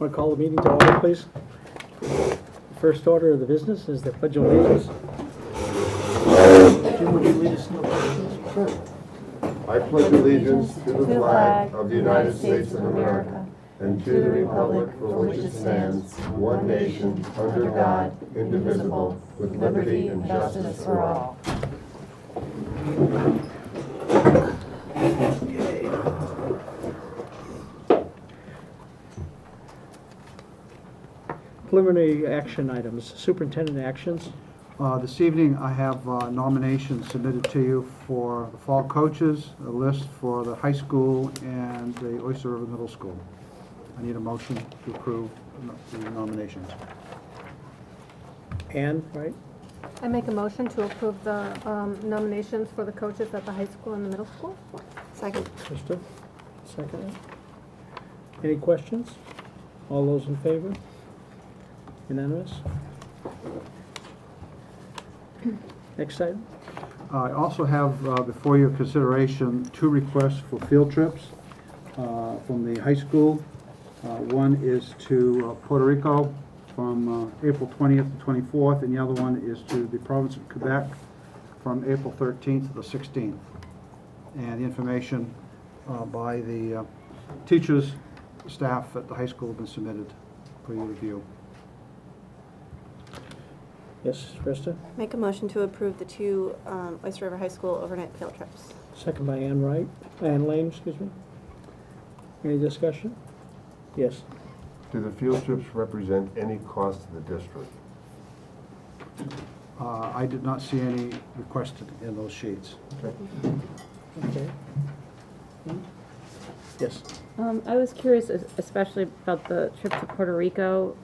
Want to call the meeting to order, please? The first order of the business is the Pledge of Allegiance. Jim, would you lead us in the Pledge of Allegiance? Sure. I pledge allegiance to the flag of the United States of America and to the republic for which it stands, one nation, under God, indivisible, with liberty and justice for all. Preliminary action items, superintendent actions. This evening, I have nominations submitted to you for the fall coaches, a list for the high school and the Oyster River Middle School. I need a motion to approve the nominations. Ann, right? I make a motion to approve the nominations for the coaches at the high school and the middle school. Second. Krista, second. Any questions? All those in favor? Unanimous? Next item. I also have before your consideration 2 requests for field trips from the high school. One is to Puerto Rico from April 20th to 24th, and the other one is to the province of Quebec from April 13th to the 16th. And the information by the teachers, staff at the high school have been submitted for your review. Yes, Krista? Make a motion to approve the 2 Oyster River High School overnight field trips. Second by Ann Wright. Ann Lane, excuse me. Any discussion? Yes. Do the field trips represent any cost to the district? I did not see any requested in those sheets. Okay. Yes. I was curious, especially about the trip to Puerto Rico.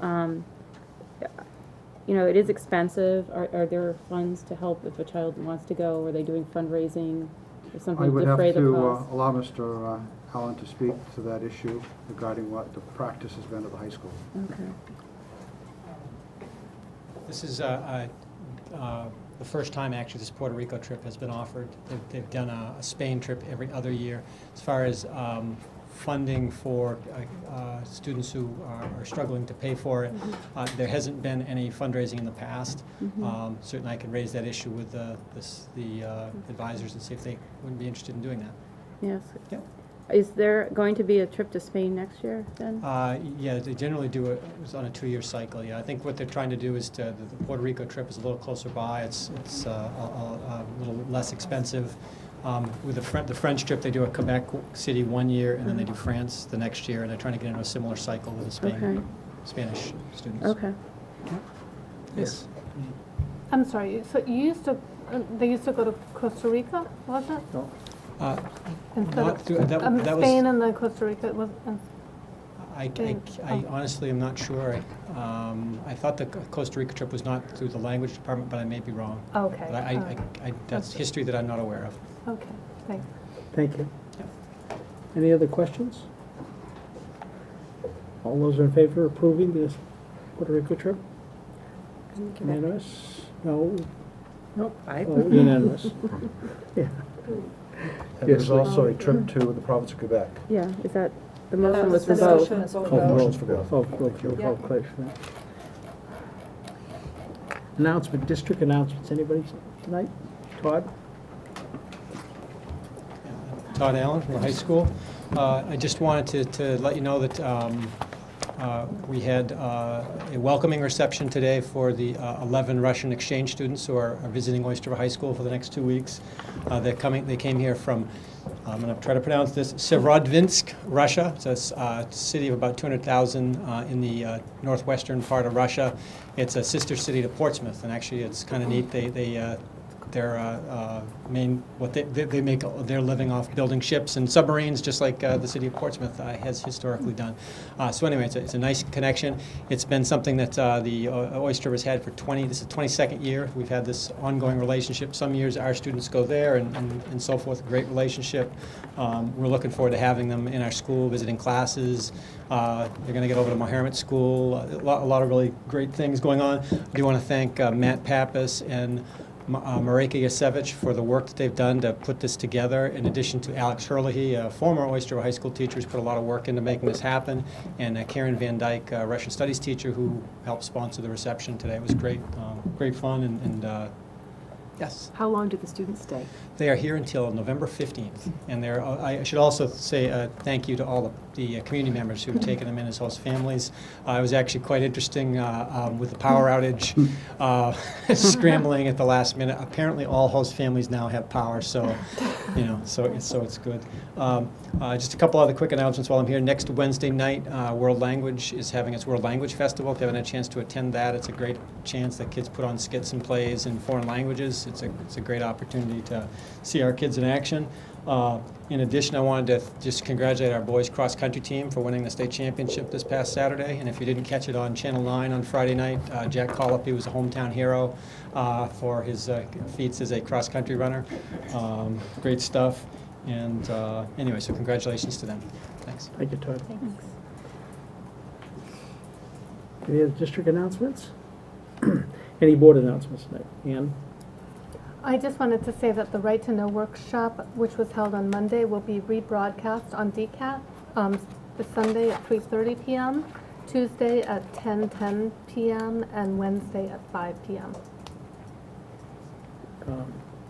You know, it is expensive. Are there funds to help if a child wants to go? Are they doing fundraising or something I to would have defray the to cost? allow Mr. Allen to speak to that issue regarding what the practice has been at the high school. Okay. This is the first time actually this Puerto Rico trip has been offered. They've done a Spain trip every other year. As far as funding for students who are struggling to pay for it, there hasn't been any fundraising in the past. Certainly I can raise that issue with the advisors and see if they wouldn't be interested in doing that. Yes. Yep. Is there going to be a trip to Spain next year then? Yeah, they generally do it on a 2-year cycle. Yeah, I think what they're trying to do is the Puerto Rico trip is a little closer by. It's a little less expensive. With the French trip, they do a Quebec City 1 year, and then they do France the next year, and they're trying to get into a similar cycle with the Spanish students. Okay. Yes. I'm sorry, so you used to, they used to go to Costa Rica, was it? No. Instead Not of through, that was. Spain and then Costa Rica was, I honestly am not sure. I thought the Costa Rica trip was not through the language department, but I may be wrong. okay. But that's history that I'm not aware of. Okay, thanks. Thank you. Yeah. Any other questions? All those in favor of approving this Puerto Rico trip? Unanimous? No? Nope. Oh, unanimous. Yeah. And Yes, there's also a trip to the province of Quebec. Yeah, is that, the motion was the for both? motion was for Oh, both. Motions for both. Clear. Announcement, district announcements. Anybody tonight? Todd? Todd Allen from the high school. I just wanted to let you know that we had a welcoming reception today for the 11 Russian exchange students who are visiting Oyster River High School for the next 2 weeks. They came here from, I'm going to try to pronounce this, Severodvinsk, Russia. It's a city of about 200,000 in the northwestern part of Russia. It's a sister city to Portsmouth, and actually it's kind of neat. Their they make their living off building ships and submarines, just like the city of Portsmouth has historically done. So anyway, it's a nice connection. It's been something that the Oyster has had for this is the 22nd year. We've had this ongoing relationship. Some years our students go there and so forth. Great relationship. We're looking forward to having them in our school, visiting classes. They're going to get over to Mohammed School. A lot of really great things going on. I do want to thank Matt Pappas and Mareka Yasevich for the work that they've done to put this together, in addition to Alex Herlihy, a former Oyster River High School teacher who's put a lot of work into making this happen, and Karen Van Dyke, a Russian studies teacher who helped sponsor the reception today. It was great, great fun, and yes. How long do the students stay? They are here until November 15th, and I should also say thank you to all the community members who've taken them in as host families. It was actually quite interesting with the power outage, scrambling at the last minute. Apparently, all host families now have power, so so it's good. Just a couple other quick announcements while I'm here. Next Wednesday night, World Language is having its World Language Festival. If you haven't had a chance to attend that, it's a great chance that kids put on skits and plays in foreign languages. It's a great opportunity to see our kids in action. In addition, I wanted to just congratulate our boys cross-country team for winning the state championship this past Saturday. And if you didn't catch it on Channel 9 on Friday night, Jack Colopy was a hometown hero for his feats as a cross-country runner. Great stuff. And anyway, so congratulations to them. Thanks. Thank you, Todd. Thanks. Any other district announcements? Any board announcements tonight? Ann? I just wanted to say that the Right to Know workshop, which was held on Monday, will be rebroadcast on DCAT this Sunday at 3:30 p.m., Tuesday at 10:10 p.m., and Wednesday at 5 p.m.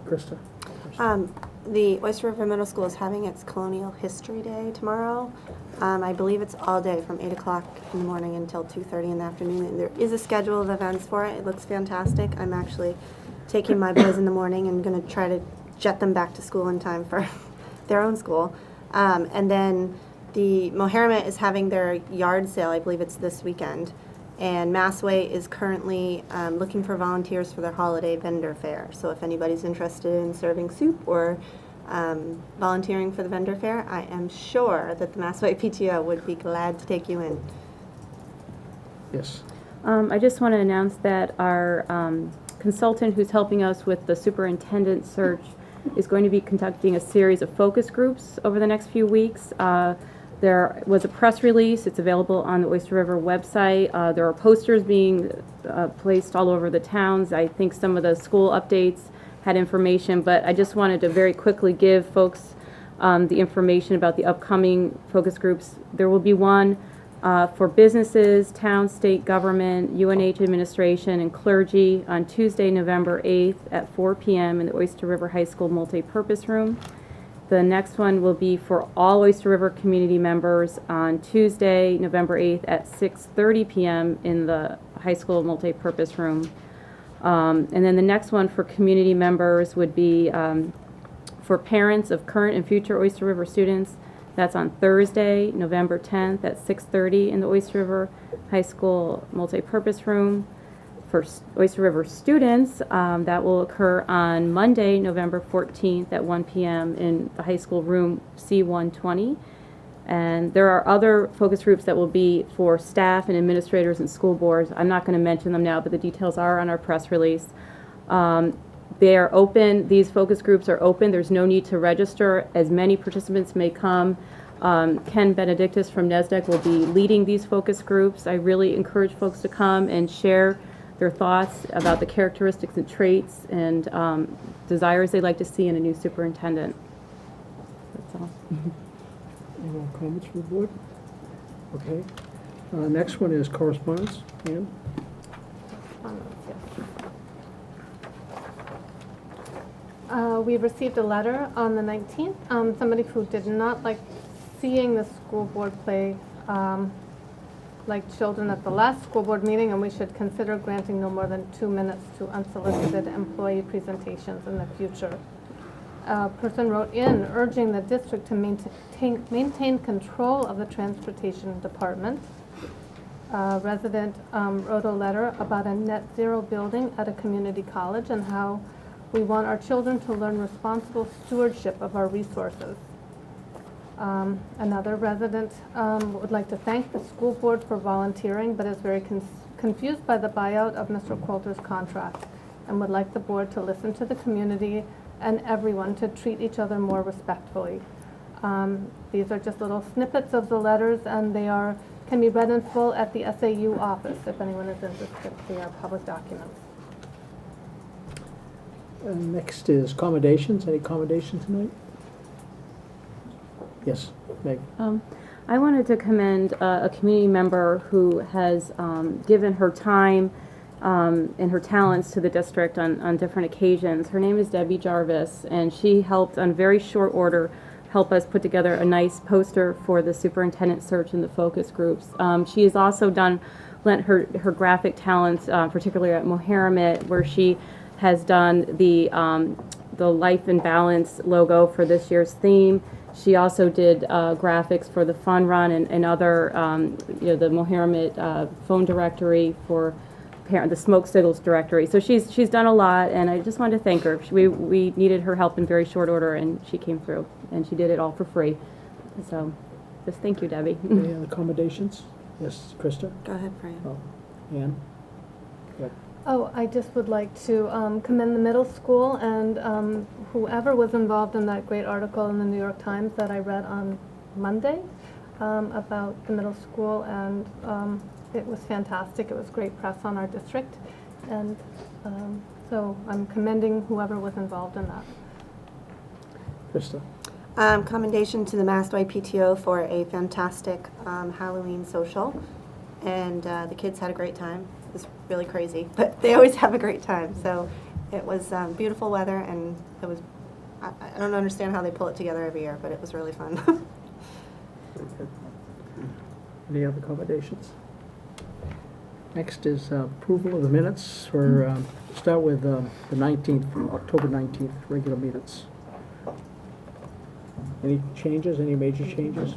Krista? The Oyster River Middle School is having its Colonial History Day tomorrow. I believe it's all day from 8 o'clock in the morning until 2:30 in the afternoon. And there is a schedule of events for it. It looks fantastic. I'm actually taking my boys in the morning and going to try to jet them back to school in time for their own school. And then the Moharmet is having their yard sale. I believe it's this weekend. And Massway is currently looking for volunteers for their holiday vendor fair. So if anybody's interested in serving soup or volunteering for the vendor fair, I am sure that the Massway PTO would be glad to take you in. Yes. I just want to announce that our consultant who's helping us with the superintendent search is going to be conducting a series of focus groups over the next few weeks. There was a press release. It's available on the Oyster River website. There are posters being placed all over the towns. I think some of the school updates had information, but I just wanted to very quickly give folks the information about the upcoming focus groups. There will be one for businesses, town, state government, UNH administration, and clergy on Tuesday, November 8th at 4 p.m. in the Oyster River High School multi-purpose room. The next one will be for all Oyster River community members on Tuesday, November 8th at 6:30 p.m. in the high school multi-purpose room. And then the next one for community members would be for parents of current and future Oyster River students. That's on Thursday, November 10th at 6:30 in the Oyster River High School multi-purpose room. For Oyster River students, that will occur on Monday, November 14th at 1 p.m. in the high school room C120. And there are other focus groups that will be for staff and administrators and school boards. I'm not going to mention them now, but the details are on our press release. They are open. These focus groups are open. There's no need to register. As many participants may come. Ken Benedictus from NESDEC will be leading these focus groups. I really encourage folks to come and share their thoughts about the characteristics and traits and desires they'd like to see in a new superintendent. That's all. Any more comments from the board? Okay. Next one is correspondence. Ann? We received a letter on the 19th. Somebody who did not like seeing the school board play like children at the last school board meeting, and we should consider granting no more than 2 minutes to unsolicited employee presentations in the future. A person wrote in urging the district to maintain control of the transportation department. A resident wrote a letter about a net zero building at a community college and how we want our children to learn responsible stewardship of our resources. Another resident would like to thank the school board for volunteering, but is very confused by the buyout of Mr. Coulter's contract and would like the board to listen to the community and everyone to treat each other more respectfully. These are just little snippets of the letters, and they can be read in full at the SAU office if anyone is interested. They are public documents. Next is commendations. Any commendation tonight? Yes, Meg. I wanted to commend a community member who has given her time and her talents to the district on different occasions. Her name is Debbie Jarvis, and she helped on very short order help us put together a nice poster for the superintendent search and the focus groups. She has also lent her graphic talents, particularly at Mohammed, where she has done the Life and Balance logo for this year's theme. She also did graphics for the Fun Run and other, the Mohammed phone directory for the Smoke Signals directory. So she's done a lot, and I just wanted to thank her. We needed her help in very short order, and she came through, and she did it all for free. So just thank you, Debbie. Any other commendations? Yes, Krista? Go ahead, Fran. Oh, Ann? Good. Oh, I just would like to commend the middle school and whoever was involved in that great article in the New York Times that I read on Monday about the middle school, and it was fantastic. It was great press on our district, and so I'm commending whoever was involved in that. Krista? Commendation to the Mastway PTO for a fantastic Halloween social, and the kids had a great time. It was really crazy, but they always have a great time. So it was beautiful weather, and it was, I don't understand how they pull it together every year, but it was really fun. Any other commendations? Next is approval of the minutes for, start with the 19th, October 19th, regular minutes. Any changes, any major changes?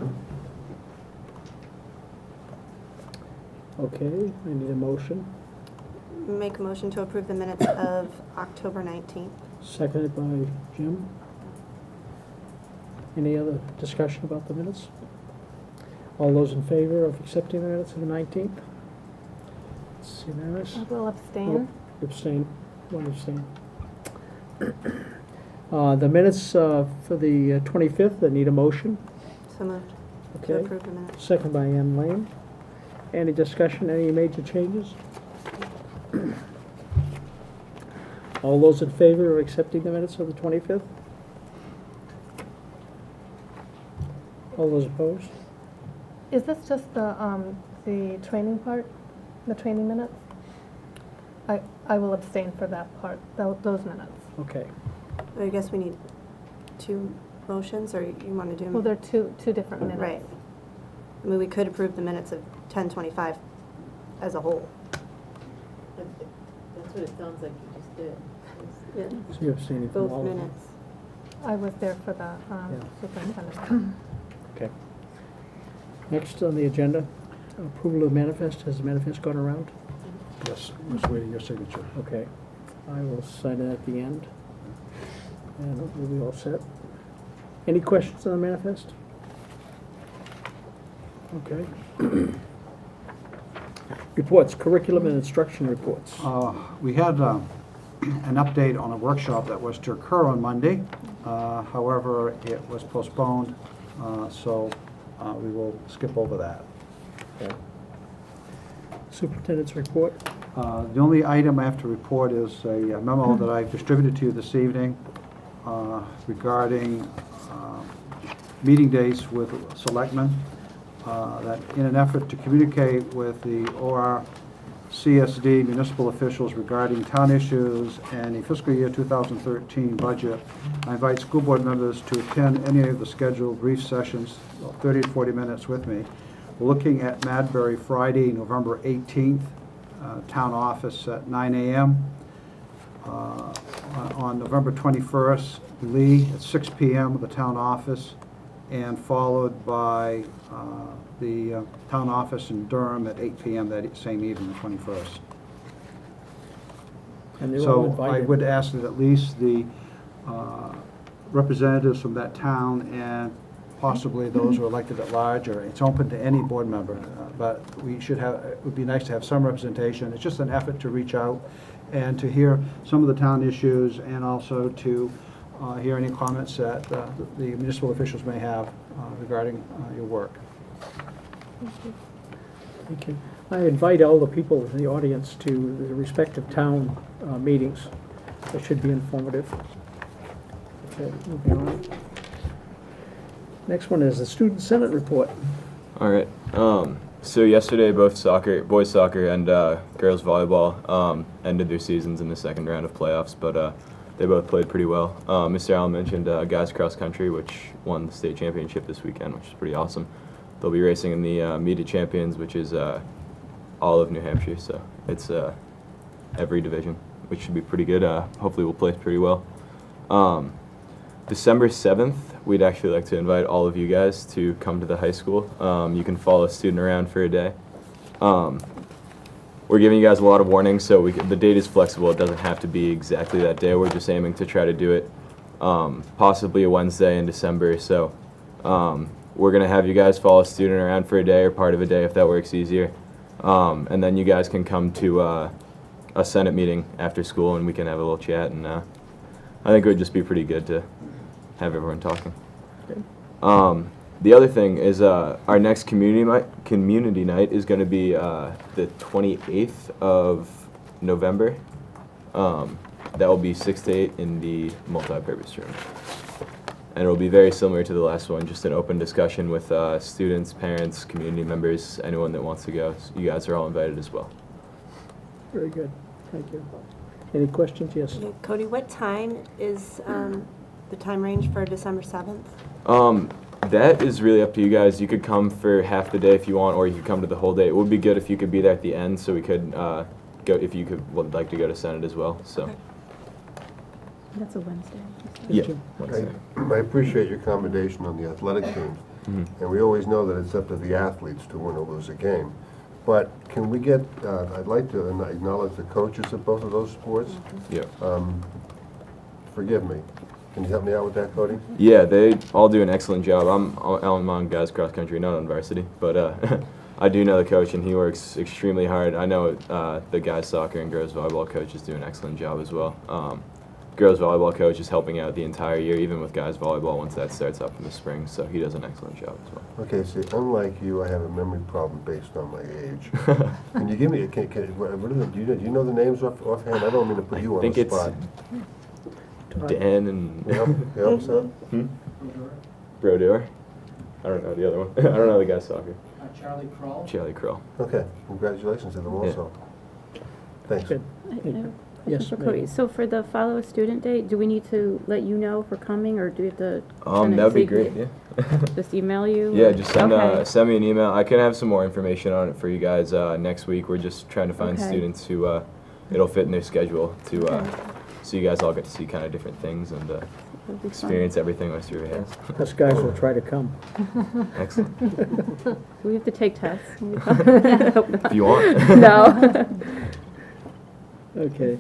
Okay, I need a motion. Make a motion to approve the minutes of October 19th. Seconded by Jim. Any other discussion about the minutes? All those in favor of accepting the minutes of the 19th? It's unanimous. I will abstain. Abstain, one abstain. The minutes for the 25th, I need a motion. So moved. To Okay. approve the minutes. Second by Ann Lane. Any discussion, any major changes? All those in favor of accepting the minutes of the 25th? All those opposed? Is this just the training part, the training minutes? I will abstain for that part, those minutes. Okay. I guess we need two motions, or you want to do them? Well, they're two different minutes. Right. I mean, we could approve the minutes of 10:25 as a whole. That's what it sounds like you just did. Yeah. So you're abstaining from Both all of them? minutes. I was there for the superintendent. Okay. Next on the agenda, approval of manifest. Has the manifest gone around? Yes, I'm just waiting your signature. Okay. I will sign it at the end. And we'll be all set. Any questions on the manifest? Okay. Reports, curriculum and instruction reports. We had an update on a workshop that was to occur on Monday. However, it was postponed, so we will skip over that. Okay. Superintendent's report. The only item I have to report is a memo that I've distributed to you this evening regarding meeting dates with selectmen. That in an effort to communicate with the ORCSD municipal officials regarding town issues and the fiscal year 2013 budget, I invite school board members to attend any of the scheduled brief sessions, 30 to 40 minutes with me. We're looking at Madbury Friday, November 18th, town office at 9 a.m. On November 21st, Lee at 6 p.m. at the town office, and followed by the town office in Durham at 8 p.m. that same evening, the 21st. And they're all So I invited. would ask that at least the representatives from that town and possibly those who are elected at large, or it's open to any board member, but we should have, it would be nice to have some representation. It's just an effort to reach out and to hear some of the town issues, and also to hear any comments that the municipal officials may have regarding your work. Thank you. I invite all the people in the audience to the respective town meetings. That should be informative. Okay, moving on. Next one is the Student Senate report. All right. So yesterday, both boys soccer and girls volleyball ended their seasons in the second round of playoffs, but they both played pretty well. Mr. Allen mentioned guys cross country, which won the state championship this weekend, which is pretty awesome. They'll be racing in the Meet of Champions, which is all of New Hampshire, so it's every division, which should be pretty good. Hopefully we'll play pretty well. December 7th, we'd actually like to invite all of you guys to come to the high school. You can follow a student around for a day. We're giving you guys a lot of warning, so the date is flexible. It doesn't have to be exactly that day. We're just aiming to try to do it possibly a Wednesday in December. So we're going to have you guys follow a student around for a day or part of a day if that works easier. And then you guys can come to a Senate meeting after school and we can have a little chat. And I think it would just be pretty good to have everyone talking. The other thing is our next community night is going to be the 28th of November. That will be 6 to 8 in the multi-purpose room. And it will be very similar to the last one, just an open discussion with students, parents, community members, anyone that wants to go. So you guys are all invited as well. Very good, thank you. Any questions? Yes. Yeah, Cody, what time is the time range for December 7th? That is really up to you guys. You could come for half the day if you want, or you could come to the whole day. It would be good if you could be there at the end, so we could go if you would like to go to Senate as well. So. Okay. That's a Wednesday. Yeah. I appreciate your commendation on the athletic teams. Mm-hmm. And we always know that it's up to the athletes to win or lose a game. But can we get, I'd like to acknowledge the coaches of both of those sports. Yeah. Forgive me. Can you help me out with that, Cody? Yeah, they all do an excellent job. I'm on guys cross country, not on varsity, but I do know the coach, and he works extremely hard. I know the guys soccer and girls volleyball coaches do an excellent job as well. Girls volleyball coach is helping out the entire year, even with guys volleyball once that starts up in the spring, so he does an excellent job as well. Okay, see, unlike you, I have a memory problem based on my age. Can you give me, do you know the names offhand? I don't mean to put you on the spot. Dan and Help, son? Brodeur. I don't know the other one. I don't know the guy's soccer. Charlie Kroll. Charlie Kroll. Okay, congratulations to them also. Thanks. Good. Yes, For Cody. So for the follow a student day, do we need to let you know if we're coming, or do we have to? send it That would so be you can great. Yeah. Just email you? Yeah, or- just send Okay. send me an email. I can have some more information on it for you guys next week. We're just trying to find Okay. students who it'll fit in their schedule to Okay. so you guys all get to see kind of different things and That'd be fun. experience everything West River has. Us guys will try to come. Excellent. Do we have to take tests? I hope not. If you want. No. Okay.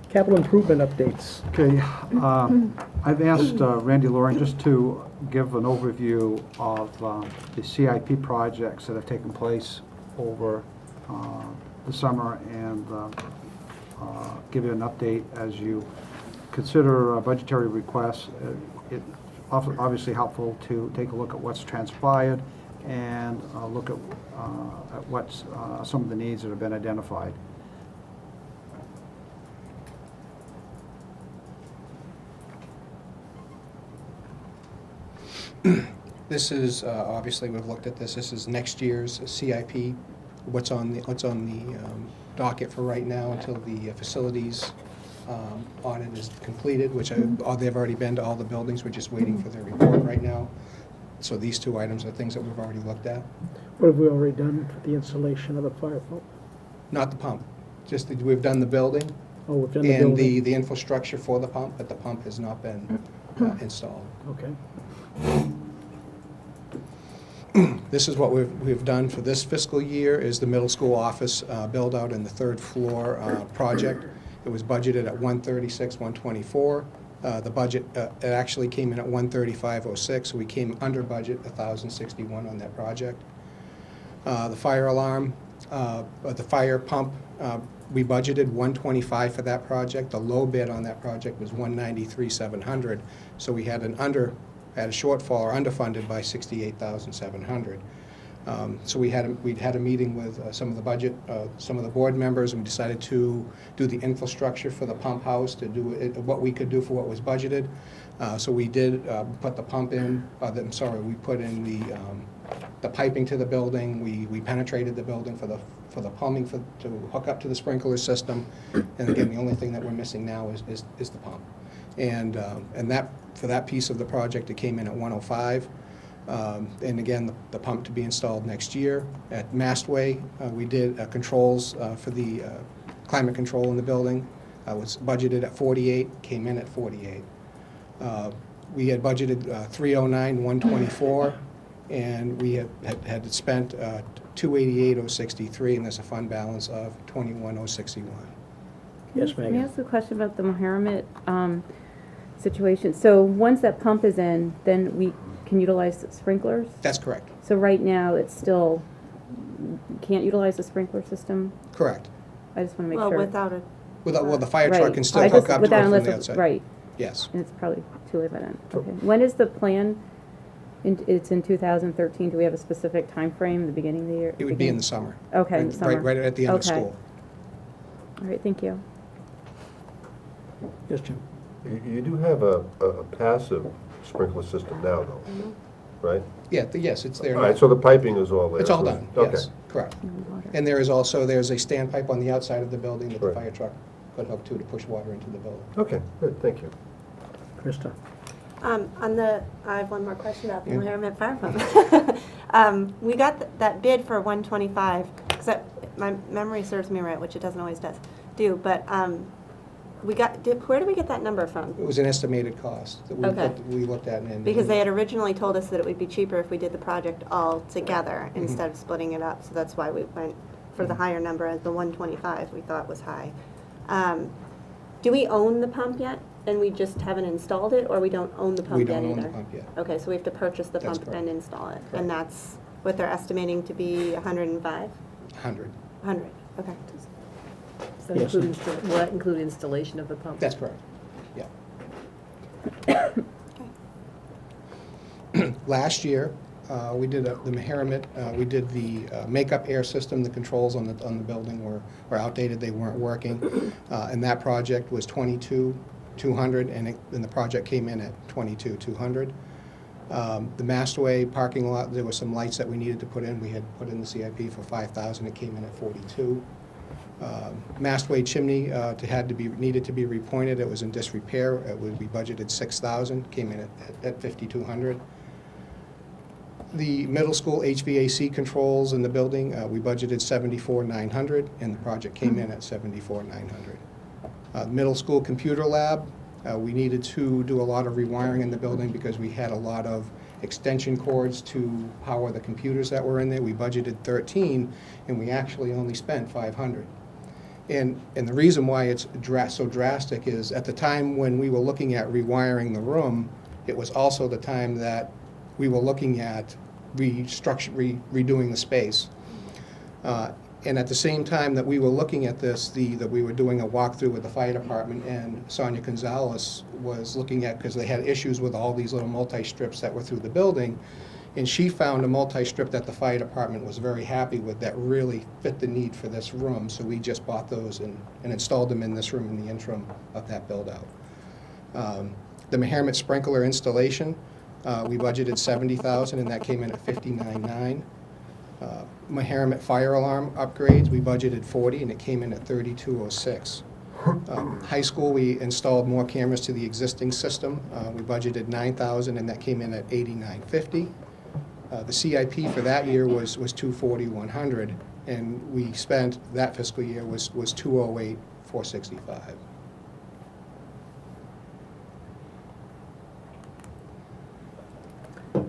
Capital improvement updates. Okay, I've asked Randy Loring just to give an overview of the CIP projects that have taken place over the summer and give you an update as you consider budgetary requests. It's obviously helpful to take a look at what's transpired and look at what's some of the needs that have been identified. This is, obviously, we've looked at this, this is next year's CIP, what's on the docket for right now until the facilities audit is completed, which they've already been to all the buildings, we're just waiting for their report right now. So these two items are things that we've already looked at. What have we already done for the installation of the fire pump? Not the pump, just we've done the building Oh, we've done the and building. the infrastructure for the pump, but the pump has not been installed. Okay. This is what we've done for this fiscal year, is the middle school office build-out in the third floor project. It was budgeted at $136,124. The budget, it actually came in at $135,06, so we came under budget $1,061 on that project. The fire alarm, the fire pump, we budgeted $125 for that project. The low bid on that project was $193,700, so we had a shortfall or underfunded by $68,700. So we'd had a meeting with some of the budget, some of the board members, and we decided to do the infrastructure for the pump house, to do what we could do for what was budgeted. So we did put the pump in, we put in the piping to the building, we penetrated the building for the plumbing to hook up to the sprinkler system. And again, the only thing that we're missing now is the pump. And that, for that piece of the project, it came in at 105. And again, the pump to be installed next year. At Mastway, we did controls for the climate control in the building. Was budgeted at 48, came in at 48. We had budgeted 309, 124, and we had spent 288,063, and there's a fund balance of 21,061. Yes, Can I Megan. ask a question about the Mohammed situation? So once that pump is in, then we can utilize sprinklers? That's correct. So right now, it's still, can't utilize the sprinkler system? Correct. I just want to make Well, sure. without a, Well, the fire truck Right. can still I hook just- up to without- it from unless the it's- outside. Right, Yes. and it's probably too late by then. Okay. When is the plan? It's in 2013. Do we have a specific time frame? The beginning of the year? It would be in the summer. Okay, in the summer. Right at the end of Okay. school. All right, thank you. Yes, Jim. You do have a passive sprinkler system now, though, right? Yeah, yes, it's there All now. right, so the piping is all there? It's all so- done, Okay. yes, correct. No water. And there's a standpipe on the outside of the building that the Right. fire truck could hook to push water into the building. Okay, good, thank you. Krista. I have one more question about the Yeah. Mohammed fire pump. We got that bid for 125, because my memory serves me right, which it doesn't always do, but where did we get that number from? It was an estimated cost that Okay. we looked at. And Because they had originally told us that it would be cheaper if we did the project all together Mhm. instead of splitting it up, so that's why we went for the higher number, as the 125 we thought was high. Do we own the pump yet, and we just haven't installed it, or we don't own the pump We yet either? don't own the pump yet. Okay, so we have to purchase the That's pump correct. and install it, Correct. and that's what they're estimating to be 105? 100. 100, okay. So Yes. will that include installation of the pump? That's correct, yeah. Last year, we did the Meharmet, we did the makeup air system. The controls on the building were outdated, they weren't working. And that project was 22,200, and the project came in at 22,200. The Mastway parking lot, there were some lights that we needed to put in. We had put in the CIP for 5,000, it came in at 42. Mastway chimney needed to be repointed. It was in disrepair. It would be budgeted 6,000, came in at 5,200. The middle school HVAC controls in the building, we budgeted 74,900, and the project came in at 74,900. Middle school computer lab, we needed to do a lot of rewiring in the building because we had a lot of extension cords to power the computers that were in there. We budgeted 13, and we actually only spent 500. And the reason why it's so drastic is at the time when we were looking at rewiring the room, it was also the time that we were looking at redoing the space. And at the same time that we were looking at this, that we were doing a walkthrough with the fire department, and Sonia Gonzalez was looking at, because they had issues with all these little multi-strips that were through the building, and she found a multi-strip that the fire department was very happy with that really fit the need for this room. So we just bought those and installed them in this room in the interim of that build-out. The Meharmet sprinkler installation, we budgeted 70,000, and that came in at 59,900. Meharmet fire alarm upgrades, we budgeted 40, and it came in at 3206. High school, we installed more cameras to the existing system. We budgeted 9,000, and that came in at 8,950. The CIP for that year was 240,100, and we spent, that fiscal year was 208,465.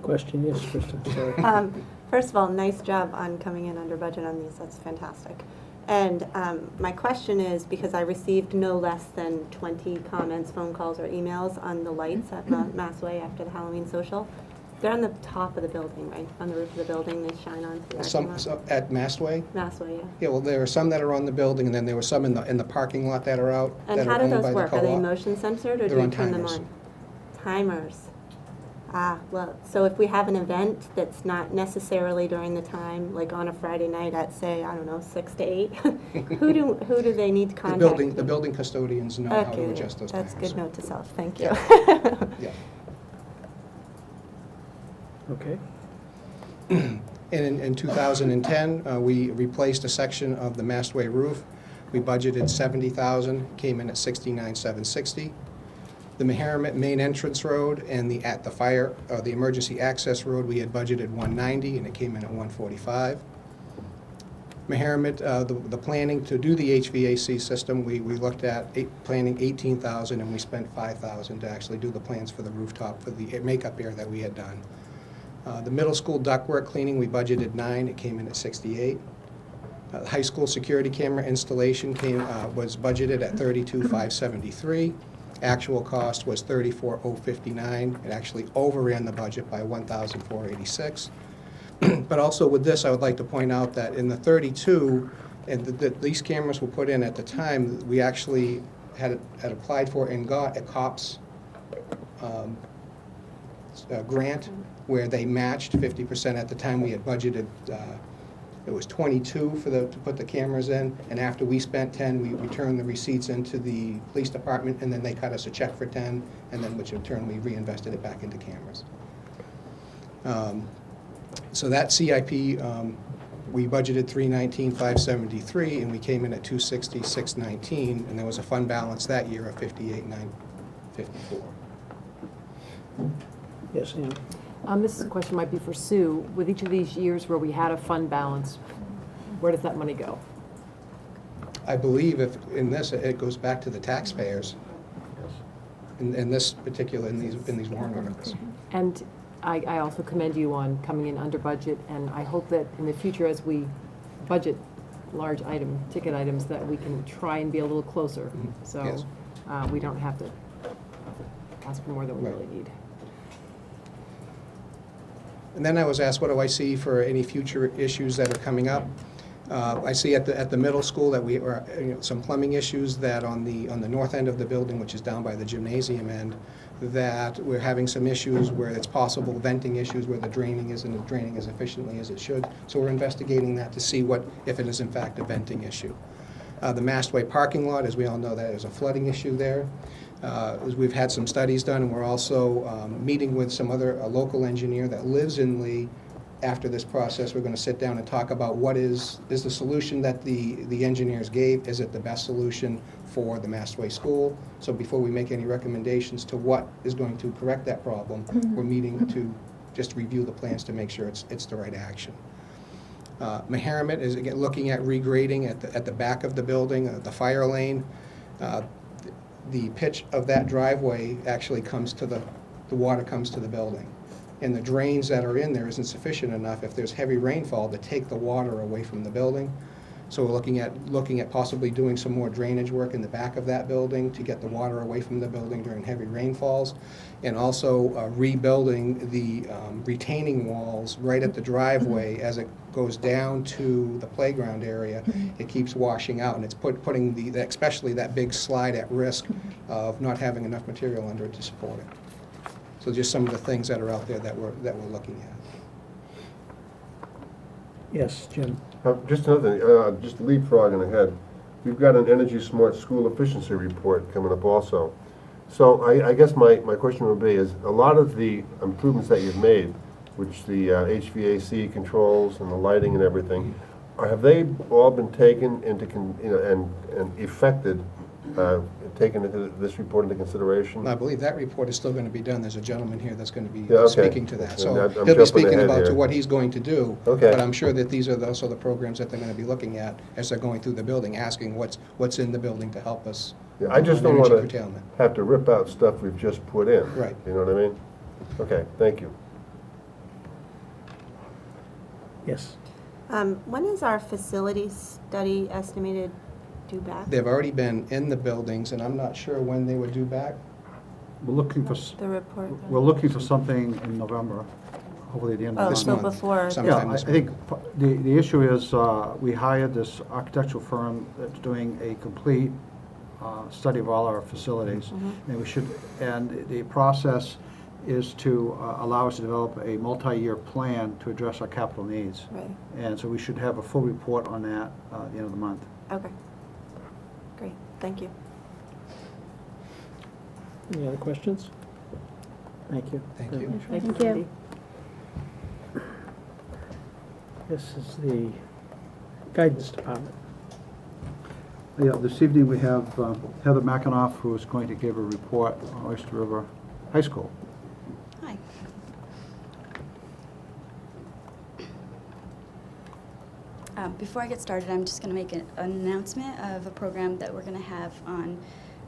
Question, yes, Krista, sorry. First of all, nice job on coming in under budget on these, that's fantastic. And my question is, because I received no less than 20 comments, phone calls, or emails on the lights at Massway after the Halloween social. They're on the top of the building, right? On the roof of the building, they shine onto the parking lot? Some at Mastway? Massway, yeah. Yeah, well, there are some that are on the building, and then there were some in the parking lot that are out. And that how are do owned by those the work? Are they co-op. motion censored, or do They're you on turn them timers. on? Timers. Well, so if we have an event that's not necessarily during the time, like on a Friday night at, say, I don't know, 6 to 8, who do they need to The contact? building custodians know how to Okay, adjust those that's timers. good note to self, thank you. Yeah. Okay. And in 2010, we replaced a section of the Mastway roof. We budgeted $70,000, came in at $69,760. The Meharmet main entrance road and the emergency access road, we had budgeted $190, and it came in at $145. Meharmet, the planning to do the HVAC system, we looked at planning $18,000, and we spent $5,000 to actually do the plans for the rooftop for the makeup air that we had done. The middle school ductwork cleaning, we budgeted $9, it came in at $68. High school security camera installation was budgeted at $32,573. Actual cost was $34,059. It actually overran the budget by $1,486. But also with this, I would like to point out that in the 32, and these cameras were put in at the time, we actually had applied for and got a COPS grant where they matched 50% at the time. We had budgeted, it was 22 to put the cameras in, and after we spent 10, we returned the receipts into the police department, and then they cut us a check for 10, and then which in turn we reinvested it back into cameras. So that CIP, we budgeted $319,573, and we came in at $260,619, and there was a fund balance that year of $58,954. Yes, Ann? This question might be for Sue. With each of these years where we had a fund balance, where does that money go? I believe if, in this, it goes back to the taxpayers. In this particular, in these warrant articles. And I also commend you on coming in under budget, and I hope that in the future, as we budget large ticket items, that we can try and be a little closer. So Yes. we don't have to ask for more than we Right. really need. And then I was asked, what do I see for any future issues that are coming up? I see at the middle school that we are, some plumbing issues that on the north end of the building, which is down by the gymnasium end, that we're having some issues where it's possible venting issues where the draining isn't draining as efficiently as it should. So we're investigating that to see if it is in fact a venting issue. The Mastway parking lot, as we all know, that is a flooding issue there. We've had some studies done, and we're also meeting with a local engineer that lives in Lee. After this process, we're going to sit down and talk about what is the solution that the engineers gave. Is it the best solution for the Mastway School? So before we make any recommendations to what is going to correct that problem, we're meeting to just review the plans to make sure it's the right action. Meharmet is again looking at regrading at the back of the building, the fire lane. The pitch of that driveway actually the water comes to the building. And the drains that are in there isn't sufficient enough if there's heavy rainfall to take the water away from the building. So we're looking at possibly doing some more drainage work in the back of that building to get the water away from the building during heavy rainfalls, and also rebuilding the retaining walls right at the driveway as it goes down to the playground area. It keeps washing out, and it's putting especially that big slide at risk of not having enough material under it to support it. So just some of the things that are out there that we're looking at. Yes, Jim? Just another thing, just leapfrogging ahead, we've got an Energy Smart School Efficiency Report coming up also. So I guess my question would be is, a lot of the improvements that you've made, which the HVAC controls and the lighting and everything, have they all been taken into, and affected, taken into this report into consideration? I believe that report is still going to be done. There's a gentleman here that's going to be Yeah, okay. speaking to that. So I'm he'll be jumping speaking ahead about here. to what he's going to do. Okay. But I'm sure that these are also the programs that they're going to be looking at as they're going through the building, asking what's in the building to help us. Yeah, I just on don't energy want to curtailment. have to rip out stuff we've just put in. Right. You know what I mean? Okay, thank you. Yes. When is our facility study estimated due back? They've already been in the buildings, and I'm not sure when they were due back. We're looking for, The report? we're looking for something in November, hopefully at the end of Oh, the this so month. month. before. Sometime Yeah, I this think the issue is, we hired this architectural firm that's doing a complete study of all our facilities. And the process is to allow us to develop a multi-year plan to address our capital needs. Right. And so we should have a full report on that at the end of the month. Okay. Great. Thank you. Any other questions? Thank you. Thank you. Thank you. Cindy. This is the guidance department. Yeah, this evening we have Heather McAnoff, who is going to give a report on Oyster River High School. Hi. Before I get started, I'm just going to make an announcement of a program that we're going to have on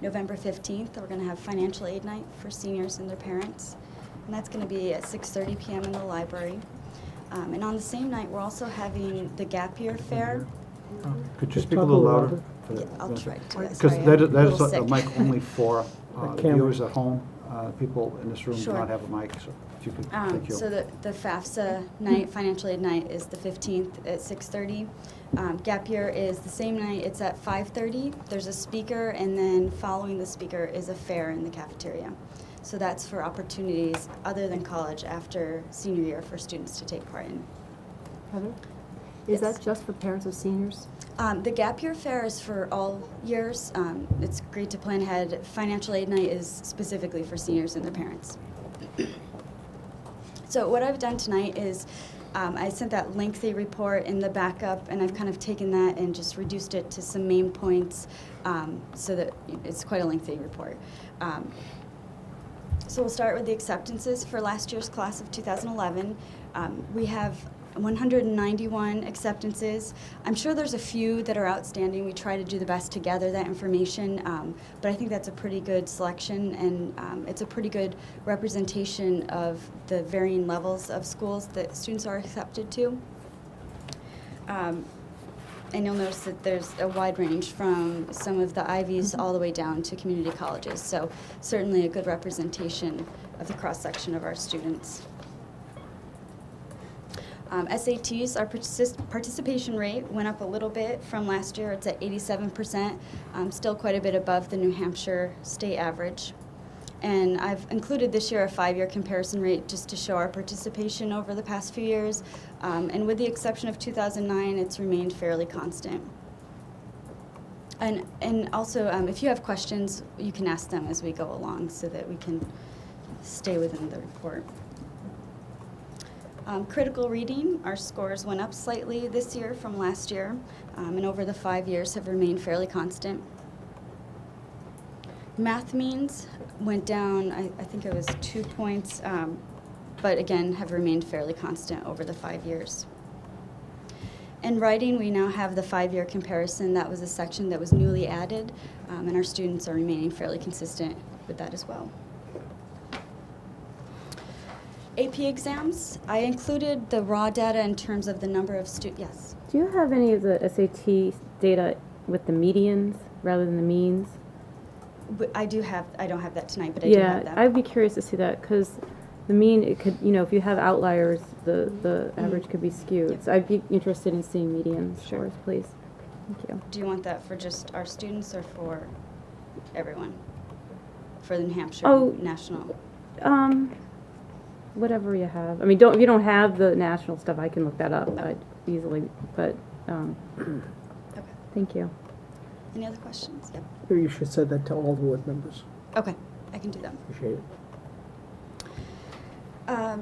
November 15th. We're going to have financial aid night for seniors and their parents, and that's going to be at 6:30 p.m. in the library. And on the same night, we're also having the Gap Year Fair. Could you Just speak a talk little a little louder? Yeah, I'll try to. Because Sorry, that I'm that a is little a sick. mic only for camera. viewers at home. People in this room do Sure. not have a mic, so if you could, thank you. So the FAFSA night, financial aid night, is the 15th at 6:30. Gap Year is the same night. It's at 5:30. There's a speaker, and then following the speaker is a fair in the cafeteria. So that's for opportunities other than college after senior year for students to take part in. Heather? Is Yes. that just for parents of seniors? The Gap Year Fair is for all years. It's great to plan ahead. Financial aid night is specifically for seniors and their parents. So what I've done tonight is I sent that lengthy report in the backup, and I've kind of taken that and just reduced it to some main points so that it's quite a lengthy report. So we'll start with the acceptances for last year's class of 2011. We have 191 acceptances. I'm sure there's a few that are outstanding. We try to do the best to gather that information, but I think that's a pretty good selection, and it's a pretty good representation of the varying levels of schools that students are accepted to. And you'll notice that there's a wide range from some of the Ivies all the way down to community colleges, so certainly a good representation of the cross-section of our students. SATs, our participation rate went up a little bit from last year. It's at 87%, still quite a bit above the New Hampshire state average. And I've included this year a 5-year comparison rate just to show our participation over the past few years. And with the exception of 2009, it's remained fairly constant. And also, if you have questions, you can ask them as we go along so that we can stay within the report. Critical reading, our scores went up slightly this year from last year, and over the 5 years have remained fairly constant. Math means went down, I think it was 2 points, but again have remained fairly constant over the 5 years. In writing, we now have the 5-year comparison. That was a section that was newly added, and our students are remaining fairly consistent with that as well. AP exams, I included the raw data in terms of the number of students. Yes. Do you have any of the SAT data with the medians rather than the means? I don't have that tonight, but I do have that. Yeah, I'd be curious to see that because the mean, it could, if you have outliers, the average could be skewed. Yep. So I'd be interested in seeing median scores, please. Thank you. Do you want that for just our students or for everyone? For the New Hampshire national? Whatever you have. I mean, if you don't have the national stuff, I can look that up easily. But Okay. thank you. Any other questions? Yep. Maybe you should send that to all the board members. Okay, I can do that. Appreciate it.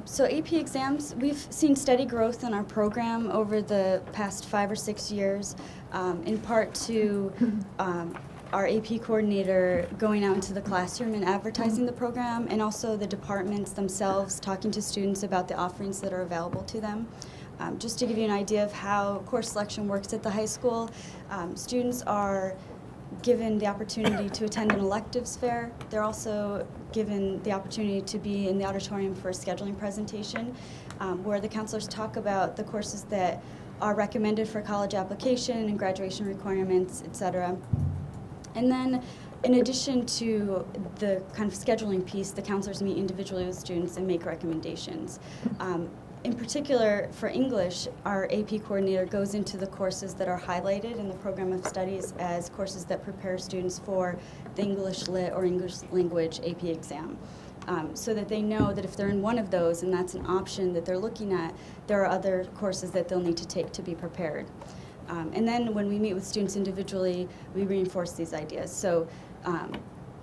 So AP exams, we've seen steady growth in our program over the past 5 or 6 years, in part to our AP coordinator going out into the classroom and advertising the program, and also the departments themselves talking to students about the offerings that are available to them. Just to give you an idea of how course selection works at the high school, students are given the opportunity to attend an electives fair. They're also given the opportunity to be in the auditorium for a scheduling presentation where the counselors talk about the courses that are recommended for college application and graduation requirements, etc. And then in addition to the kind of scheduling piece, the counselors meet individually with students and make recommendations. In particular, for English, our AP coordinator goes into the courses that are highlighted in the program of studies as courses that prepare students for the English Lit or English Language AP exam. so that they know that if they're in one of those and that's an option that they're looking at, there are other courses that they'll need to take to be prepared. And then when we meet with students individually, we reinforce these ideas. So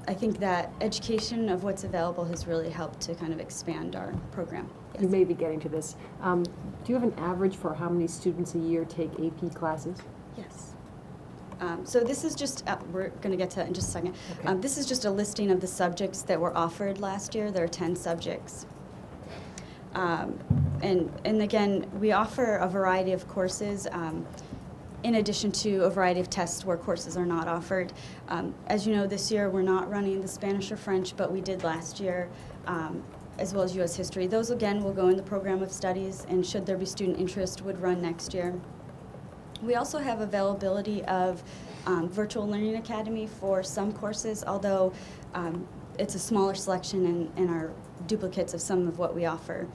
I think that education of what's available has really helped to kind of expand our program. Yes. You may be getting to this. Do you have an average for how many students a year take AP classes? Yes. So this is just, we're going to get to that in just a second. Okay. This is just a listing of the subjects that were offered last year. There are 10 subjects. And again, we offer a variety of courses in addition to a variety of tests where courses are not offered. As you know, this year we're not running the Spanish or French, but we did last year, as well as U.S. history. Those, again, will go in the program of studies, and should there be student interest, would run next year. We also have availability of Virtual Learning Academy for some courses, although it's a smaller selection and are duplicates of some of what we offer.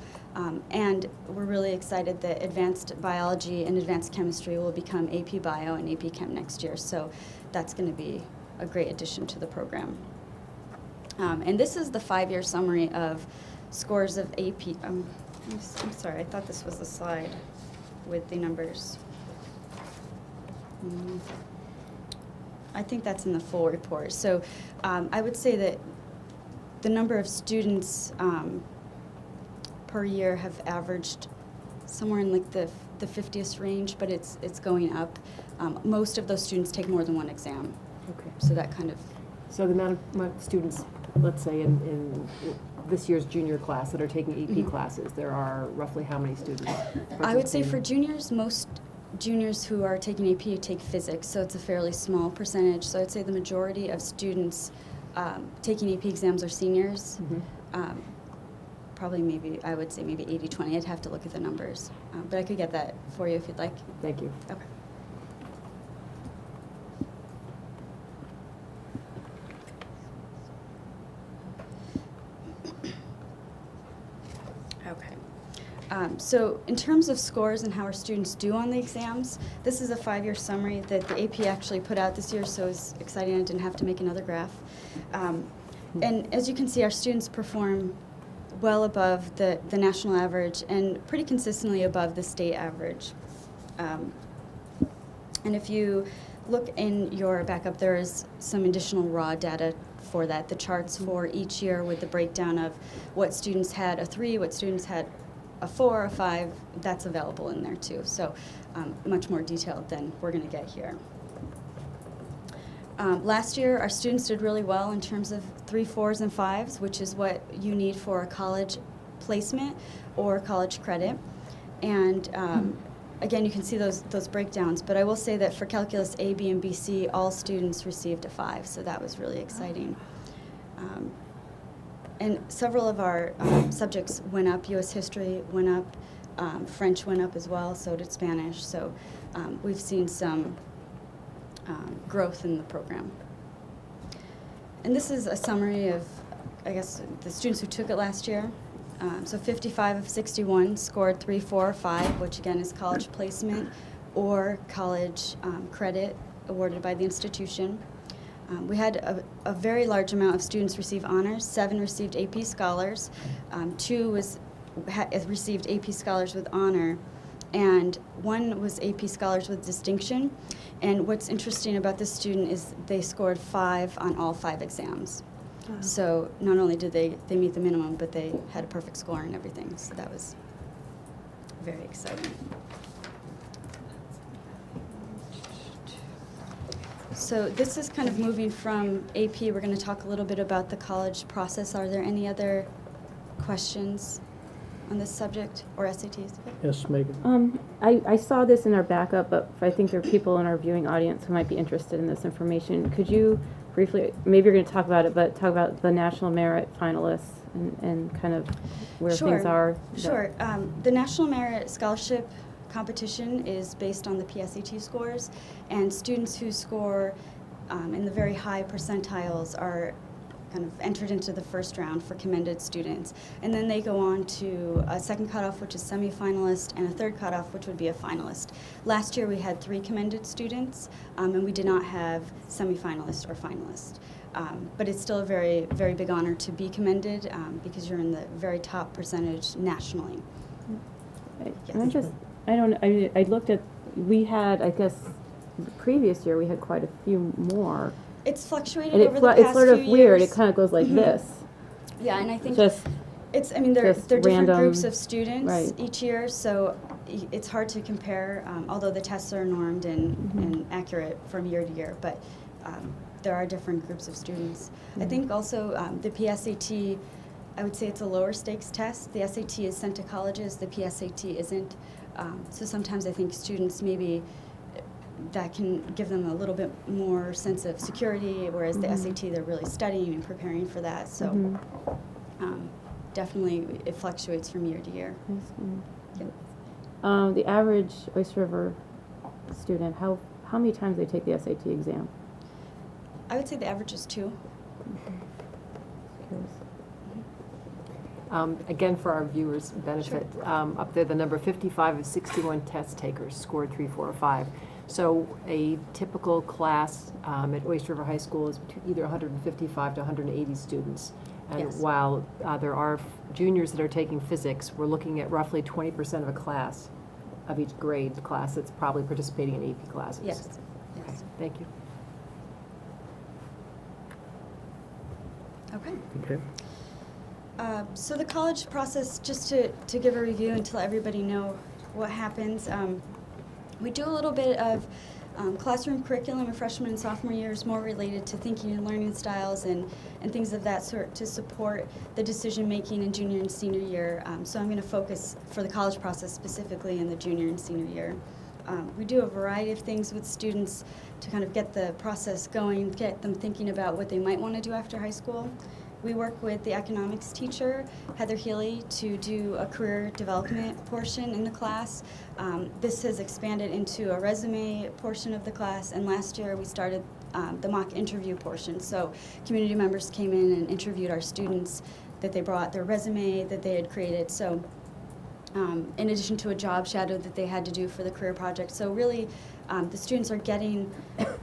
And we're really excited that advanced biology and advanced chemistry will become AP Bio and AP Chem next year, so that's going to be a great addition to the program. And this is the 5-year summary of scores of AP. I'm sorry, I thought this was the slide with the numbers. I think that's in the full report. So I would say that the number of students per year have averaged somewhere in like the 50th range, but it's going up. Most of those students take more than one exam. Okay. So that kind of. So the amount of students, let's say in this year's junior class that are taking AP classes, there are roughly how many students? I would say for juniors, most juniors who are taking AP take physics, so it's a fairly small percentage. So I'd say the majority of students taking AP exams are seniors. Probably maybe, I would say maybe 80-20. I'd have to look at the numbers. But I could get that for you if you'd like. Thank you. Okay. Okay. So in terms of scores and how our students do on the exams, this is a 5-year summary that the AP actually put out this year, so it's exciting I didn't have to make another graph. And as you can see, our students perform well above the national average and pretty consistently above the state average. And if you look in your backup, there is some additional raw data for that, the charts for each year with the breakdown of what students had a 3, what students had a 4, a 5, that's available in there too. So much more detailed than we're going to get here. Last year, our students did really well in terms of 3, 4s, and 5s, which is what you need for a college placement or college credit. And again, you can see those breakdowns, but I will say that for calculus A, B, and BC, all students received a 5, so that was really exciting. And several of our subjects went up. U.S. history went up, French went up as well, so did Spanish. So we've seen some growth in the program. And this is a summary of, I guess, the students who took it last year. So 55 of 61 scored 3, 4, or 5, which again is college placement or college credit awarded by the institution. We had a very large amount of students receive honors. 7 received AP Scholars. 2 received AP Scholars with honor. And 1 was AP Scholars with distinction. And what's interesting about this student is they scored 5 on all 5 exams. Wow. So not only did they meet the minimum, but they had a perfect score and everything. So that was very exciting. So this is kind of moving from AP. We're going to talk a little bit about the college process. Are there any other questions on this subject or SATs? Yes, Megan. I saw this in our backup, but I think there are people in our viewing audience who might be interested in this information. Could you briefly, maybe you're going to talk about it, but talk about the National Merit finalists and kind of where things are? Sure. The National Merit Scholarship competition is based on the PSAT scores, and students who score in the very high percentiles are kind of entered into the first round for commended students. And then they go on to a second cutoff, which is semifinalist, and a third cutoff, which would be a finalist. Last year we had 3 commended students, and we did not have semifinalist or finalist. But it's still a very, very big honor to be commended because you're in the very top percentage nationally. I looked at, we had, I guess, the previous year, we had quite a few more. It's fluctuated And over the past it's sort of few weird, years. it kind of goes like this. Yeah, and I think Just, they're just different random, groups of students right. each year, so it's hard to compare, although the tests are normed and accurate from year to year, but there are different groups of students. I think also the PSAT, I would say it's a lower stakes test. The SAT is sent to colleges, the PSAT isn't. So sometimes I think students maybe that can give them a little bit more sense of security, whereas the SAT, they're really studying and preparing for that. So definitely it fluctuates from year to year. Yep. The average Oyster River student, how many times they take the SAT exam? I would say the average is 2. Again, for our viewers' benefit, up there, the number 55 of 61 test takers scored 3, 4, or 5. So a typical class at Oyster River High School is either 155 to 180 students. And Yes. while there are juniors that are taking physics, we're looking at roughly 20% of a class, of each grade class that's probably participating in AP classes. Yes. Okay, Yes. thank you. Okay. Okay. So the college process, just to give a review and to let everybody know what happens, we do a little bit of classroom curriculum in freshman and sophomore years, more related to thinking and learning styles and things of that sort to support the decision making in junior and senior year. So I'm going to focus for the college process specifically in the junior and senior year. We do a variety of things with students to kind of get the process going, get them thinking about what they might want to do after high school. We work with the economics teacher, Heather Healy, to do a career development portion in the class. This has expanded into a resume portion of the class, and last year we started the mock interview portion. So community members came in and interviewed our students, that they brought their resume that they had created. So in addition to a job shadow that they had to do for the career project. So really, the students are getting,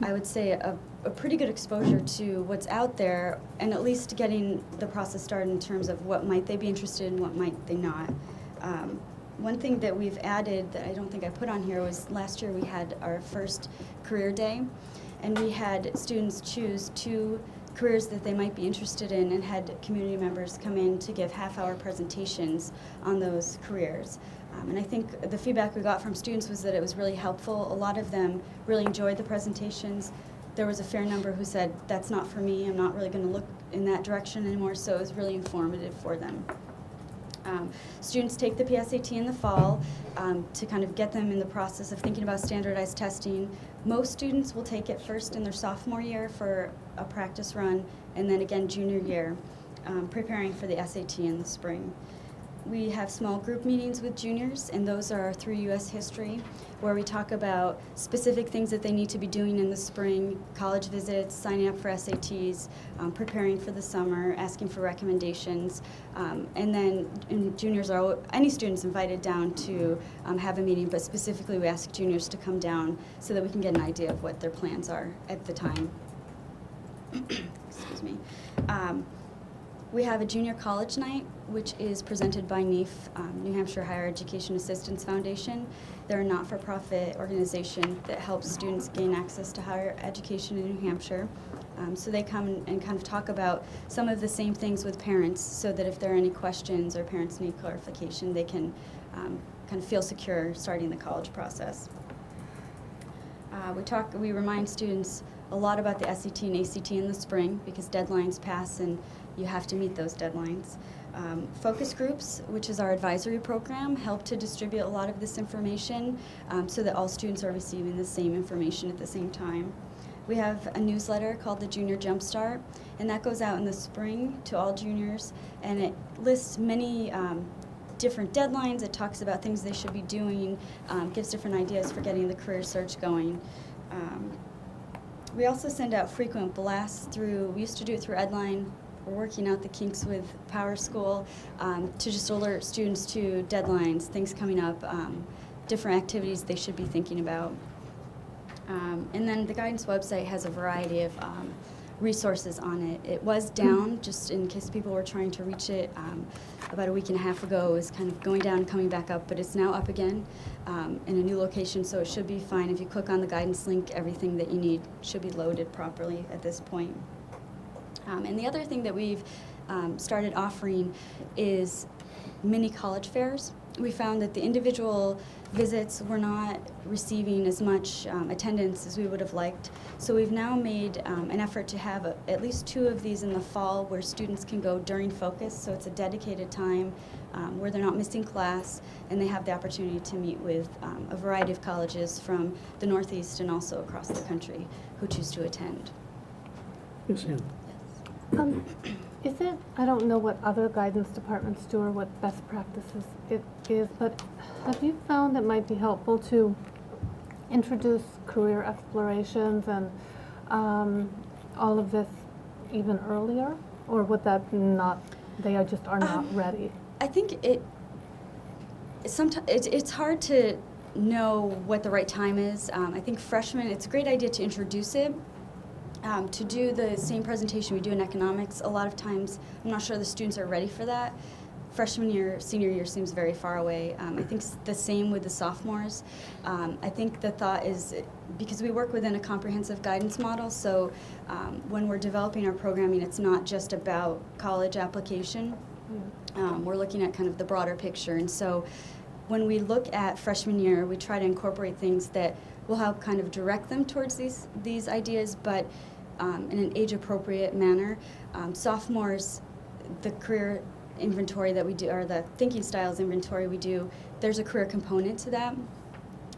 I would say, a pretty good exposure to what's out there, and at least getting the process started in terms of what might they be interested in, what might they not. One thing that we've added that I don't think I put on here was last year we had our first career day, and we had students choose 2 careers that they might be interested in, and had community members come in to give half-hour presentations on those careers. And I think the feedback we got from students was that it was really helpful. A lot of them really enjoyed the presentations. There was a fair number who said, that's not for me, I'm not really going to look in that direction anymore, so it was really informative for them. Students take the PSAT in the fall to kind of get them in the process of thinking about standardized testing. Most students will take it first in their sophomore year for a practice run, and then again junior year, preparing for the SAT in the spring. We have small group meetings with juniors, and those are through U.S. history, where we talk about specific things that they need to be doing in the spring, college visits, signing up for SATs, preparing for the summer, asking for recommendations. And then juniors are, any students invited down to have a meeting, but specifically we ask juniors to come down so that we can get an idea of what their plans are at the time. Excuse me. We have a junior college night, which is presented by NEAF, New Hampshire Higher Education Assistance Foundation. They're a not-for-profit organization that helps students gain access to higher education in New Hampshire. So they come and kind of talk about some of the same things with parents, so that if there are any questions or parents need clarification, they can kind of feel secure starting the college process. We remind students a lot about the SAT and ACT in the spring, because deadlines pass and you have to meet those deadlines. Focus groups, which is our advisory program, help to distribute a lot of this information so that all students are receiving the same information at the same time. We have a newsletter called the Junior Jumpstart, and that goes out in the spring to all juniors, and it lists many different deadlines. It talks about things they should be doing, gives different ideas for getting the career search going. We also send out frequent blasts through, we used to do it through Edline. We're working out the kinks with Power School to just alert students to deadlines, things coming up, different activities they should be thinking about. And then the guidance website has a variety of resources on it. It was down, just in case people were trying to reach it about a week and a half ago. It was kind of going down and coming back up, but it's now up again in a new location, so it should be fine. If you click on the guidance link, everything that you need should be loaded properly at this point. And the other thing that we've started offering is mini college fairs. We found that the individual visits were not receiving as much attendance as we would have liked. So we've now made an effort to have at least 2 of these in the fall where students can go during focus. So it's a dedicated time where they're not missing class, and they have the opportunity to meet with a variety of colleges from the Northeast and also across the country who choose to attend. Yes, Ann. Is it, I don't know what other guidance departments do or what best practices it is, but have you found it might be helpful to introduce career explorations and all of this even earlier? Or would that not, they just are not ready? I think it's hard to know what the right time is. I think freshmen, it's a great idea to introduce it. To do the same presentation we do in economics, a lot of times I'm not sure the students are ready for that. Freshman year, senior year seems very far away. I think the same with the sophomores. I think the thought is, because we work within a comprehensive guidance model, so when we're developing our programming, it's not just about college application. We're looking at kind of the broader picture. And so when we look at freshman year, we try to incorporate things that will help kind of direct them towards these ideas, but in an age-appropriate manner. Sophomores, the career inventory that we do, or the thinking styles inventory we do, there's a career component to that.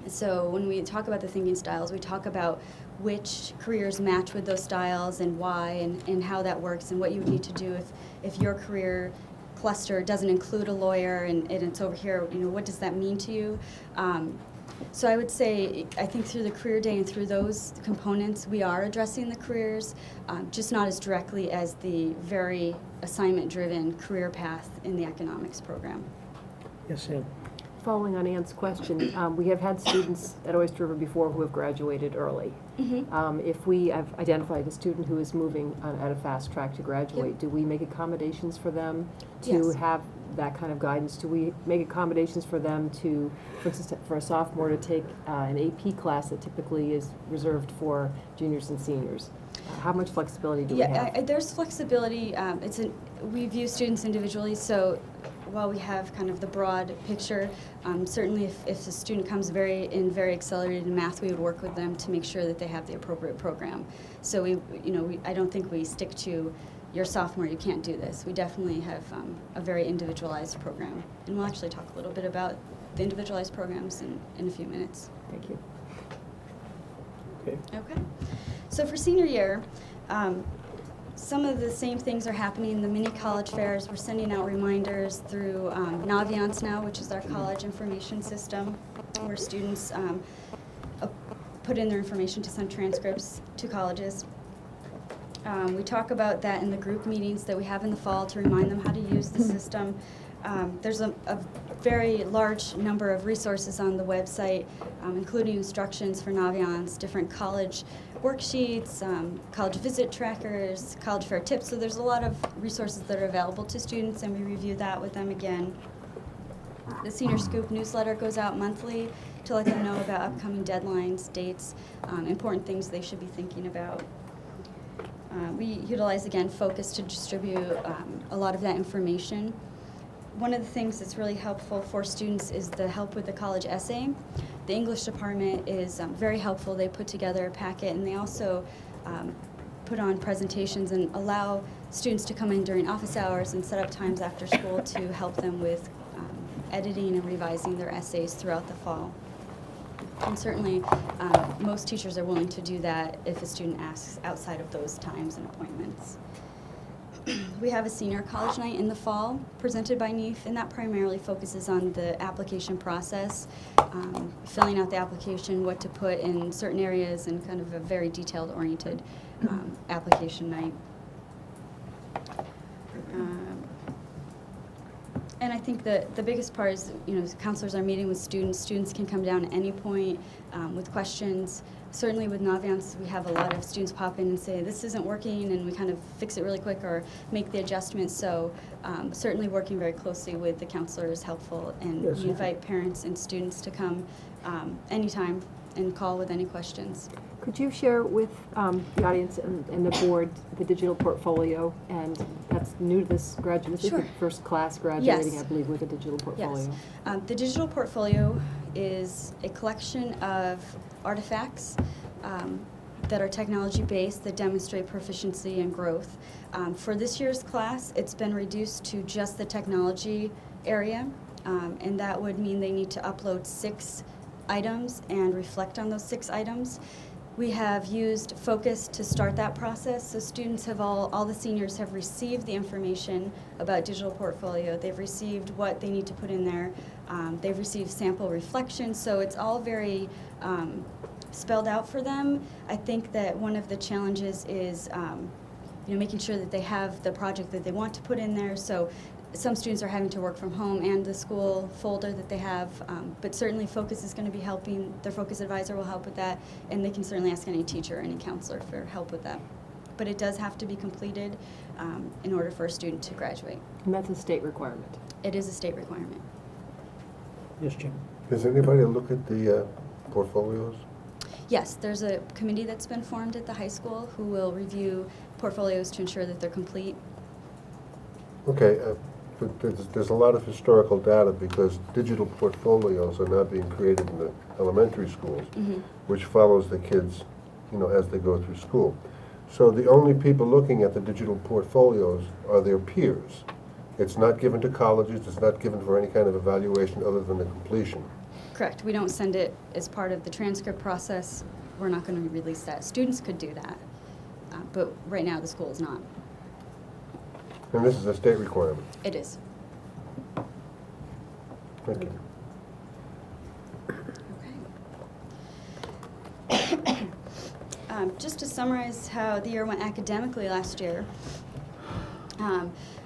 So when we talk about the thinking styles, we talk about which careers match with those styles and why, and how that works, and what you would need to do if your career cluster doesn't include a lawyer and it's over here, what does that mean to you? So I would say, I think through the career day and through those components, we are addressing the careers, just not as directly as the very assignment-driven career path in the economics program. Yes, Ann. Following on Ann's question, we have had students at Oyster River before who have graduated early. If we have identified a student who is moving at a fast track to graduate, Yep. do we make accommodations for them to Yes. have that kind of guidance? Do we make accommodations for them to, for instance, for a sophomore to take an AP class that typically is reserved for juniors and seniors? How much flexibility do we have? Yeah, there's flexibility. We view students individually, so while we have kind of the broad picture, certainly if a student comes very accelerated in math, we would work with them to make sure that they have the appropriate program. So I don't think we stick to, you're sophomore, you can't do this. We definitely have a very individualized program. And we'll actually talk a little bit about the individualized programs in a few minutes. Thank you. Okay. Okay. So for senior year, some of the same things are happening in the mini college fairs. We're sending out reminders through Naviance now, which is our college information system, where students put in their information to send transcripts to colleges. We talk about that in the group meetings that we have in the fall to remind them how to use the system. There's a very large number of resources on the website, including instructions for Naviance, different college worksheets, college visit trackers, college fair tips. So there's a lot of resources that are available to students, and we review that with them again. The Senior Scoop newsletter goes out monthly to let them know about upcoming deadlines, dates, important things they should be thinking about. We utilize, again, Focus to distribute a lot of that information. One of the things that's really helpful for students is the help with the college essay. The English department is very helpful. They put together a packet, and they also put on presentations and allow students to come in during office hours and set up times after school to help them with editing and revising their essays throughout the fall. And certainly, most teachers are willing to do that if a student asks outside of those times and appointments. We have a senior college night in the fall presented by NEAF, and that primarily focuses on the application process, filling out the application, what to put in certain areas, and kind of a very detailed oriented application night. And I think that the biggest part is, counselors are meeting with students. Students can come down at any point with questions. Certainly with Naviance, we have a lot of students pop in and say, this isn't working, and we kind of fix it really quick or make the adjustments. So certainly working very closely with the counselor is helpful, and Yes. we invite parents and students to come anytime and call with any questions. Could you share with the audience and the board the digital portfolio? And that's new to this graduate. This is Sure. the first class graduating, Yes. I believe, with a digital portfolio. Yes. The digital portfolio is a collection of artifacts that are technology-based that demonstrate proficiency and growth. For this year's class, it's been reduced to just the technology area, and that would mean they need to upload 6 items and reflect on those 6 items. We have used Focus to start that process, so students have all the seniors have received the information about digital portfolio. They've received what they need to put in there. They've received sample reflections, so it's all very spelled out for them. I think that one of the challenges is making sure that they have the project that they want to put in there. So some students are having to work from home and the school folder that they have, but certainly Focus is going to be helping. Their Focus advisor will help with that, and they can certainly ask any teacher, any counselor for help with that. But it does have to be completed in order for a student to graduate. And that's a state requirement. It is a state requirement. Yes, Jim? Does anybody look at the portfolios? Yes, there's a committee that's been formed at the high school who will review portfolios to ensure that they're complete. Okay, but there's a lot of historical data because digital portfolios are now being created in the elementary schools, which follows the kids, as they go through school. So the only people looking at the digital portfolios are their peers. It's not given to colleges, it's not given for any kind of evaluation other than the completion. Correct. We don't send it as part of the transcript process. We're not going to release that. Students could do that, but right now the school is not. And this is a state requirement. It is. Thank you. Okay. Just to summarize how the year went academically last year,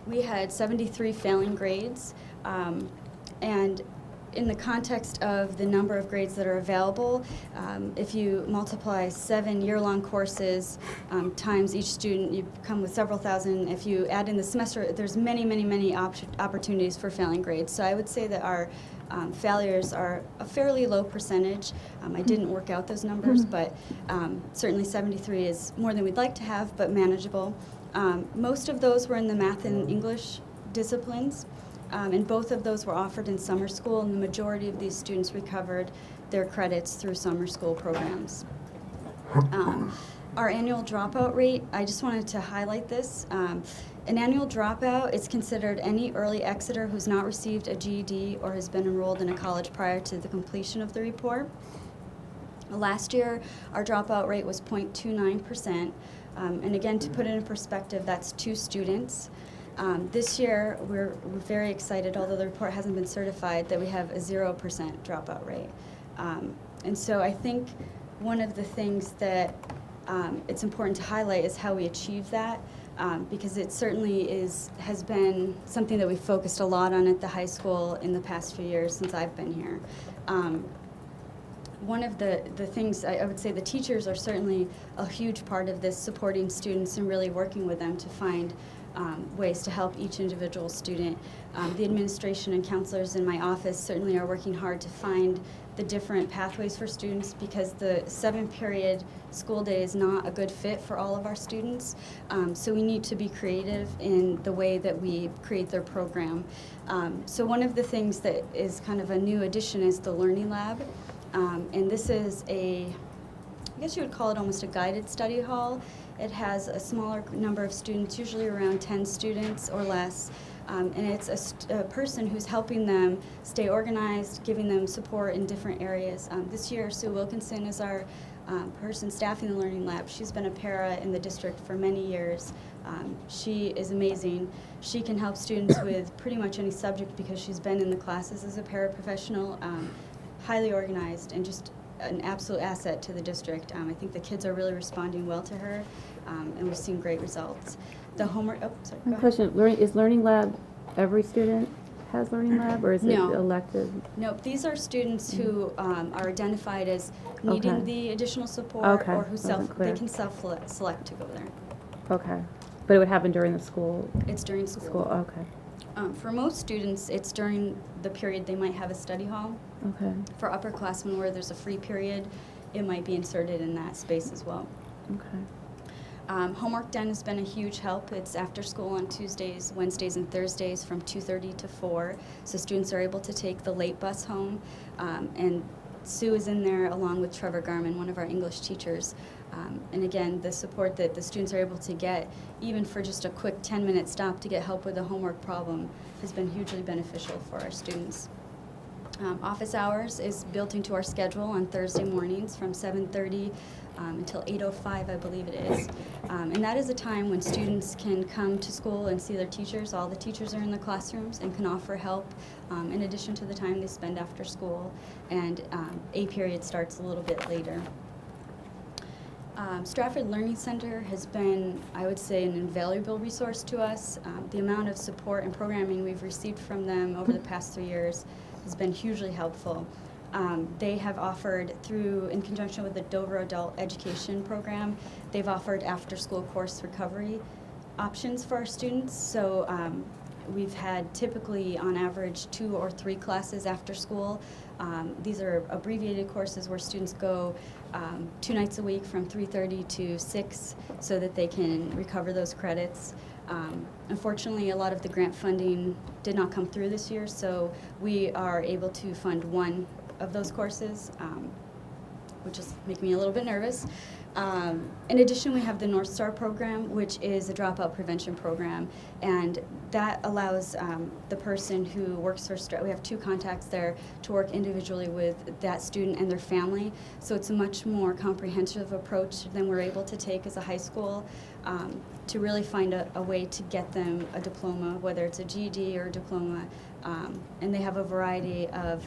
we had 73 failing grades, and in the context of the number of grades that are available, if you multiply 7 year-long courses times each student, you come with several thousand. If you add in the semester, there's many opportunities for failing grades. So I would say that our failures are a fairly low percentage. I didn't work out those numbers, but certainly 73 is more than we'd like to have, but manageable. Most of those were in the math and English disciplines. And both of those were offered in summer school, and the majority of these students recovered their credits through summer school programs. Our annual dropout rate, I just wanted to highlight this. An annual dropout is considered any early exiter who's not received a GED or has been enrolled in a college prior to the completion of the report. Last year, our dropout rate was 0.29%. And again, to put it in perspective, that's 2 students. This year, we're very excited, although the report hasn't been certified, that we have a 0% dropout rate. And so I think one of the things that it's important to highlight is how we achieve that, because it certainly has been something that we've focused a lot on at the high school in the past few years since I've been here. One of the things, I would say the teachers are certainly a huge part of this, supporting students and really working with them to find ways to help each individual student. The administration and counselors in my office certainly are working hard to find the different pathways for students, because the 7-period school day is not a good fit for all of our students. So we need to be creative in the way that we create their program. So one of the things that is kind of a new addition is the Learning Lab. And this is I guess you would call it almost a guided study hall. It has a smaller number of students, usually around 10 students or less, and it's a person who's helping them stay organized, giving them support in different areas. This year, Sue Wilkinson is our person staffing the Learning Lab. She's been a para in the district for many years. She is amazing. She can help students with pretty much any subject because she's been in the classes as a paraprofessional, highly organized, and just an absolute asset to the district. I think the kids are really responding well to her, and we've seen great results. The homework, oh, sorry, go ahead. Question, is Learning Lab every student? has Learning Lab, or is it No. elected? Nope, these are students who are identified as needing Okay. the additional support Okay, or who wasn't they clear. can select to go there. Okay. But it would happen during the school? It's during School, okay. For most students, it's during the period they might have a study hall. Okay, For upperclassmen where there's a free period, it might be inserted in that space as well. okay. Homework Den has been a huge help. It's after school on Tuesdays, Wednesdays, and Thursdays from 2:30 to 4. So students are able to take the late bus home. And Sue is in there along with Trevor Garman, one of our English teachers. And again, the support that the students are able to get, even for just a quick 10-minute stop to get help with a homework problem, has been hugely beneficial for our students. Office hours is built into our schedule on Thursday mornings from 7:30 until 8:05, I believe it is. And that is a time when students can come to school and see their teachers. All the teachers are in the classrooms and can offer help in addition to the time they spend after school. And A period starts a little bit later. Stratford Learning Center has been, I would say, an invaluable resource to us. The amount of support and programming we've received from them over the past 3 years has been hugely helpful. They have offered in conjunction with the Dover Adult Education Program, they've offered after-school course recovery options for our students. So we've had typically, on average, 2 or 3 classes after school. These are abbreviated courses where students go 2 nights a week from 3:30 to 6 so that they can recover those credits. Unfortunately, a lot of the grant funding did not come through this year, so we are able to fund one of those courses, which is making me a little bit nervous. In addition, we have the North Star program, which is a dropout prevention program, and that allows the person who works for we have 2 contacts there to work individually with that student and their family. So it's a much more comprehensive approach than we're able to take as a high school to really find a way to get them a diploma, whether it's a GED or a diploma, and they have a variety of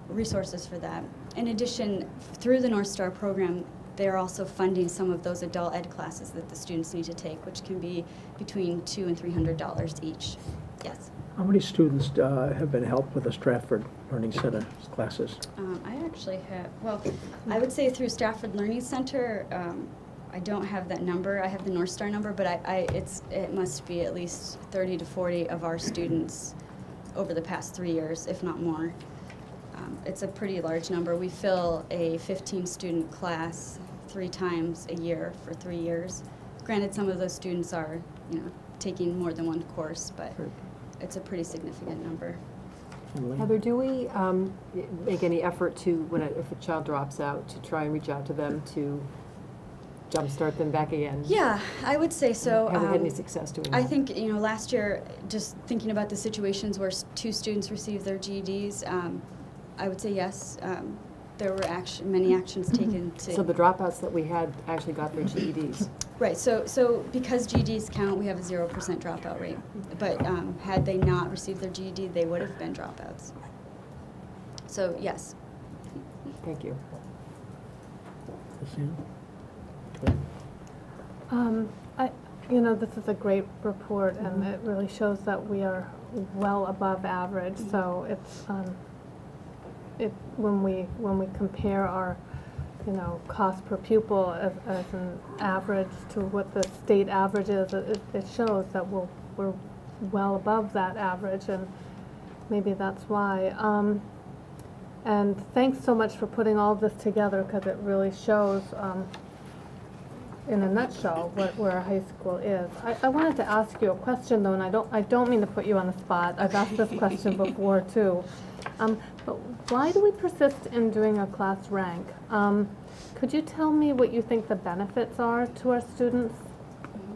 resources for that. In addition, through the North Star program, they're also funding some of those adult ed classes that the students need to take, which can be between $200 and $300 each. Yes. How many students have been helped with the Stratford Learning Center classes? I actually have, well, I would say through Stratford Learning Center, I don't have that number. I have the North Star number, but it must be at least 30 to 40 of our students over the past 3 years, if not more. It's a pretty large number. We fill a 15-student class 3 times a year for 3 years. Granted, some of those students are, taking more than one course, but it's a pretty significant number. Heather, do we make any effort to, if a child drops out, to try and reach out to them to jumpstart them back again? Yeah, I would say so. Have we had any success doing that? I think, last year, just thinking about the situations where 2 students received their GEDs, I would say yes. There were many actions taken to... So the dropouts that we had actually got their GEDs? Right, so because GEDs count, we have a 0% dropout rate. But had they not received their GED, they would have been dropouts. So, yes. Thank you. This is a great report, and it really shows that we are well above average. So it's when we compare our cost per pupil as an average to what the state average is, it shows that we're well above that average, and maybe that's why. And thanks so much for putting all this together, because it really shows, in a nutshell, where our high school is. I wanted to ask you a question, though, and I don't mean to put you on the spot. I've asked this question before too. But why do we persist in doing a class rank? Could you tell me what you think the benefits are to our students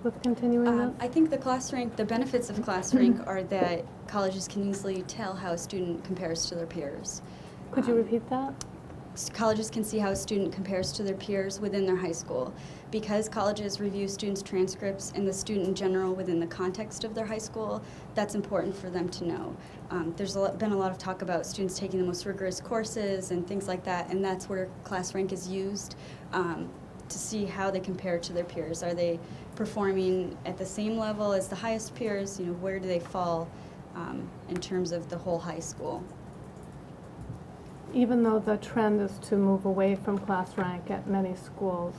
with continuing this? I think the benefits of class rank are that colleges can easily tell how a student compares to their peers. Could you repeat that? Colleges can see how a student compares to their peers within their high school. Because colleges review students' transcripts and the student in general within the context of their high school, that's important for them to know. There's been a lot of talk about students taking the most rigorous courses and things like that, and that's where class rank is used to see how they compare to their peers. Are they performing at the same level as the highest peers? Where do they fall in terms of the whole high school. Even though the trend is to move away from class rank at many schools.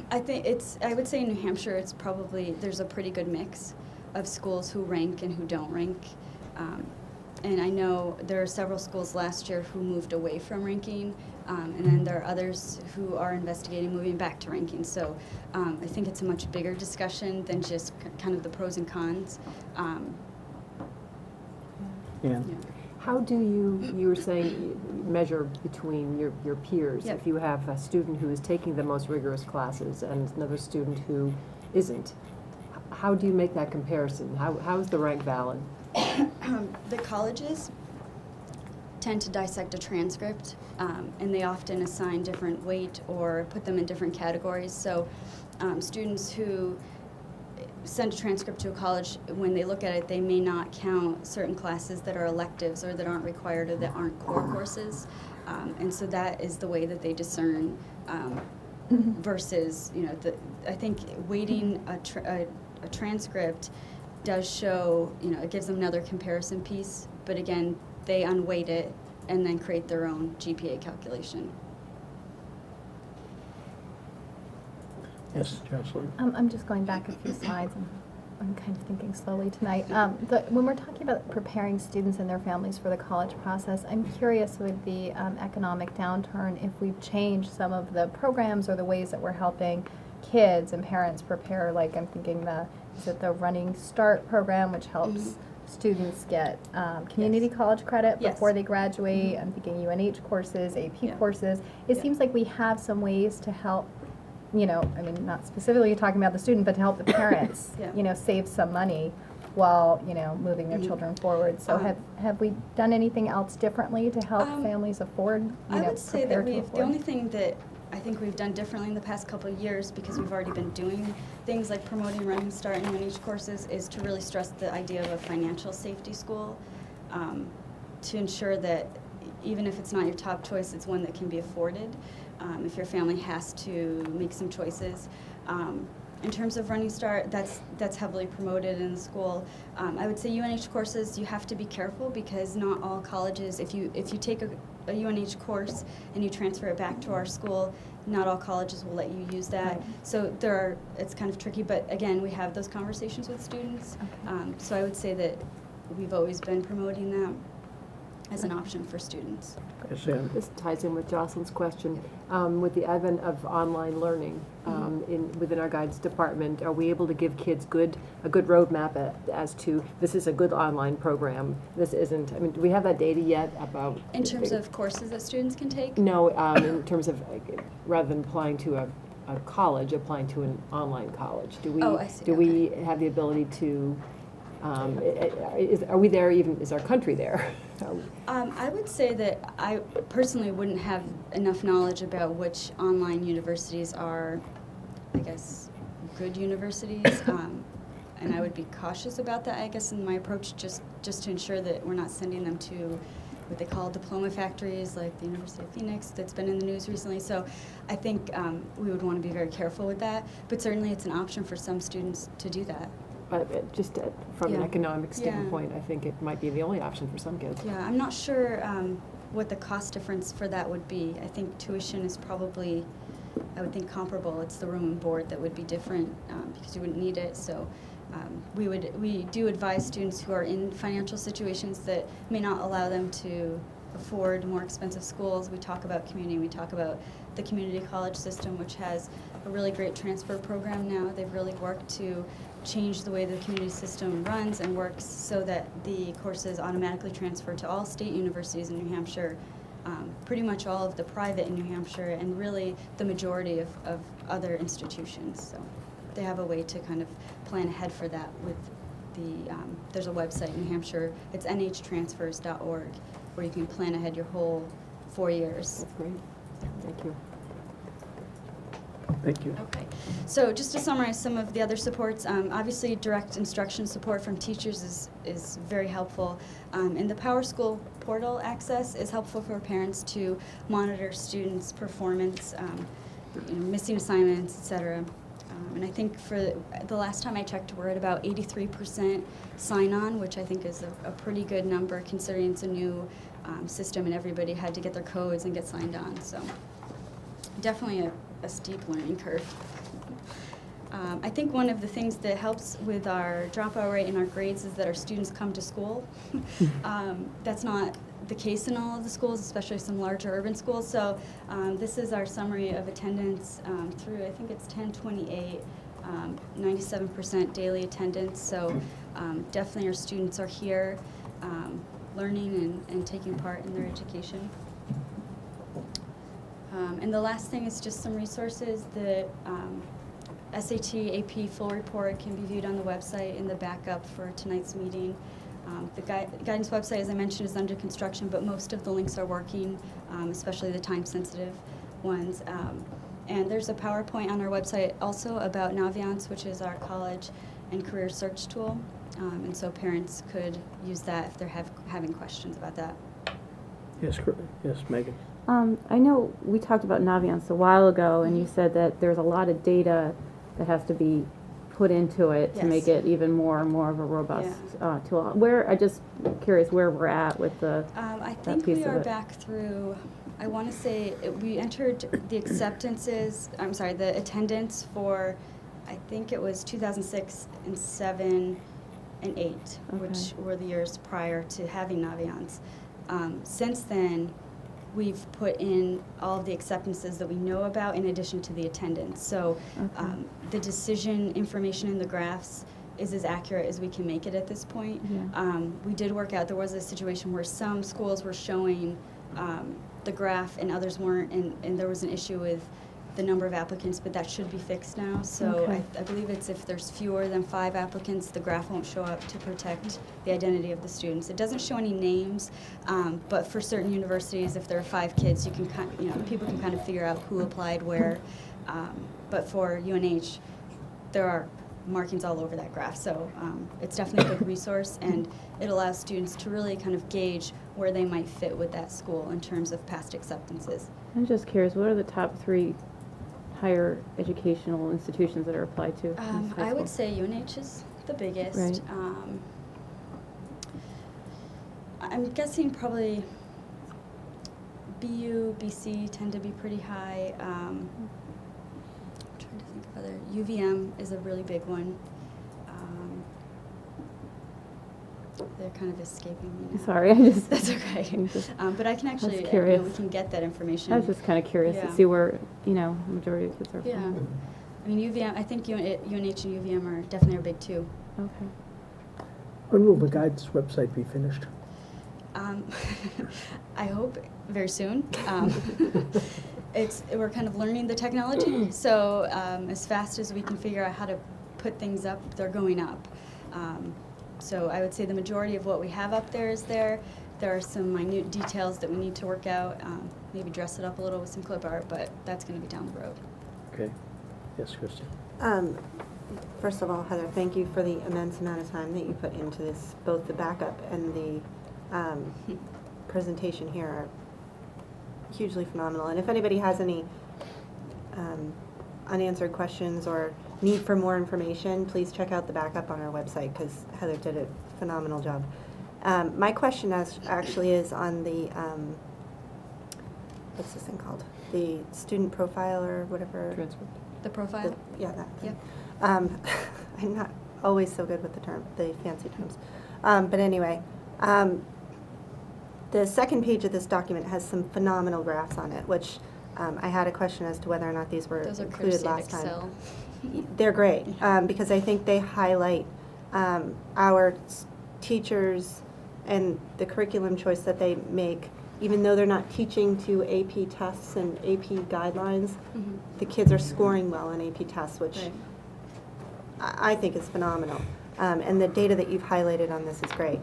I would say in New Hampshire, it's probably, there's a pretty good mix of schools who rank and who don't rank. And I know there are several schools last year who moved away from ranking, and then there are others who are investigating moving back to ranking. So I think it's a much bigger discussion than just kind of the pros and cons. Yeah. How do you were saying, measure between your peers? Yep. If you have a student who is taking the most rigorous classes and another student who isn't, how do you make that comparison? How is the rank valid? The colleges tend to dissect a transcript, and they often assign different weight or put them in different categories. So students who send a transcript to a college, when they look at it, they may not count certain classes that are electives or that aren't required or that aren't core courses. And so that is the way that they discern versus, I think weighting a transcript does show, it gives them another comparison piece, but again, they unweight it and then create their own GPA calculation. Yes, Jocelyn. I'm just going back a few slides. I'm kind of thinking slowly tonight. When we're talking about preparing students and their families for the college process, I'm curious with the economic downturn if we've changed some of the programs or the ways that we're helping kids and parents prepare. Like I'm thinking is it the Running Start program, which helps students get community college credit before they graduate. I'm thinking UNH courses, AP courses. It seems like we have some ways to help, not specifically talking about the student, but to help the parents, save some money while, moving their children forward. So have we done anything else differently to help families afford, I would say that the afford? only thing that I think we've done differently in the past couple of years, because we've already been doing things like promoting Running Start and UNH courses, is to really stress the idea of a financial safety school, to ensure that even if it's not your top choice, it's one that can be afforded if your family has to make some choices. In terms of Running Start, that's heavily promoted in the school. I would say UNH courses, you have to be careful because not all colleges, if you take a UNH course and you transfer it back to our school, not all colleges will let you use that. Right. So it's kind of tricky, but again, we have those conversations with students. Okay. So I would say that we've always been promoting that as an option for students. Yes, Ann. This ties in with Jocelyn's question. With the advent of online learning within our guidance department, are we able to give kids a good roadmap as to this is a good online program, this isn't? I mean, do we have that data yet about? In terms of courses that students can take? No, in terms of rather than applying to a college, applying to an online college. Do we? Oh, I see. Do we have the ability to? Are we there even? Is our country there? I would say that I personally wouldn't have enough knowledge about which online universities are, I guess, good universities, and I would be cautious about that, I guess, in my approach, just to ensure that we're not sending them to what they call diploma factories, like the University of Phoenix, that's been in the news recently. So I think we would want to be very careful with that, but certainly it's an option for some students to do that. But just from an Yeah. economic Yeah. standpoint, I think it might be the only option for some kids. Yeah, I'm not sure what the cost difference for that would be. I think tuition is probably, I would think, comparable. It's the room and board that would be different because you wouldn't need it. So we do advise students who are in financial situations that may not allow them to afford more expensive schools. We talk about community. We talk about the community college system, which has a really great transfer program now. They've really worked to change the way the community system runs and works so that the courses automatically transfer to all state universities in New Hampshire, pretty much all of the private in New Hampshire, and really the majority of other institutions. So they have a way to kind of plan ahead for that with there's a website in New Hampshire, it's nhtransfers.org, where you can plan ahead your whole 4 years. That's great. Thank you. Thank you. Okay, so just to summarize some of the other supports, obviously direct instruction support from teachers is very helpful. And the Power School portal access is helpful for parents to monitor students' performance, missing assignments, etc. And I think for the last time I checked, we're at about 83% sign-on, which I think is a pretty good number considering it's a new system and everybody had to get their codes and get signed on. So definitely a steep learning curve. I think one of the things that helps with our dropout rate and our grades is that our students come to school. That's not the case in all of the schools, especially some larger urban schools. So this is our summary of attendance through, I think it's 10/28, 97% daily attendance. So definitely our students are here learning and taking part in their education. And the last thing is just some resources. The SAT AP full report can be viewed on the website in the backup for tonight's meeting. The guidance website, as I mentioned, is under construction, but most of the links are working, especially the time-sensitive ones. And there's a PowerPoint on our website also about Naviance, which is our college and career search tool. And so parents could use that if they're having questions about that. Yes, yes, Megan. I know we talked about Naviance a while ago, and you said that there's a lot of data that has to be put into it to make it even more and more of a robust tool. I'm just curious where we're at with the I think we are back through, I want to say, we entered the the attendance for, I think it was 2006 and 7 and 8, which were the years prior to having Naviance. Since then, we've put in all of the acceptances that we know about in addition to the attendance. So the decision information in the graphs is as accurate as we can make it at this point. We did work out, there was a situation where some schools were showing the graph and others weren't, and there was an issue with the number of applicants, but that should be fixed now. So I believe it's if there's fewer than 5 applicants, the graph won't show up to protect the identity of the students. It doesn't show any names, but for certain universities, if there are 5 kids, you can people can kind of figure out who applied where. But for UNH, there are markings all over that graph. So it's definitely a good resource, and it allows students to really kind of gauge where they might fit with that school in terms of past acceptances. I'm just curious, what are the top 3 higher educational institutions that are applied to? I would say UNH is the biggest. Right. I'm guessing probably BU, BC tend to be pretty high. I'm trying to think of other. UVM is a really big one. They're kind of escaping me now. Sorry, I just... That's okay. But I can actually, we can get that information. I was just kind of curious to see where, the majority of kids are from. I mean, UVM, I think UNH and UVM are definitely our big 2. Okay. When will the guidance website be finished? I hope very soon. We're kind of learning the technology, so as fast as we can figure out how to put things up, they're going up. So I would say the majority of what we have up there is there. There are some minute details that we need to work out, maybe dress it up a little with some clip art, but that's going to be down the road. Okay. Yes, Christy. First of all, Heather, thank you for the immense amount of time that you put into this. Both the backup and the presentation here are hugely phenomenal. And if anybody has any unanswered questions or need for more information, please check out the backup on our website because Heather did a phenomenal job. My question actually is on the, what's this thing called? The student profile or whatever. Transcript. The profile? That thing. Yep. I'm not always so good with the fancy terms. But anyway, the second page of this document has some phenomenal graphs on it, which I had a question as to whether or not these were included last time. They're great because I think they highlight our teachers and the curriculum choice that they make. Even though they're not teaching to AP tests and AP guidelines, the kids are scoring well on AP tests, which I think is phenomenal. And the data that you've highlighted on this is great.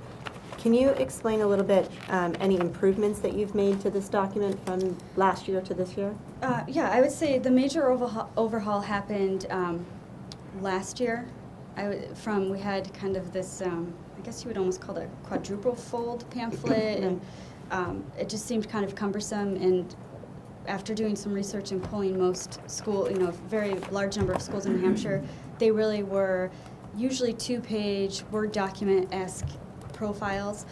Can you explain a little bit any improvements that you've made to this document from last year to this year? Yeah, I would say the major overhaul happened last year. We had kind of this, I guess you would almost call it a quadruple fold pamphlet, and it just seemed kind of cumbersome, and after doing some research and polling most school, you know, very large number of schools in New Hampshire, they really were usually 2-page Word document-esque profiles.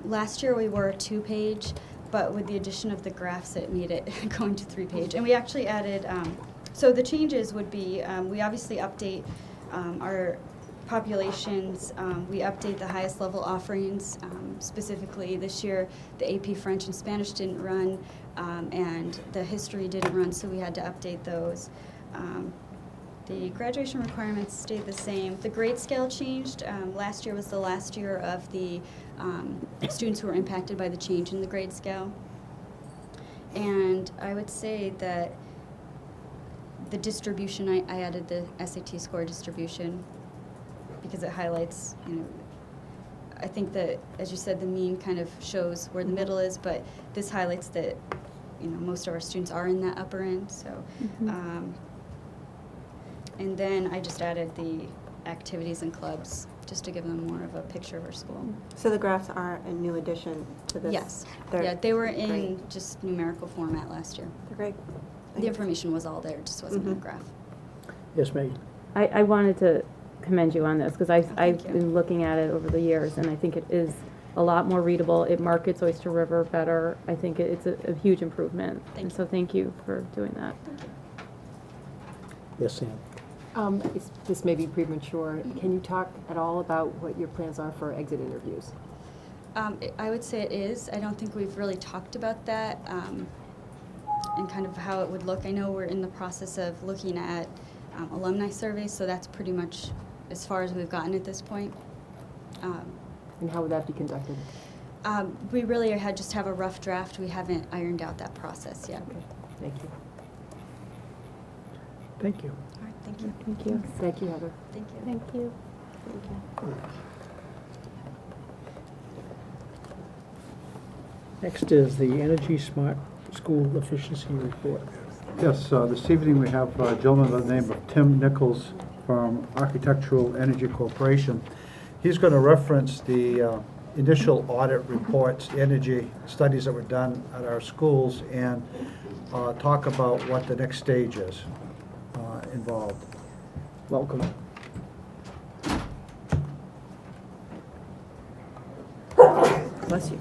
Last year we were a 2-page, but with the addition of the graphs, it made it going to 3-page. And we actually added, so the changes would be, we obviously update our populations, we update the highest level offerings. Specifically this year, the AP French and Spanish didn't run, and the history didn't run, so we had to update those. The graduation requirements stayed the same. The grade scale changed. Last year was the last year of the students who were impacted by the change in the grade scale. And I would say that the distribution, I added the SAT score distribution because it highlights, you know, I think that, as you said, the mean kind of shows where the middle is, but this highlights that, you know, most of our students are in that upper end, so. And then I just added the activities and clubs, just to give them more of a picture of our school. So the graphs are a new addition to this? Yes. They're Yeah, they were in great. just numerical format last year. They're great. The information was all there, it just wasn't in a graph. Yes, Maggie? I wanted to commend you on this, because I've thank you. been looking at it over the years, and I think it is a lot more readable. It markets Oyster River better. I think it's a huge improvement. Thank And you. so thank you for doing that. Yes, Sam? This may be premature. Can you talk at all about what your plans are for exit interviews? I would say it is. I don't think we've really talked about that and kind of how it would look. I know we're in the process of looking at alumni surveys, so that's pretty much as far as we've gotten at this point. And how would that be conducted? We really had just have a rough draft. We haven't ironed out that process yet. Okay, thank you. Thank you. All right, thank you. Thank you. Thank you, Heather. Thank you. Thank you. Next is the Energy Smart School Efficiency Report. Yes, this evening we have a gentleman by the name of Tim Nichols from Architectural Energy Corporation. He's going to reference the initial audit reports, energy studies that were done at our schools, and talk about what the next stage is involved. Welcome. Bless you.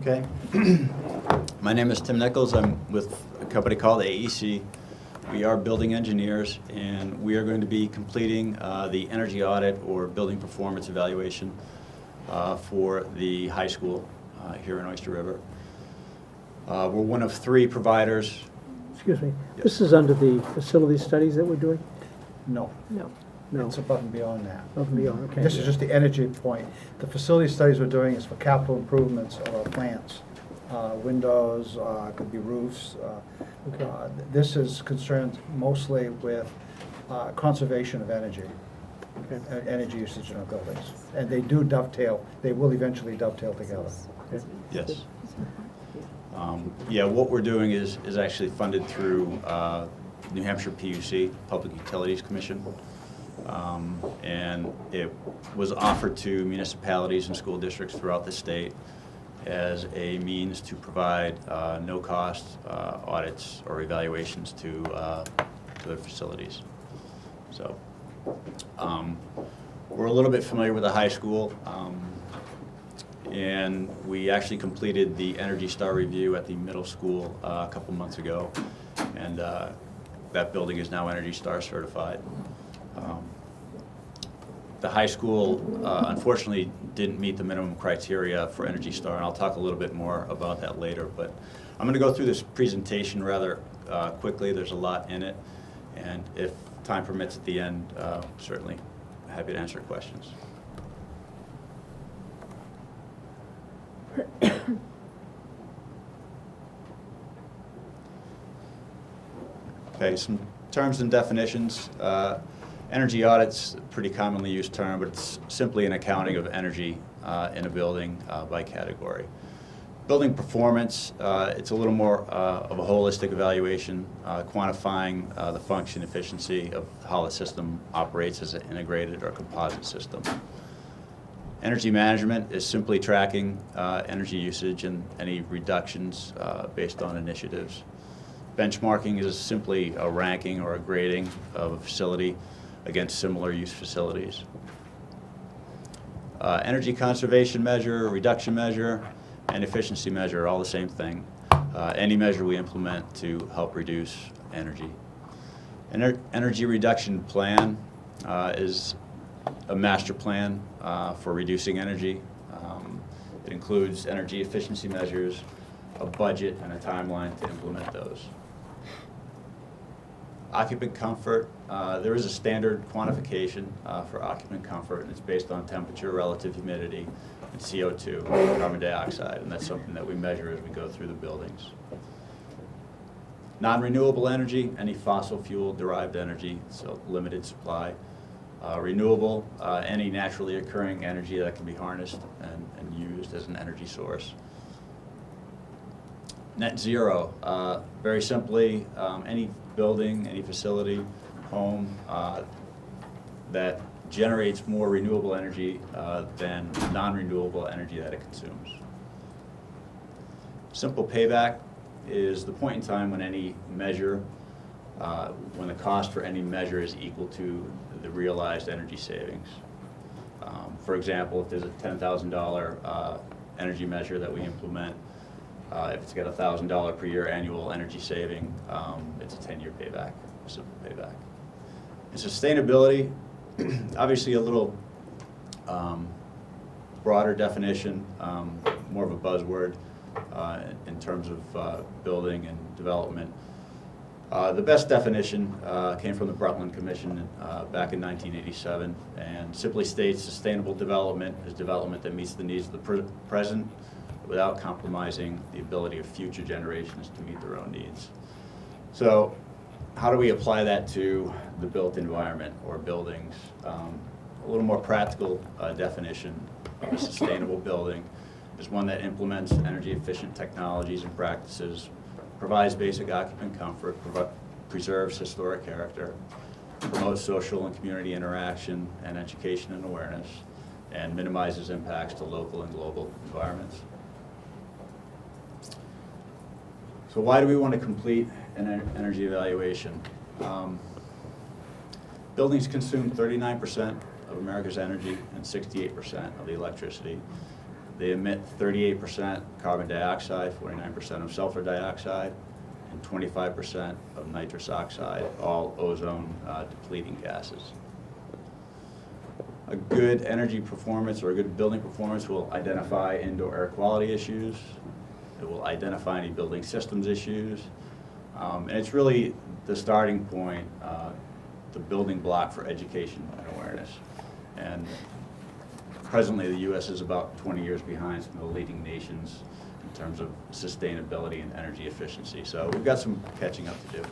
Okay. My name is Tim Nichols. I'm with a company called AEC. We are building engineers, and we are going to be completing the energy audit or building performance evaluation for the high school here in Oyster River. We're one of 3 providers. Excuse me. This is under the facility studies that we're doing? No, No. No. it's above and beyond that. Above and beyond, okay. This is just the energy point. The facility studies we're doing is for capital improvements of our plants. Windows, could be roofs. This is concerned mostly with conservation of energy, energy usage in our buildings. And they do dovetail, they will eventually dovetail together. Yes. Yeah, what we're doing is actually funded through New Hampshire PUC, Public Utilities Commission. And it was offered to municipalities and school districts throughout the state as a means to provide no-cost audits or evaluations to their facilities. So we're a little bit familiar with the high school, and we actually completed the Energy Star review at the middle school a couple months ago, and that building is now Energy Star certified. The high school, unfortunately, didn't meet the minimum criteria for Energy Star, and I'll talk a little bit more about that later. But I'm going to go through this presentation rather quickly. There's a lot in it, and if time permits at the end, certainly happy to answer questions. Okay, some terms and definitions. Energy audit's a pretty commonly used term, but it's simply an accounting of energy in a building by category. Building performance, it's a little more of a holistic evaluation, quantifying the function efficiency of how the system operates as an integrated or composite system. Energy management is simply tracking energy usage and any reductions based on initiatives. Benchmarking is simply a ranking or a grading of a facility against similar use facilities. Energy conservation measure, reduction measure, and efficiency measure are all the same thing. Any measure we implement to help reduce energy. Energy reduction plan is a master plan for reducing energy. It includes energy efficiency measures, a budget, and a timeline to implement those. Occupant comfort, there is a standard quantification for occupant comfort, and it's based on temperature, relative humidity, and CO2, carbon dioxide, and that's something that we measure as we go through the buildings. Non-renewable energy, any fossil fuel derived energy, so limited supply. Renewable, any naturally occurring energy that can be harnessed and used as an energy source. Net zero, very simply, any building, any facility, home that generates more renewable energy than non-renewable energy that it consumes. Simple payback is the point in time when any measure, when the cost for any measure is equal to the realized energy savings. For example, if there's a $10,000 energy measure that we implement, if it's got a $1,000 per year annual energy saving, it's a 10-year payback, a simple payback. And sustainability, obviously a little broader definition, more of a buzzword in terms of building and development. The best definition came from the Brundtland Commission back in 1987 and simply states sustainable development is development that meets the needs of the present without compromising the ability of future generations to meet their own needs. So how do we apply that to the built environment or buildings? A little more practical definition of a sustainable building is one that implements energy efficient technologies and practices, provides basic occupant comfort, preserves historic character, promotes social and community interaction and education and awareness, and minimizes impacts to local and global environments. So why do we want to complete an energy evaluation? Buildings consume 39% of America's energy and 68% of the electricity. They emit 38% carbon dioxide, 49% of sulfur dioxide, and 25% of nitrous oxide, all ozone depleting gases. A good energy performance or a good building performance will identify indoor air quality issues. It will identify any building systems issues. And it's really the starting point, the building block for education and awareness. And presently, the U.S. is about 20 years behind some of the leading nations in terms of sustainability and energy efficiency. So we've got some catching up to do.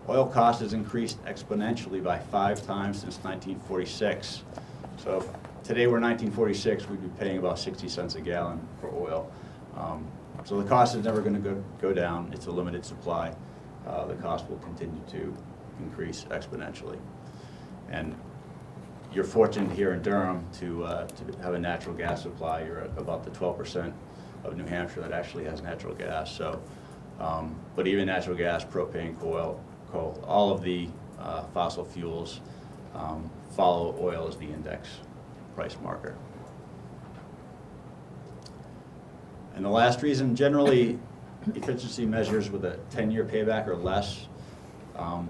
Oil cost has increased exponentially by 5 times since 1946. So if today we're 1946, we'd be paying about 60 cents a gallon for oil. So the cost is never going to go down. It's a limited supply. The cost will continue to increase exponentially. And you're fortunate here in Durham to have a natural gas supply. You're at about the 12% of New Hampshire that actually has natural gas. So, but even natural gas, propane, coal, all of the fossil fuels follow oil as the index price marker. And the last reason, generally, efficiency measures with a 10-year payback or less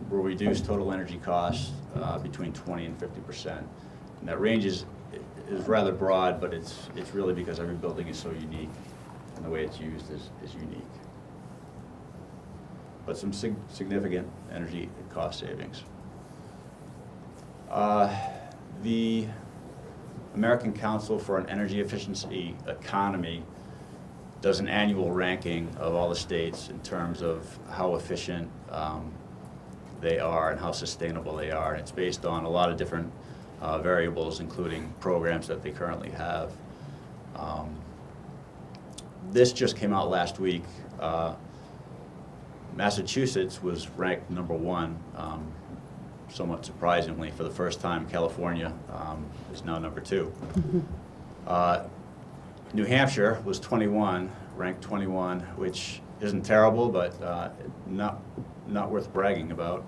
will reduce total energy costs between 20 and 50%. And that range is rather broad, but it's really because every building is so unique, and the way it's used is unique. But some significant energy cost savings. The American Council for an Energy Efficiency Economy does an annual ranking of all the states in terms of how efficient they are and how sustainable they are. And it's based on a lot of different variables, including programs that they currently have. This just came out last week. Massachusetts was ranked #1, somewhat surprisingly. For the first time, California is now #2. New Hampshire was 21, ranked 21, which isn't terrible, but not worth bragging about.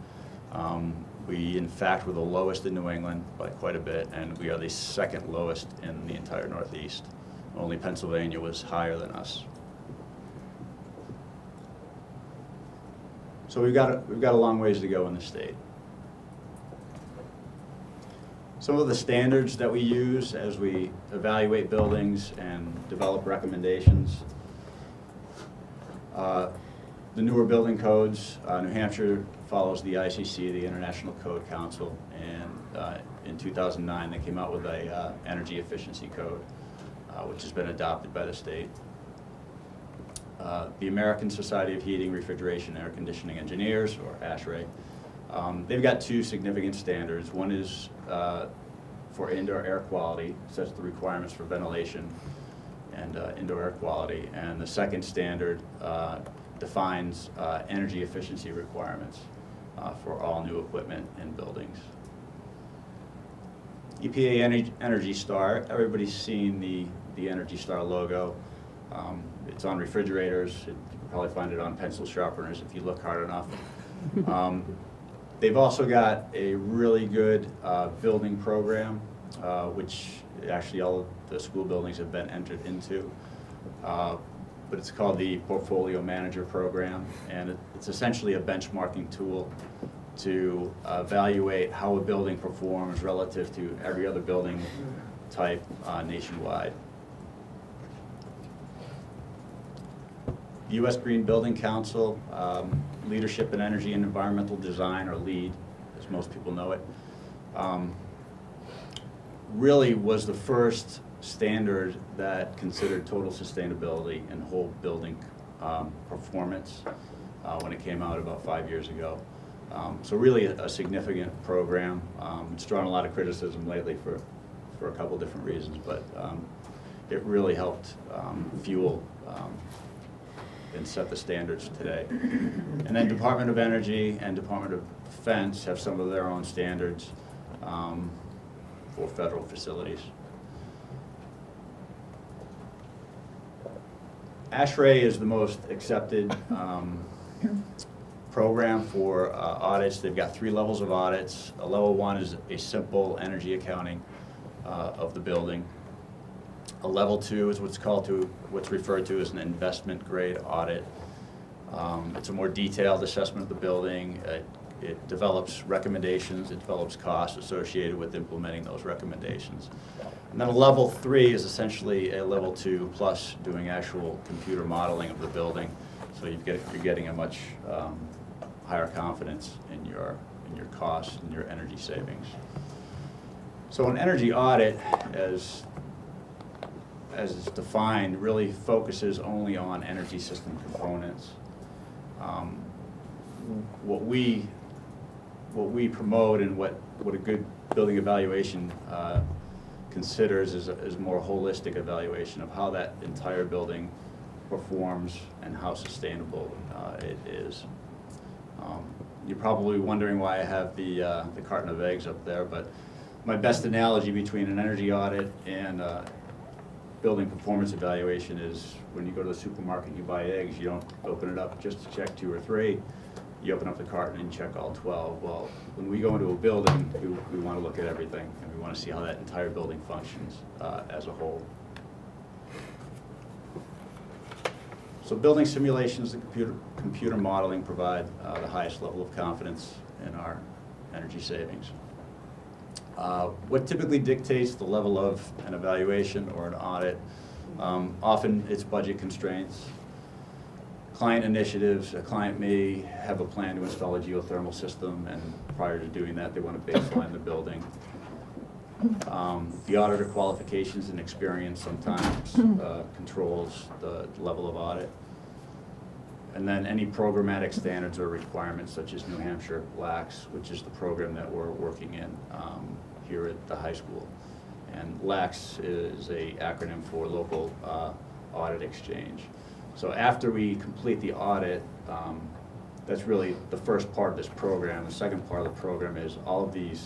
We, in fact, were the lowest in New England by quite a bit, and we are the second lowest in the entire Northeast. Only Pennsylvania was higher than us. So we've got a long ways to go in the state. Some of the standards that we use as we evaluate buildings and develop recommendations. The newer building codes, New Hampshire follows the ICC, the International Code Council, and in 2009 they came out with a energy efficiency code, which has been adopted by the state. The American Society of Heating, Refrigeration, Air Conditioning Engineers, or ASHRAE, they've got two significant standards. One is for indoor air quality, sets the requirements for ventilation and indoor air quality. And the second standard defines energy efficiency requirements for all new equipment in buildings. EPA Energy Star, everybody's seen the Energy Star logo. It's on refrigerators. You can probably find it on pencil sharpeners if you look hard enough. They've also got a really good building program, which actually all of the school buildings have been entered into. But it's called the Portfolio Manager Program, and it's essentially a benchmarking tool to evaluate how a building performs relative to every other building type nationwide. U.S. Green Building Council, Leadership in Energy and Environmental Design, or LEED, as most people know it, really was the first standard that considered total sustainability and whole building performance when it came out about 5 years ago. So really a significant program. It's drawn a lot of criticism lately for a couple different reasons, but it really helped fuel and set the standards today. And then Department of Energy and Department of Defense have some of their own standards for federal facilities. ASHRAE is the most accepted program for audits. They've got 3 levels of audits. A level 1 is a simple energy accounting of the building. A level 2 is what's referred to as an investment grade audit. It's a more detailed assessment of the building. It develops recommendations. It develops costs associated with implementing those recommendations. And then a level 3 is essentially a level 2 plus doing actual computer modeling of the building. So you're getting a much higher confidence in your costs and your energy savings. So an energy audit, as it's defined, really focuses only on energy system components. What we promote and what a good building evaluation considers is a more holistic evaluation of how that entire building performs and how sustainable it is. You're probably wondering why I have the carton of eggs up there, but my best analogy between an energy audit and building performance evaluation is when you go to the supermarket and you buy eggs, you don't open it up just to check 2 or 3. You open up the carton and check all 12. Well, when we go into a building, we want to look at everything, and we want to see how that entire building functions as a whole. So building simulations and computer modeling provide the highest level of confidence in our energy savings. What typically dictates the level of an evaluation or an audit? Often it's budget constraints, client initiatives. A client may have a plan to install a geothermal system, and prior to doing that, they want to baseline the building. The auditor qualifications and experience sometimes controls the level of audit. And then any programmatic standards or requirements such as New Hampshire LACS, which is the program that we're working in here at the high school. And LACS is a acronym for Local Audit Exchange. So after we complete the audit, that's really the first part of this program. The second part of the program is all of the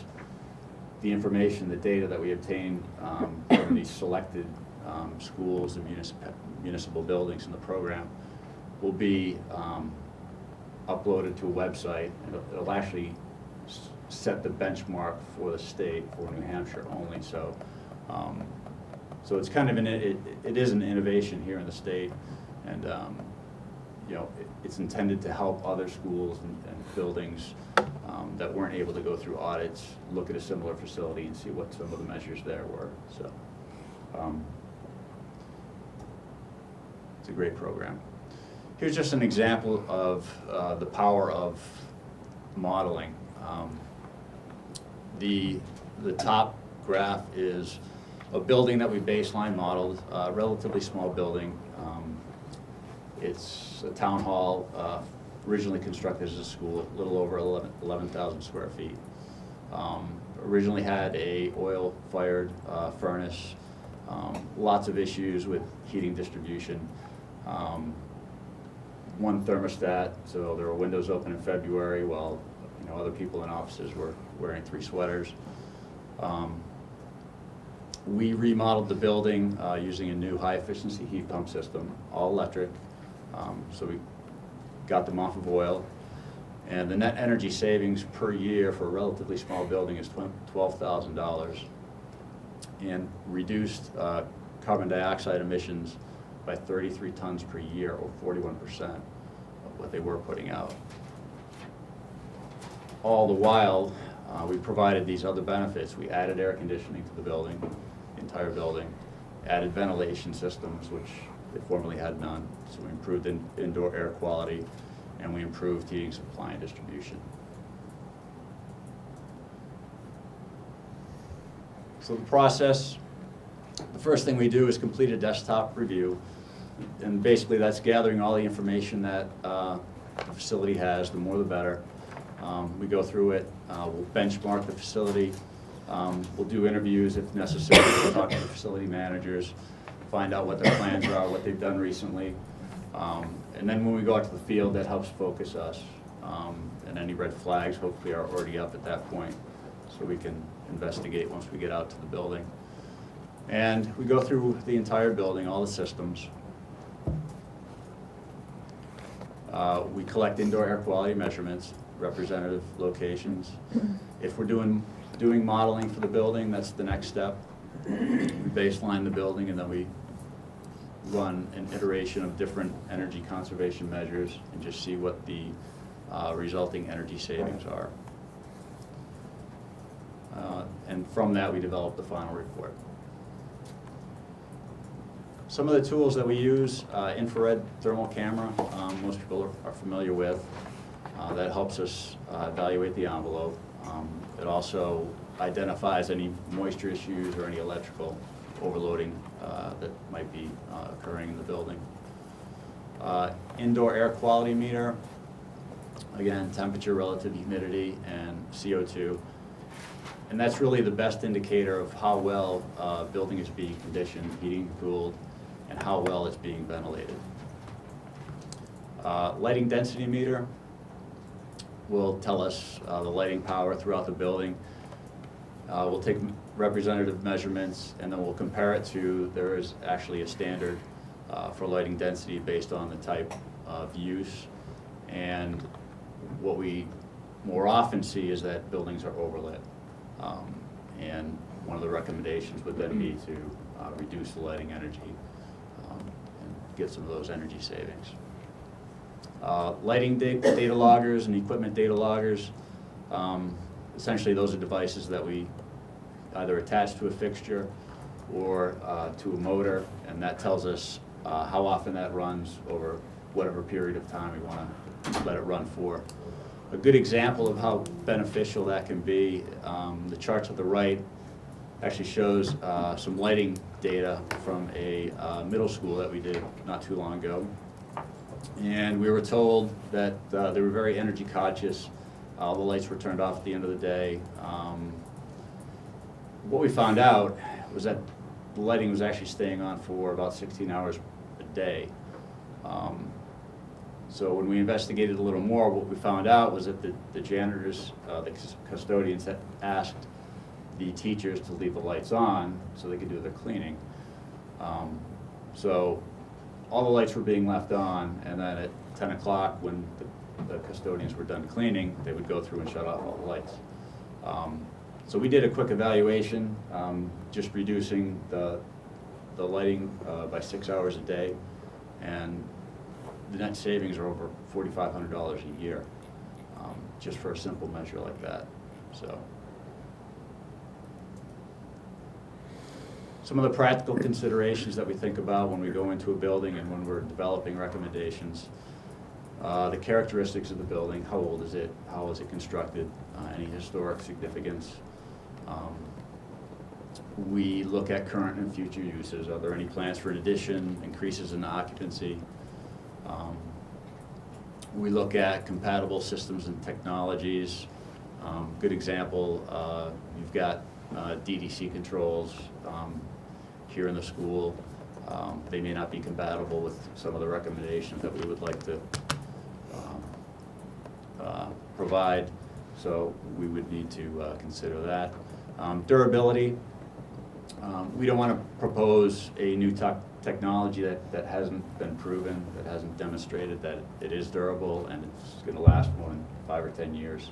information, the data that we obtain from these selected schools and municipal buildings in the program will be uploaded to a website. It'll actually set the benchmark for the state, for New Hampshire only. So, so it's kind of it is an innovation here in the state, and you know, it's intended to help other schools and buildings that weren't able to go through audits look at a similar facility and see what some of the measures there were. So, it's a great program. Here's just an example of the power of modeling. The top graph is a building that we baseline modeled, a relatively small building. It's a town hall, originally constructed as a school, a little over 11,000 square feet. Originally had a oil-fired furnace, lots of issues with heating distribution. One thermostat, so there were windows open in February while other people in offices were wearing 3 sweaters. We remodeled the building using a new high-efficiency heat pump system, all electric. So we got them off of oil. And the net energy savings per year for a relatively small building is $12,000, and reduced carbon dioxide emissions by 33 tons per year, or 41% of what they were putting out. All the while, we provided these other benefits. We added air conditioning to the building, the entire building, added ventilation systems, which it formerly had none. So we improved indoor air quality, and we improved heating supply and distribution. So the process, the first thing we do is complete a desktop review, and basically that's gathering all the information that the facility has, the more the better. We go through it, we'll benchmark the facility, we'll do interviews if necessary, we'll talk to the facility managers, find out what their plans are, what they've done recently. And then when we go out to the field, that helps focus us. And any red flags hopefully are already up at that point, so we can investigate once we get out to the building. And we go through the entire building, all the systems. We collect indoor air quality measurements, representative locations. If we're doing modeling for the building, that's the next step. We baseline the building, and then we run an iteration of different energy conservation measures and just see what the resulting energy savings are. And from that, we develop the final report. Some of the tools that we use, infrared thermal camera, most people are familiar with. That helps us evaluate the envelope. It also identifies any moisture issues or any electrical overloading that might be occurring in the building. Indoor air quality meter, again, temperature, relative humidity, and CO2. And that's really the best indicator of how well a building is being conditioned, heating, cooled, and how well it's being ventilated. Lighting density meter will tell us the lighting power throughout the building. We'll take representative measurements, and then we'll compare it to, there is actually a standard for lighting density based on the type of use. And what we more often see is that buildings are overlit. And one of the recommendations would then be to reduce the lighting energy and get some of those energy savings. Lighting data loggers and equipment data loggers, essentially those are devices that we either attach to a fixture or to a motor, and that tells us how often that runs over whatever period of time we want to let it run for. A good example of how beneficial that can be, the charts at the right actually shows some lighting data from a middle school that we did not too long ago. And we were told that they were very energy conscious. The lights were turned off at the end of the day. What we found out was that the lighting was actually staying on for about 16 hours a day. So when we investigated a little more, what we found out was that the janitors, the custodians had asked the teachers to leave the lights on so they could do their cleaning. So all the lights were being left on, and then at 10 o'clock when the custodians were done cleaning, they would go through and shut off all the lights. So we did a quick evaluation, just reducing the lighting by 6 hours a day, and the net savings are over $4,500 a year, just for a simple measure like that. So, some of the practical considerations that we think about when we go into a building and when we're developing recommendations. The characteristics of the building, how old is it, how is it constructed, any historic significance. We look at current and future uses. Are there any plans for an addition, increases in occupancy? We look at compatible systems and technologies. Good example, you've got DDC controls here in the school. They may not be compatible with some of the recommendations that we would like to provide, so we would need to consider that. Durability. We don't want to propose a new technology that hasn't been proven, that hasn't demonstrated that it is durable and it's going to last more than 5 or 10 years.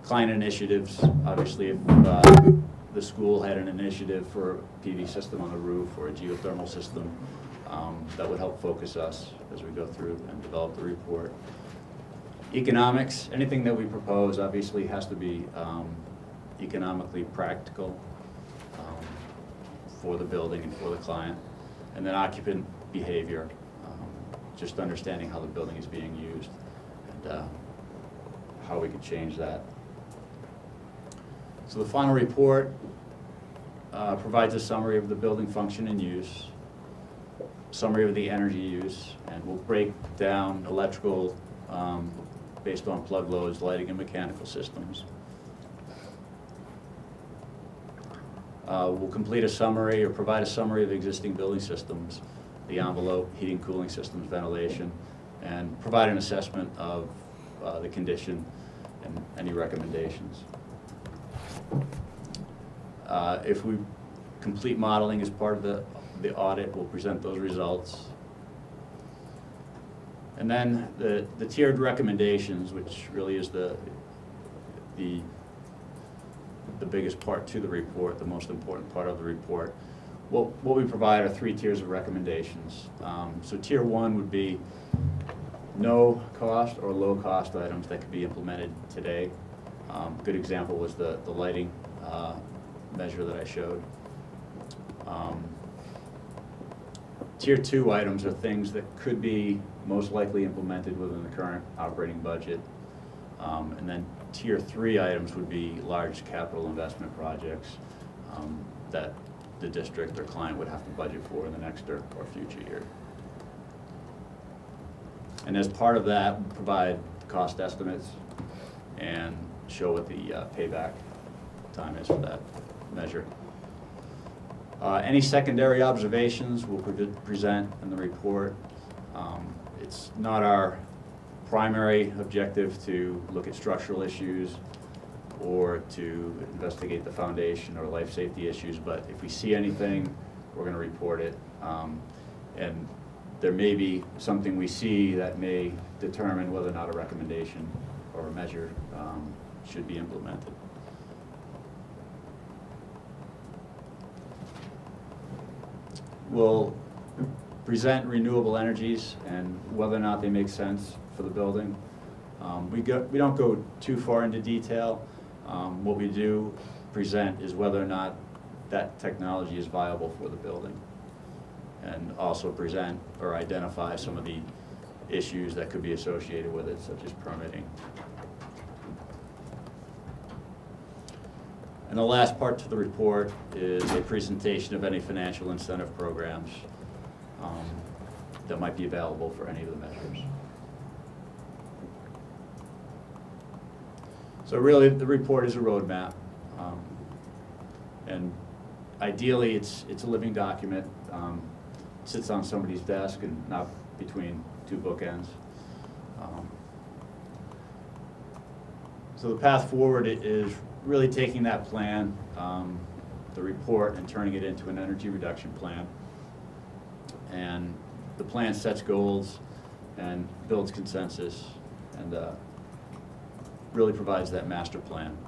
Client initiatives, obviously if the school had an initiative for a PV system on the roof or a geothermal system, that would help focus us as we go through and develop the report. Economics, anything that we propose obviously has to be economically practical for the building and for the client. And then occupant behavior, just understanding how the building is being used and how we could change that. So the final report provides a summary of the building function and use, summary of the energy use, and we'll break down electrical based on plug loads, lighting, and mechanical systems. We'll complete a summary or provide a summary of existing building systems, the envelope, heating, cooling systems, ventilation, and provide an assessment of the condition and any recommendations. If we complete modeling as part of the audit, we'll present those results. And then the tiered recommendations, which really is the biggest part to the report, the most important part of the report. What we provide are 3 tiers of recommendations. So tier 1 would be no cost or low cost items that could be implemented today. Good example was the lighting measure that I showed. Tier 2 items are things that could be most likely implemented within the current operating budget. And then tier 3 items would be large capital investment projects that the district or client would have to budget for in the next or future year. And as part of that, we provide cost estimates and show what the payback time is for that measure. Any secondary observations we'll present in the report. It's not our primary objective to look at structural issues or to investigate the foundation or life safety issues, but if we see anything, we're going to report it. And there may be something we see that may determine whether or not a recommendation or a measure should be implemented. We'll present renewable energies and whether or not they make sense for the building. We don't go too far into detail. What we do present is whether or not that technology is viable for the building, and also present or identify some of the issues that could be associated with it, such as permitting. And the last part to the report is a presentation of any financial incentive programs. that might be available for any of the measures. So really, the report is a roadmap, and ideally, it's a living document. Sits on somebody's desk and not between two bookends. So the path forward is really taking that plan, the report, and turning it into an energy reduction plan. And the plan sets goals and builds consensus and really provides that master plan.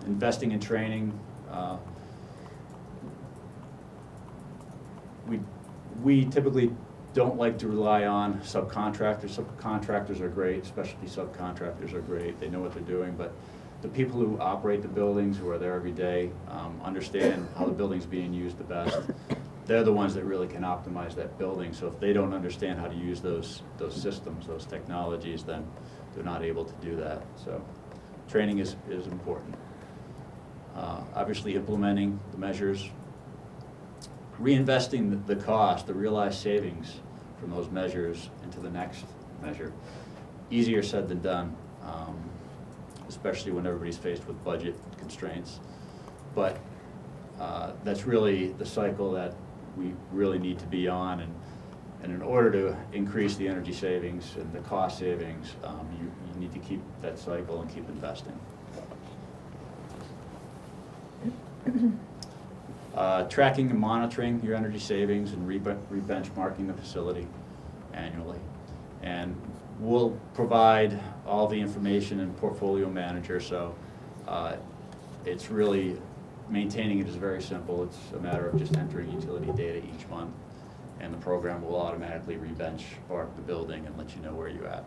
Investing in training, we typically don't like to rely on subcontractors. Subcontractors are great, especially subcontractors are great. They know what they're doing, but the people who operate the buildings, who are there every day, understand how the building's being used the best. They're the ones that really can optimize that building. So if they don't understand how to use those systems, those technologies, then they're not able to do that. So training is important. Obviously implementing the measures, reinvesting the cost, the realized savings from those measures into the next measure. Easier said than done, especially when everybody's faced with budget constraints. But that's really the cycle that we really need to be on. And in order to increase the energy savings and the cost savings, you need to keep that cycle and keep investing. Tracking and monitoring your energy savings and re-benchmarking the facility annually. And we'll provide all the information in Portfolio Manager, so it's really, maintaining it is very simple. It's a matter of just entering utility data each month, and the program will automatically re-benchmark the building and let you know where you're at.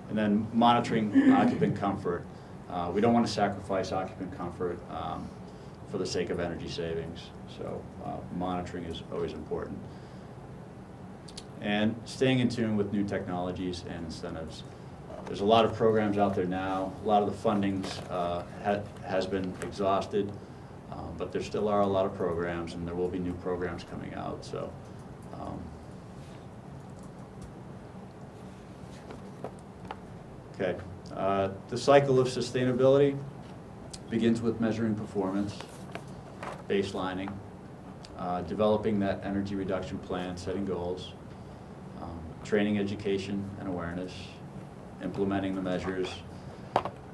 And then monitoring occupant comfort. We don't want to sacrifice occupant comfort for the sake of energy savings, so monitoring is always important. And staying in tune with new technologies and incentives. There's a lot of programs out there now. A lot of the fundings has been exhausted, but there still are a lot of programs, and there will be new programs coming out. So. Okay. The cycle of sustainability begins with measuring performance, baselining, developing that energy reduction plan, setting goals, training, education, and awareness, implementing the measures,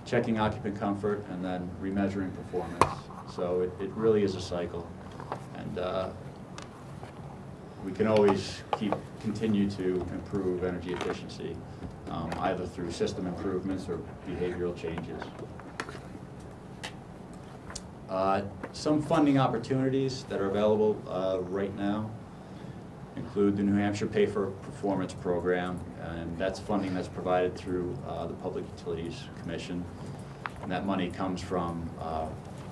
checking occupant comfort, and then remeasuring performance. So it really is a cycle. And we can always continue to improve energy efficiency, either through system improvements or behavioral changes. Some funding opportunities that are available right now include the New Hampshire Pay for Performance program, and that's funding that's provided through the Public Utilities Commission. And that money comes from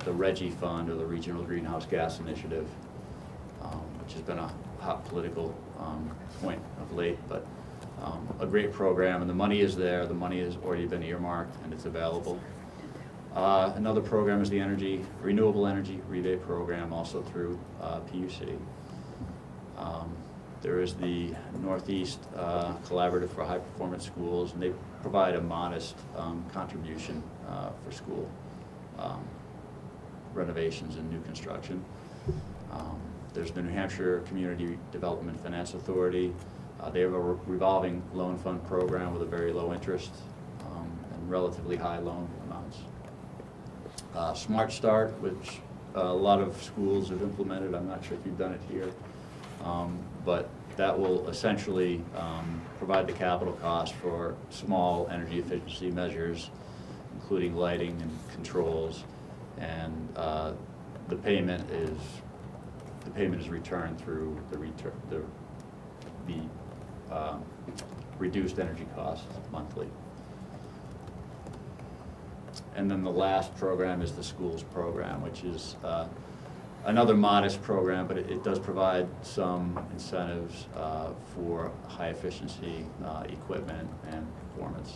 the RGGI Fund, or the Regional Greenhouse Gas Initiative, which has been a hot political point of late, but a great program, and the money is there. The money has already been earmarked, and it's available. Another program is the Renewable Energy Rebate Program, also through PUC. There is the Northeast Collaborative for High Performance Schools, and they provide a modest contribution for school renovations and new construction. There's the New Hampshire Community Development Finance Authority. They have a revolving loan fund program with a very low interest and relatively high loan amounts. Smart Start, which a lot of schools have implemented. I'm not sure if you've done it here, but that will essentially provide the capital cost for small energy efficiency measures, including lighting and controls, and the payment is returned through the reduced energy costs monthly. And then the last program is the schools program, which is another modest program, but it does provide some incentives for high efficiency equipment and performance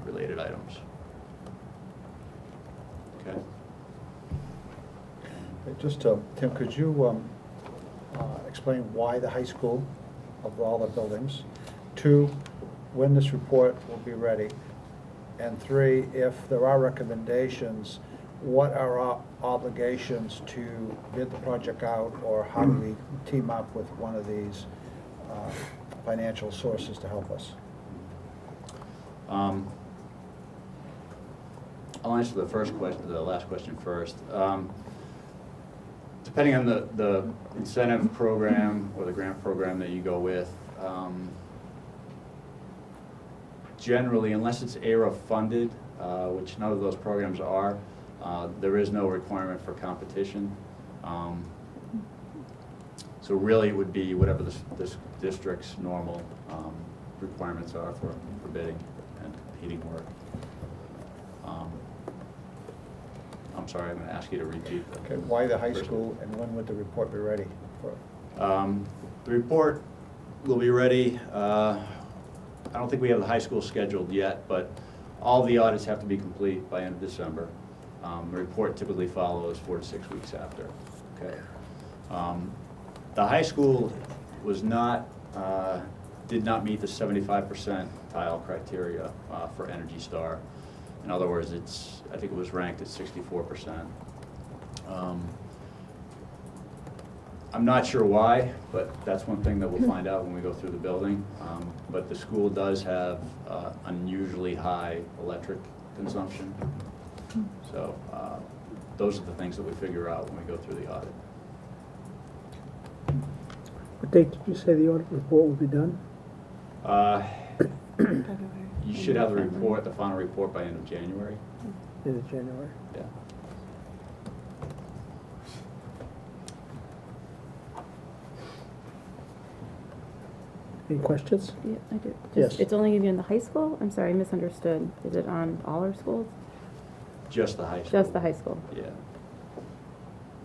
related items. Okay. Just, Tim, could you explain why the high school of all the buildings? 2, when this report will be ready? And 3, if there are recommendations, what are our obligations to bid the project out, or how do we team up with one of these financial sources to help us? I'll answer the first question, the last question first. Depending on the incentive program or the grant program that you go with, generally, unless it's ARA funded, which none of those programs are, there is no requirement for competition. So really, it would be whatever this district's normal requirements are for bidding and heating work. I'm sorry, I'm going to ask you to repeat that. Okay, why the high school, and when would the report be ready for? The report will be ready. I don't think we have the high school scheduled yet, but all the audits have to be complete by end of December. The report typically follows 4 to 6 weeks after. Okay. The high school was not, did not meet the 75% tile criteria for Energy Star. In other words, I think it was ranked at 64%. I'm not sure why, but that's one thing that we'll find out when we go through the building. But the school does have unusually high electric consumption. So those are the things that we figure out when we go through the audit. What date did you say the audit report will be done? You should have the report, the final report, by end of January. End of January. Yeah. Any questions? Yeah, I do. Yes. It's only going to be in the high school? I'm sorry, I misunderstood. Is it on all our schools? Just the high school. Just the high school? Yeah.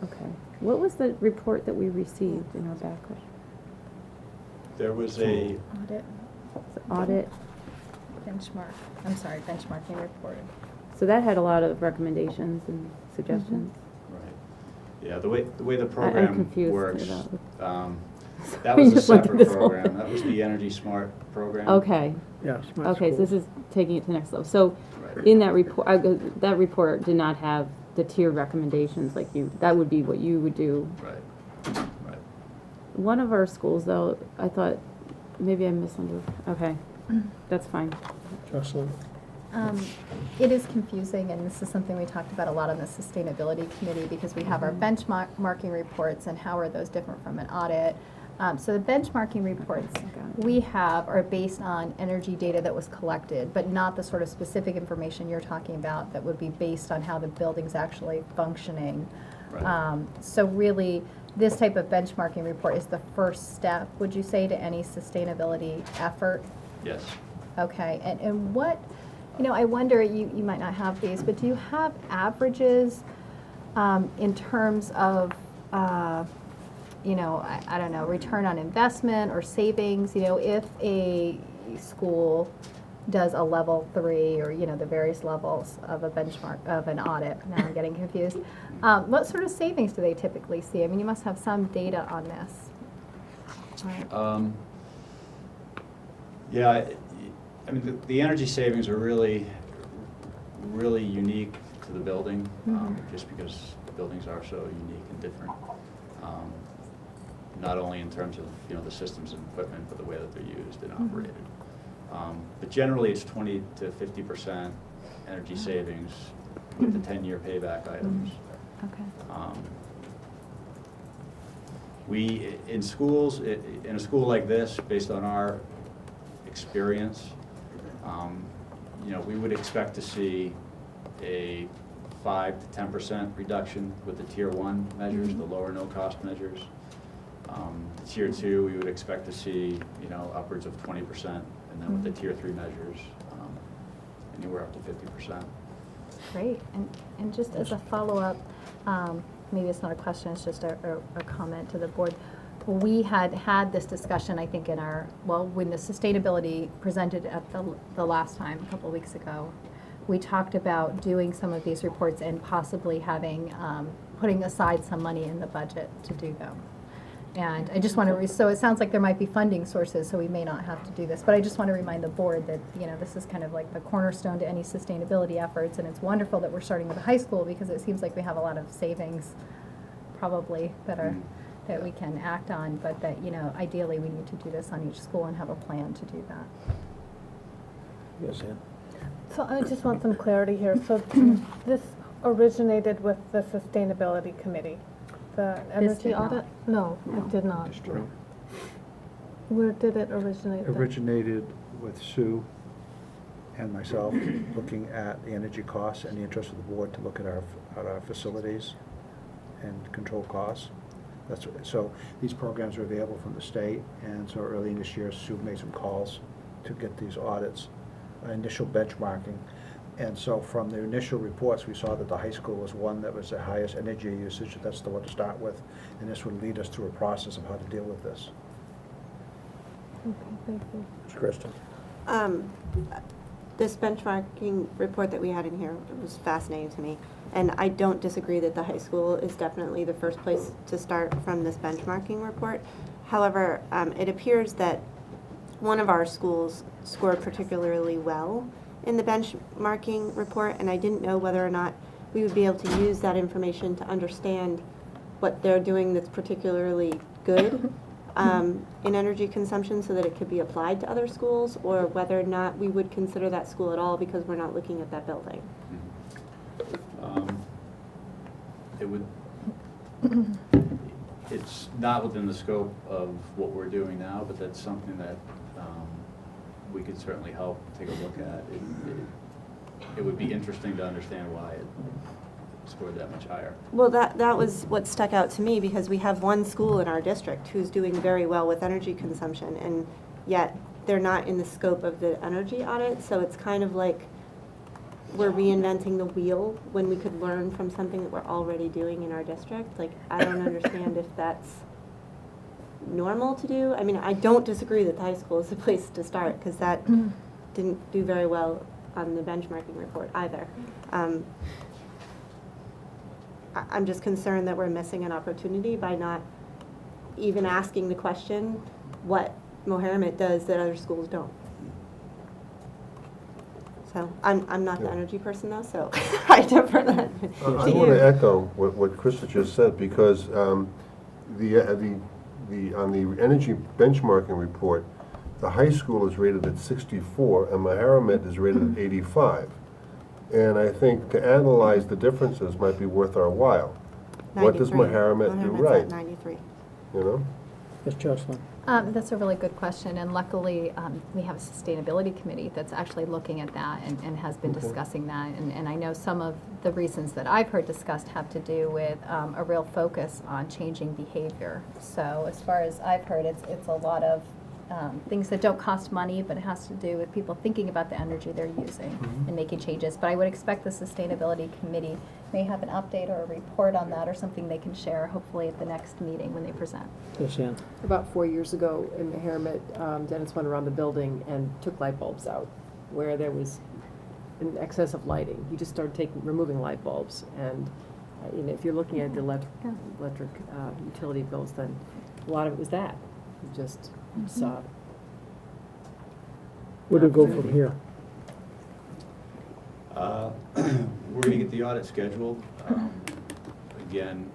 Okay. What was the report that we received in our backup? There was a, Audit, Audit. benchmark, I'm sorry, benchmarking report. So that had a lot of recommendations and suggestions. right. Yeah, the way the program confused works, about that was a Just looked at separate this whole program. thing. That was the Energy Smart program. Okay. Yeah. smart Okay, so school. this is taking it to the next level. So Right. in that report, that report did not have the tier recommendations like you, that would be what you would do. Right. Right. One of our schools, though, I thought, maybe I misunderstood. Okay, that's fine. Jocelyn? It is confusing, and this is something we talked about a lot on the sustainability committee, because we have our benchmarking reports, and how are those different from an audit? So the benchmarking reports we have are based on energy data that was collected, but not the sort of specific information you're talking about that would be based on how the building's actually functioning. Right. So really, this type of benchmarking report is the first step, would you say, to any sustainability effort? Yes. Okay, and what, I wonder, you might not have these, but do you have averages in terms of, I don't know, return on investment or savings? If a school does a level 3 or, the various levels of a benchmark, of an audit, now I'm getting confused, what sort of savings do they typically see? I mean, you must have some data on this. Right. Yeah, I mean, the energy savings are really, really unique to the building, just because the buildings are so unique and different. Not only in terms of, the systems and equipment, but the way that they're used and operated. But generally, it's 20 to 50% energy savings with the 10-year payback items. Okay. We, in schools, in a school like this, based on our experience, we would expect to see a 5 to 10% reduction with the Tier 1 measures, the lower no-cost measures. Tier 2, we would expect to see, upwards of 20%, and then with the Tier 3 measures, anywhere up to 50%. Great, and just as a follow-up, maybe it's not a question, it's just a comment to the board. We had this discussion, I think, when the sustainability presented at the last time, a couple of weeks ago. We talked about doing some of these reports and possibly having putting aside some money in the budget to do them. And I just want to, so it sounds like there might be funding sources, so we may not have to do this. But I just want to remind the board that, you know, this is kind of like the cornerstone to any sustainability efforts. And it's wonderful that we're starting with the high school because it seems like we have a lot of savings probably that we can act on. But that, you know, ideally we need to do this on each school and have a plan to do that. Yes, Ann? So I just want some clarity here. So this originated with the Sustainability Committee? The energy did not. audit? No, it did not. That's true. Where did it originate then? Originated with Sue and myself, looking at the energy costs and the interest of the board to look at our facilities and control costs. So these programs are available from the state, and so early in this year, Sue made some calls to get these audits, initial benchmarking. And so from the initial reports, we saw that the high school was one that was the highest energy usage. That's the one to start with. And this would lead us through a process of how to deal with this. Okay, thank you. Kristen? This benchmarking report that we had in here was fascinating to me. And I don't disagree that the high school is definitely the first place to start from this benchmarking report. However, it appears that one of our schools scored particularly well in the benchmarking report, and I didn't know whether or not we would be able to use that information to understand what they're doing that's particularly good in energy consumption so that it could be applied to other schools, or whether or not we would consider that school at all because we're not looking at that building. It would, it's not within the scope of what we're doing now, but that's something that we could certainly help take a look at. It would be interesting to understand why it scored that much higher. Well, that was what stuck out to me, because we have one school in our district who's doing very well with energy consumption, and yet they're not in the scope of the energy audit, so it's kind of like we're reinventing the wheel when we could learn from something that we're already doing in our district. Like, I don't understand if that's normal to do. I mean, I don't disagree that the high school is the place to start, because that didn't do very well on the benchmarking report either. I'm just concerned that we're missing an opportunity by not even asking the question what Mohammed does that other schools don't. So I'm not the energy person though, so I defer that I to want you. to echo what Krista just said, because on the energy benchmarking report, the high school is rated at 64 and Mohammed is rated at 85. And I think to analyze the differences might be worth our while. What does 93. Mohammed do Mohammed's right? at 93. You know? Ms. Jocelyn? That's a really good question, and luckily, we have a sustainability committee that's actually looking at that and has been discussing that. And I know some of the reasons that I've heard discussed have to do with a real focus on changing behavior. So as far as I've heard, it's a lot of things that don't cost money, but it has to do with people thinking about the energy they're using and making changes. But I would expect the sustainability committee may have an update or a report on that, or something they can share, hopefully at the next meeting when they present. Yes, Ann? About 4 years ago in Meharmet, Dennis went around the building and took light bulbs out where there was an excess of lighting. He just started removing light bulbs, and you know, if you're looking at the electric utility bills, then a lot of it was that. You just saw it. Where do we go from here? We're going to get the audit scheduled. Again,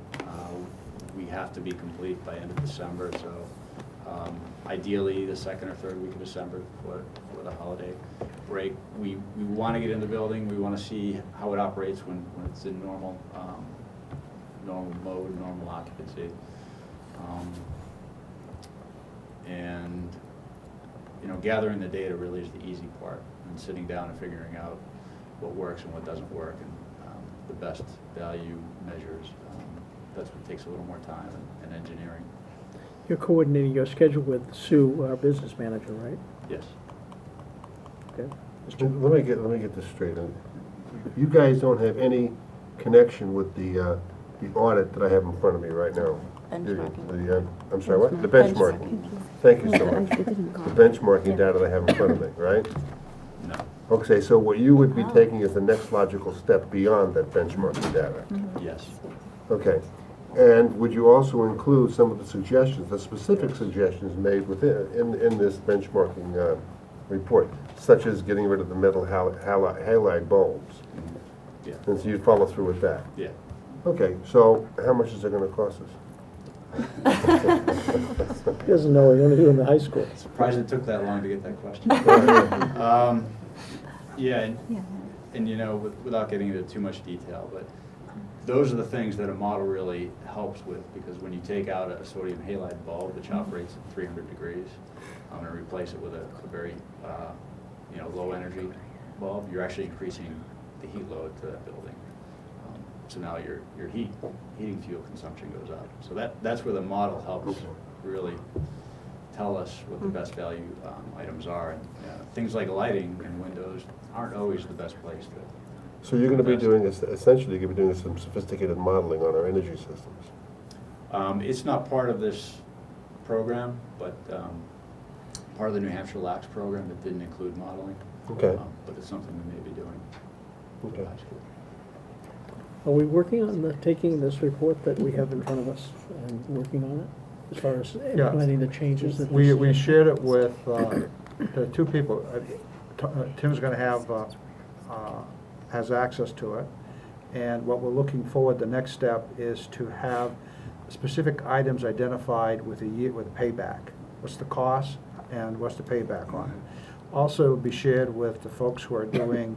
we have to be complete by end of December, so ideally the second or third week of December for the holiday break. We want to get in the building. We want to see how it operates when it's in normal mode, normal occupancy. And you know, gathering the data really is the easy part, and sitting down and figuring out what works and what doesn't work, and the best value measures. That's what takes a little more time and engineering. You're coordinating your schedule with Sue, our business manager, right? Yes. Okay. Let me get this straight. You guys don't have any connection with the audit that I have in front of me right now. Benchmarking. I'm sorry, what? The benchmarking. Thank you so much. The benchmarking data that I have in front of me, right? No. Okay, so what you would be taking is the next logical step beyond that benchmarking data. Yes. Okay. And would you also include some of the suggestions, the specific suggestions made in this benchmarking report, such as getting rid of the metal halide bulbs? Yeah. And so you'd follow through with that? Yeah. Okay, so how much is it going to cost us? He doesn't know, he's only doing the high school. Surprised it took that long to get that question. Yeah, and you know, without getting into too much detail, but those are the things that a model really helps with, because when you take out a sodium halide bulb, which operates at 300 degrees, and replace it with a very low energy bulb, you're actually increasing the heat load to that building. So now your heating fuel consumption goes up. So that's where the model helps really tell us what the best value items are. And things like lighting and windows aren't always the best place to. So you're going to be doing this, essentially you're going to be doing some sophisticated modeling on our energy systems. It's not part of this program, but part of the New Hampshire LAX program that didn't include modeling. Okay. But it's something we may be doing. Okay. Are we working on taking this report that we have in front of us and working on it, as far as implementing the changes that We shared it with the two people. Tim's going to have, has access to it. And what we're looking forward, the next step is to have specific items identified with with payback. What's the cost and what's the payback on it? Also, it will be shared with the folks who are doing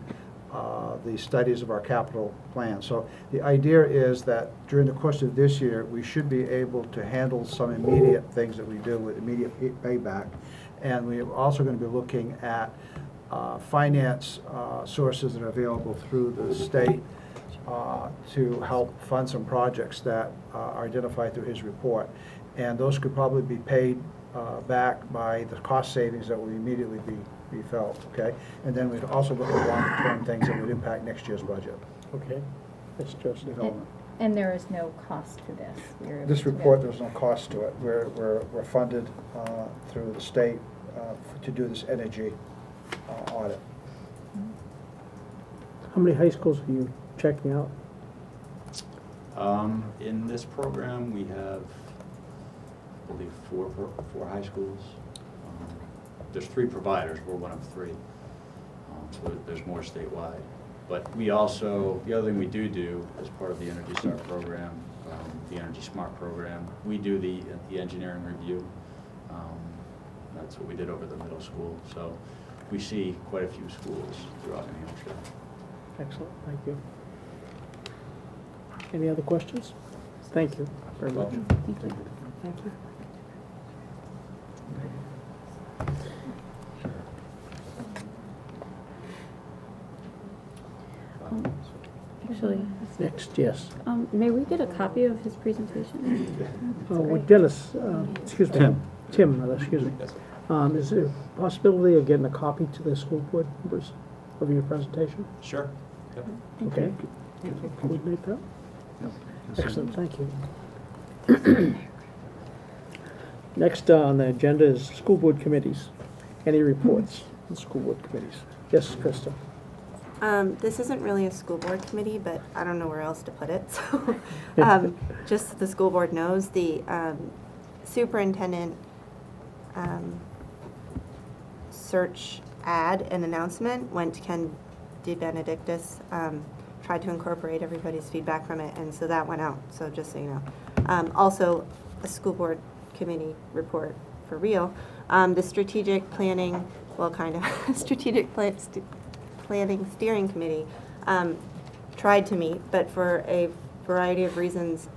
the studies of our capital plan. So the idea is that during the course of this year, we should be able to handle some immediate things that we do with immediate payback. And we're also going to be looking at finance sources that are available through the state to help fund some projects that are identified through his report. And those could probably be paid back by the cost savings that will immediately be felt, okay? And then we'd also look at long-term things that would impact next year's budget. Okay, that's just Development. And there is no cost to this? This report, there's no cost to it. We're funded through the state to do this energy audit. How many high schools are you checking out? In this program, we have, I believe, four high schools. There's 3 providers, we're one of 3. So there's more statewide. But we also, the other thing we do as part of the Energy Star program, the Energy Smart program, we do the engineering review. That's what we did over the middle school. So we see quite a few schools throughout New Hampshire. Excellent, thank you. Any other questions? Thank you very much. Thank you. Actually, Next, yes. may we get a copy of his presentation? Dennis, excuse me. Tim. Tim, excuse me. Is there a possibility of getting a copy to the school board members of your presentation? Sure. Yep. Okay. Coordinate that? Excellent, thank you. Next on the agenda is school board committees. Any reports on school board committees? Yes, Krista? This isn't really a school board committee, but I don't know where else to put it. So, just so the school board knows, the superintendent search ad and announcement went to Ken DeBenedictis. Tried to incorporate everybody's feedback from it, and so that went out. So just so you know. Also, a school board committee report for real. The strategic planning, well, kind of strategic planning steering committee tried to meet, but for a variety of reasons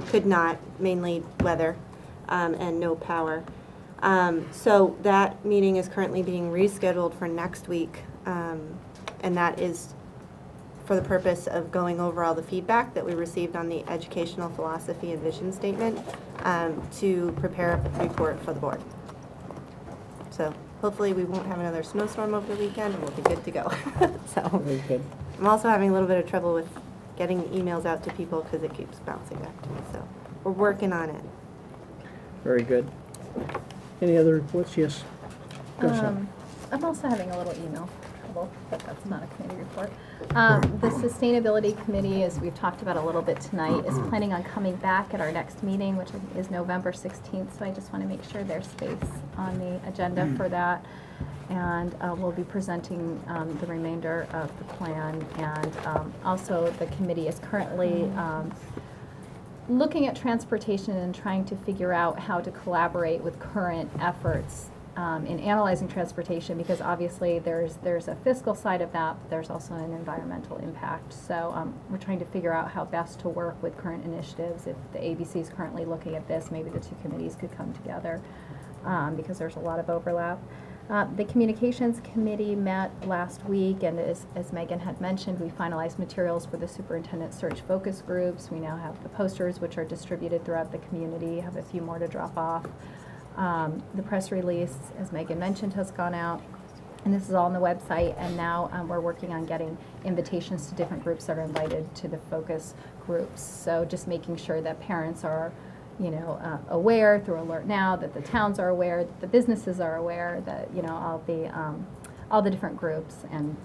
could not, mainly weather and no power. So that meeting is currently being rescheduled for next week, and that is for the purpose of going over all the feedback that we received on the educational philosophy and vision statement to prepare a report for the board. So hopefully we won't have another snowstorm over the weekend and we'll be good to go. So Very good. I'm also having a little bit of trouble with getting emails out to people because it keeps bouncing back to me. So we're working on it. Very good. Any other reports? Yes. Go ahead. I'm also having a little email possible, but that's not a committee report. The Sustainability Committee, as we've talked about a little bit tonight, is planning on coming back at our next meeting, which I think is November 16th, so I just want to make sure there's space on the agenda for that. And we'll be presenting the remainder of the plan. And also, the committee is currently looking at transportation and trying to figure out how to collaborate with current efforts in analyzing transportation, because obviously there's a fiscal side of that, but there's also an environmental impact. So we're trying to figure out how best to work with current initiatives. If the ABC is currently looking at this, maybe the two committees could come together because there's a lot of overlap. The Communications Committee met last week, and as Megan had mentioned, we finalized materials for the superintendent search focus groups. We now have the posters, which are distributed throughout the community, have a few more to drop off. The press release, as Megan mentioned, has gone out, and this is all on the website, and now we're working on getting invitations to different groups that are invited to the focus groups. So just making sure that parents are aware through Alert Now, that the towns are aware, that the businesses are aware, that, all the different groups, and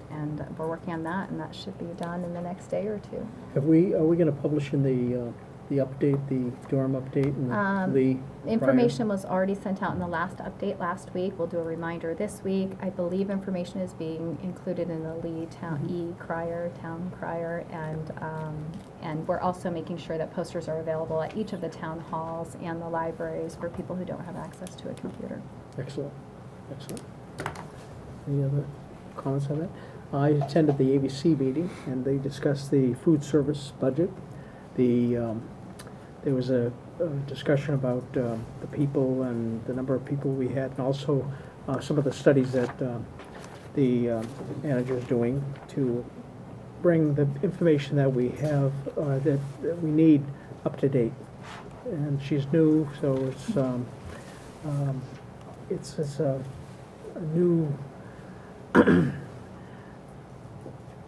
we're working on that, and that should be done in the next day or two. Are we going to publish in the update, the Durham update, and the Information was already sent out in the last update last week. We'll do a reminder this week. I believe information is being included in the Lee Town Town Crier, and we're also making sure that posters are available at each of the town halls and the libraries for people who don't have access to a computer. Excellent. Any other comments on that? I attended the ABC meeting, and they discussed the food service budget. There was a discussion about the people and the number of people we had, and also some of the studies that the manager is doing to bring the information that we have, that we need, up to date. And she's new, so it's a new.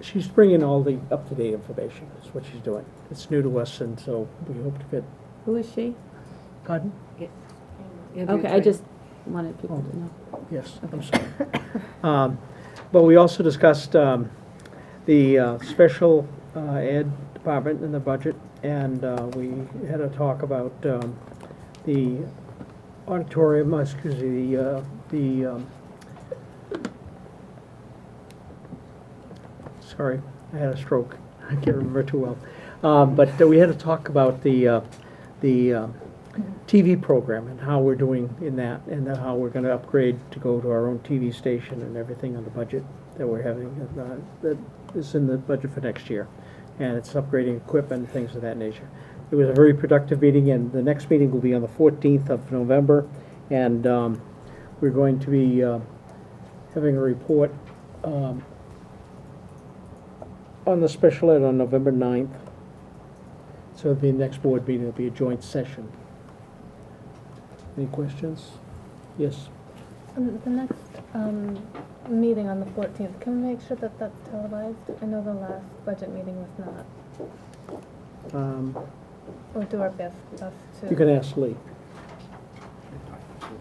She's bringing all the up-to-date information. Is what she's doing. It's new to us, and so we hope to get. Who is she? Pardon? Okay, I just wanted people to know. Yes, I'm sorry. But we also discussed the special ed department in the budget, and we had a talk about the auditorium, sorry, I had a stroke. I can't remember too well. But we had to talk about the TV program and how we're doing in that, and how we're going to upgrade to go to our own TV station and everything on the budget that we're having, that is in the budget for next year. And it's upgrading equipment and things of that nature. It was a very productive meeting, and the next meeting will be on the 14th of November. And we're going to be having a report on the special ed on November 9th. So the next board meeting will be a joint session. Any questions? Yes. The next meeting on the 14th, can we make sure that that's televised? I know the last budget meeting was not. We'll do our best to. You can ask Lee.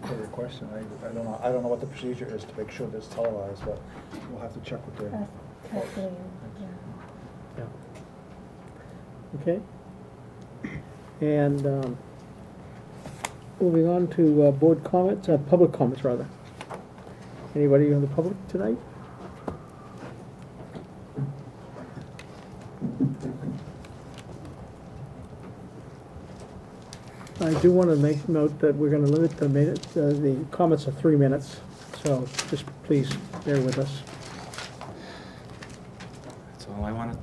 For your question, I don't know what the procedure is to make sure that it's televised, but we'll have to check with the. Kathleen, yeah. Yeah. Okay. And moving on to board comments, public comments rather. Anybody in the public tonight? I do want to make note that we're going to limit the comments to 3 minutes, so just please bear with us. That's all I wanted.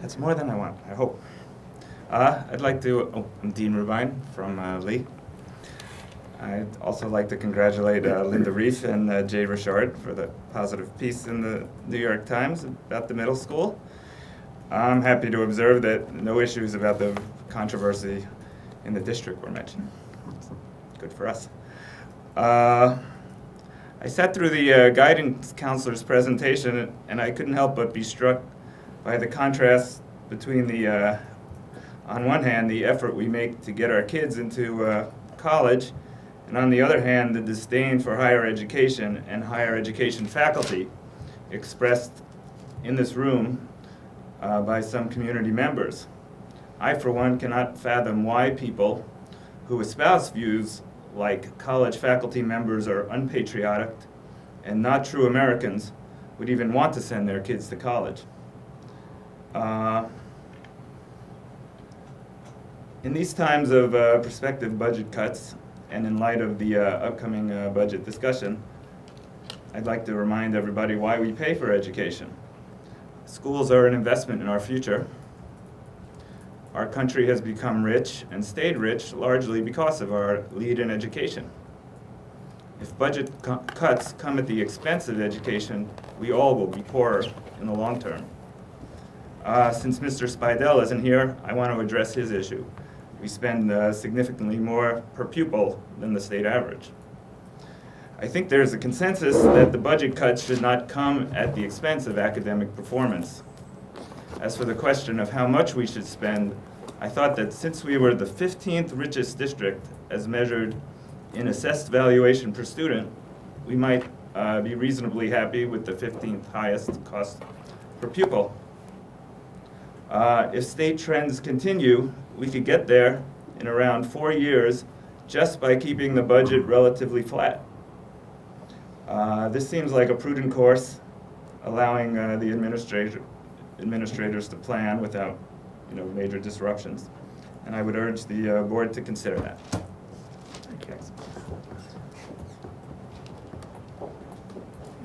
That's more than I want, I hope. I'd like to, I'm Dean Rubine from Lee. I'd also like to congratulate Linda Reif and Jay Richard for the positive piece in the New York Times about the middle school. I'm happy to observe that no issues about the controversy in the district were mentioned. It's good for us. I sat through the guidance counselor's presentation, and I couldn't help but be struck by the contrast between the, on one hand, the effort we make to get our kids into college, and on the other hand, the disdain for higher education and higher education faculty expressed in this room by some community members. I, for one, cannot fathom why people who espouse views like college faculty members are unpatriotic and not true Americans would even want to send their kids to college. In these times of prospective budget cuts, and in light of the upcoming budget discussion, I'd like to remind everybody why we pay for education. Schools are an investment in our future. Our country has become rich and stayed rich largely because of our lead in education. If budget cuts come at the expense of education, we all will be poorer in the long term. Since Mr. Spidel isn't here, I want to address his issue. We spend significantly more per pupil than the state average. I think there's a consensus that the budget cuts should not come at the expense of academic performance. As for the question of how much we should spend, I thought that since we were the 15th richest district as measured in assessed valuation per student, we might be reasonably happy with the 15th highest cost per pupil. If state trends continue, we could get there in around 4 years just by keeping the budget relatively flat. This seems like a prudent course, allowing the administrators to plan without major disruptions. And I would urge the board to consider that. Thank you.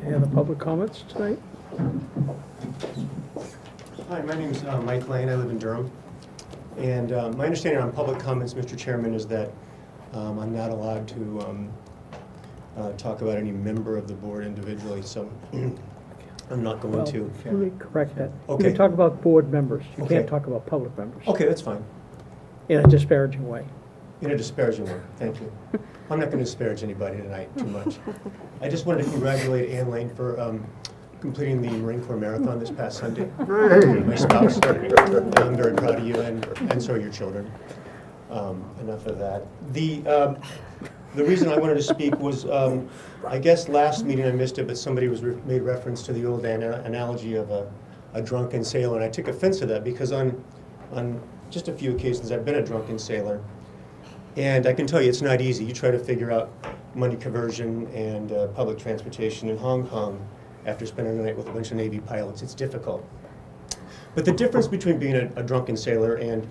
Any other public comments tonight? Hi, my name is Mike Lane. I live in Durham. And my understanding on public comments, Mr. Chairman, is that I'm not allowed to talk about any member of the board individually, so I'm not going to. Let me correct that. You Okay. can talk about board members. You Okay. can't talk about public members. Okay, that's fine. In a disparaging way. In a disparaging way, thank you. I'm not going to disparage anybody tonight too much. I just wanted to congratulate Ann Lane for completing the Marine Corps Marathon this past Sunday. My spouse. I'm very proud of you, and so are your children. Enough of that. The reason I wanted to speak was, I guess last meeting I missed it, but somebody made reference to the old analogy of a drunken sailor, and I took offense to that because on just a few occasions I've been a drunken sailor, and I can tell you it's not easy. You try to figure out money conversion and public transportation in Hong Kong after spending the night with a bunch of Navy pilots. It's difficult. But the difference between being a drunken sailor and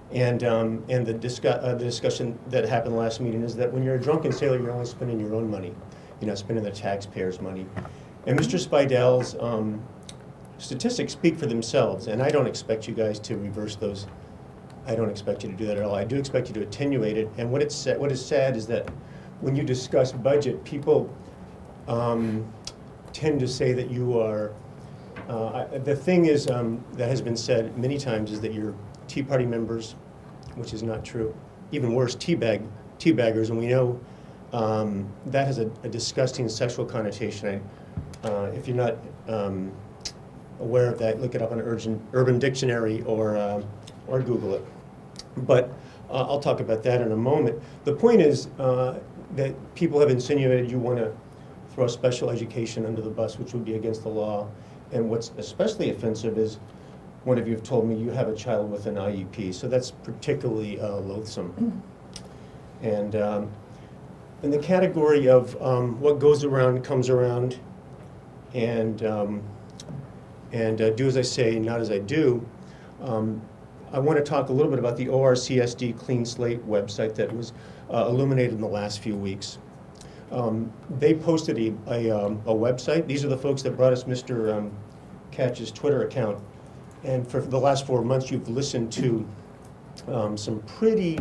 the discussion that happened last meeting is that when you're a drunken sailor, you're only spending your own money. You're not spending the taxpayers' money. And Mr. Spidel's statistics speak for themselves, and I don't expect you guys to reverse those. I don't expect you to do that at all. I do expect you to attenuate it. And what is sad is that when you discuss budget, people tend to say that you are. The thing is that has been said many times is that you're Tea Party members, which is not true. Even worse, teabaggers, and we know that has a disgusting sexual connotation. If you're not aware of that, look it up on Urban Dictionary or Google it. But I'll talk about that in a moment. The point is that people have insinuated you want to throw special education under the bus, which would be against the law. And what's especially offensive is one of you have told me you have a child with an IEP, so that's particularly loathsome. And in the category of what goes around comes around, and do as I say, not as I do, I want to talk a little bit about the ORCSD Clean Slate website that was illuminated in the last few weeks. They posted a website. These are the folks that brought us Mr. Catch's Twitter account. And for the last 4 months, you've listened to some pretty,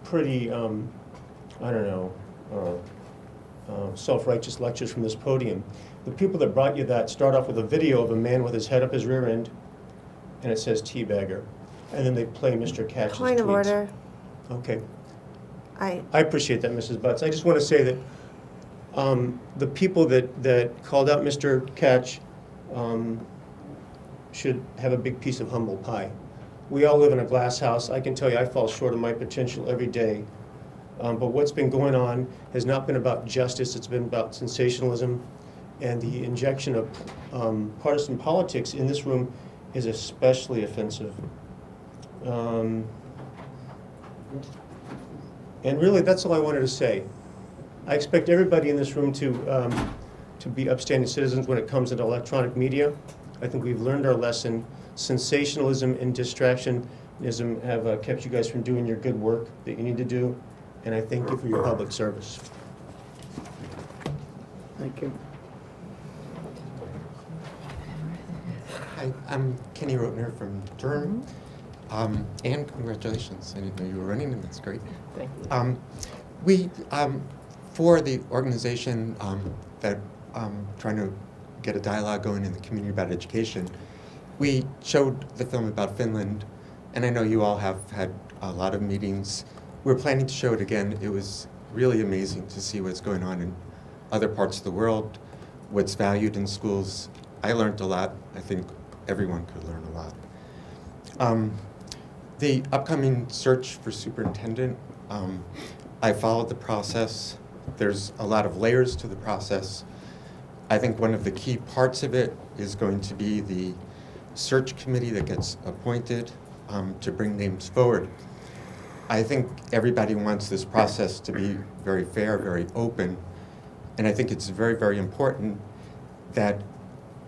I don't know, self-righteous lectures from this podium. The people that brought you that start off with a video of a man with his head up his rear end, and it says teabagger. And then they play Mr. Catch's Point of tweets. order. Okay. I appreciate that, Mrs. Butts. I just want to say that the people that called out Mr. Catch should have a big piece of humble pie. We all live in a glass house. I can tell you I fall short of my potential every day. But what's been going on has not been about justice. It's been about sensationalism And the injection of partisan politics in this room is especially offensive. And really, that's all I wanted to say. I expect everybody in this room to be upstanding citizens when it comes to electronic media. I think we've learned our lesson. Sensationalism and distractionism have kept you guys from doing your good work that you need to do, and I thank you for your public service. Thank you. Hi, I'm Kenny Rotner from Durham. And congratulations, I didn't know you were running, and that's great. Thank you. We, for the organization that trying to get a dialogue going in the community about education, we showed the film about Finland, and I know you all have had a lot of meetings. We're planning to show it again. It was really amazing to see what's going on in other parts of the world, what's valued in schools. I learned a lot. I think everyone could learn a lot. The upcoming search for superintendent, I followed the process. There's a lot of layers to the process. I think one of the key parts of it is going to be the search committee that gets appointed to bring names forward. I think everybody wants this process to be very fair, very open, and I think it's very, very important that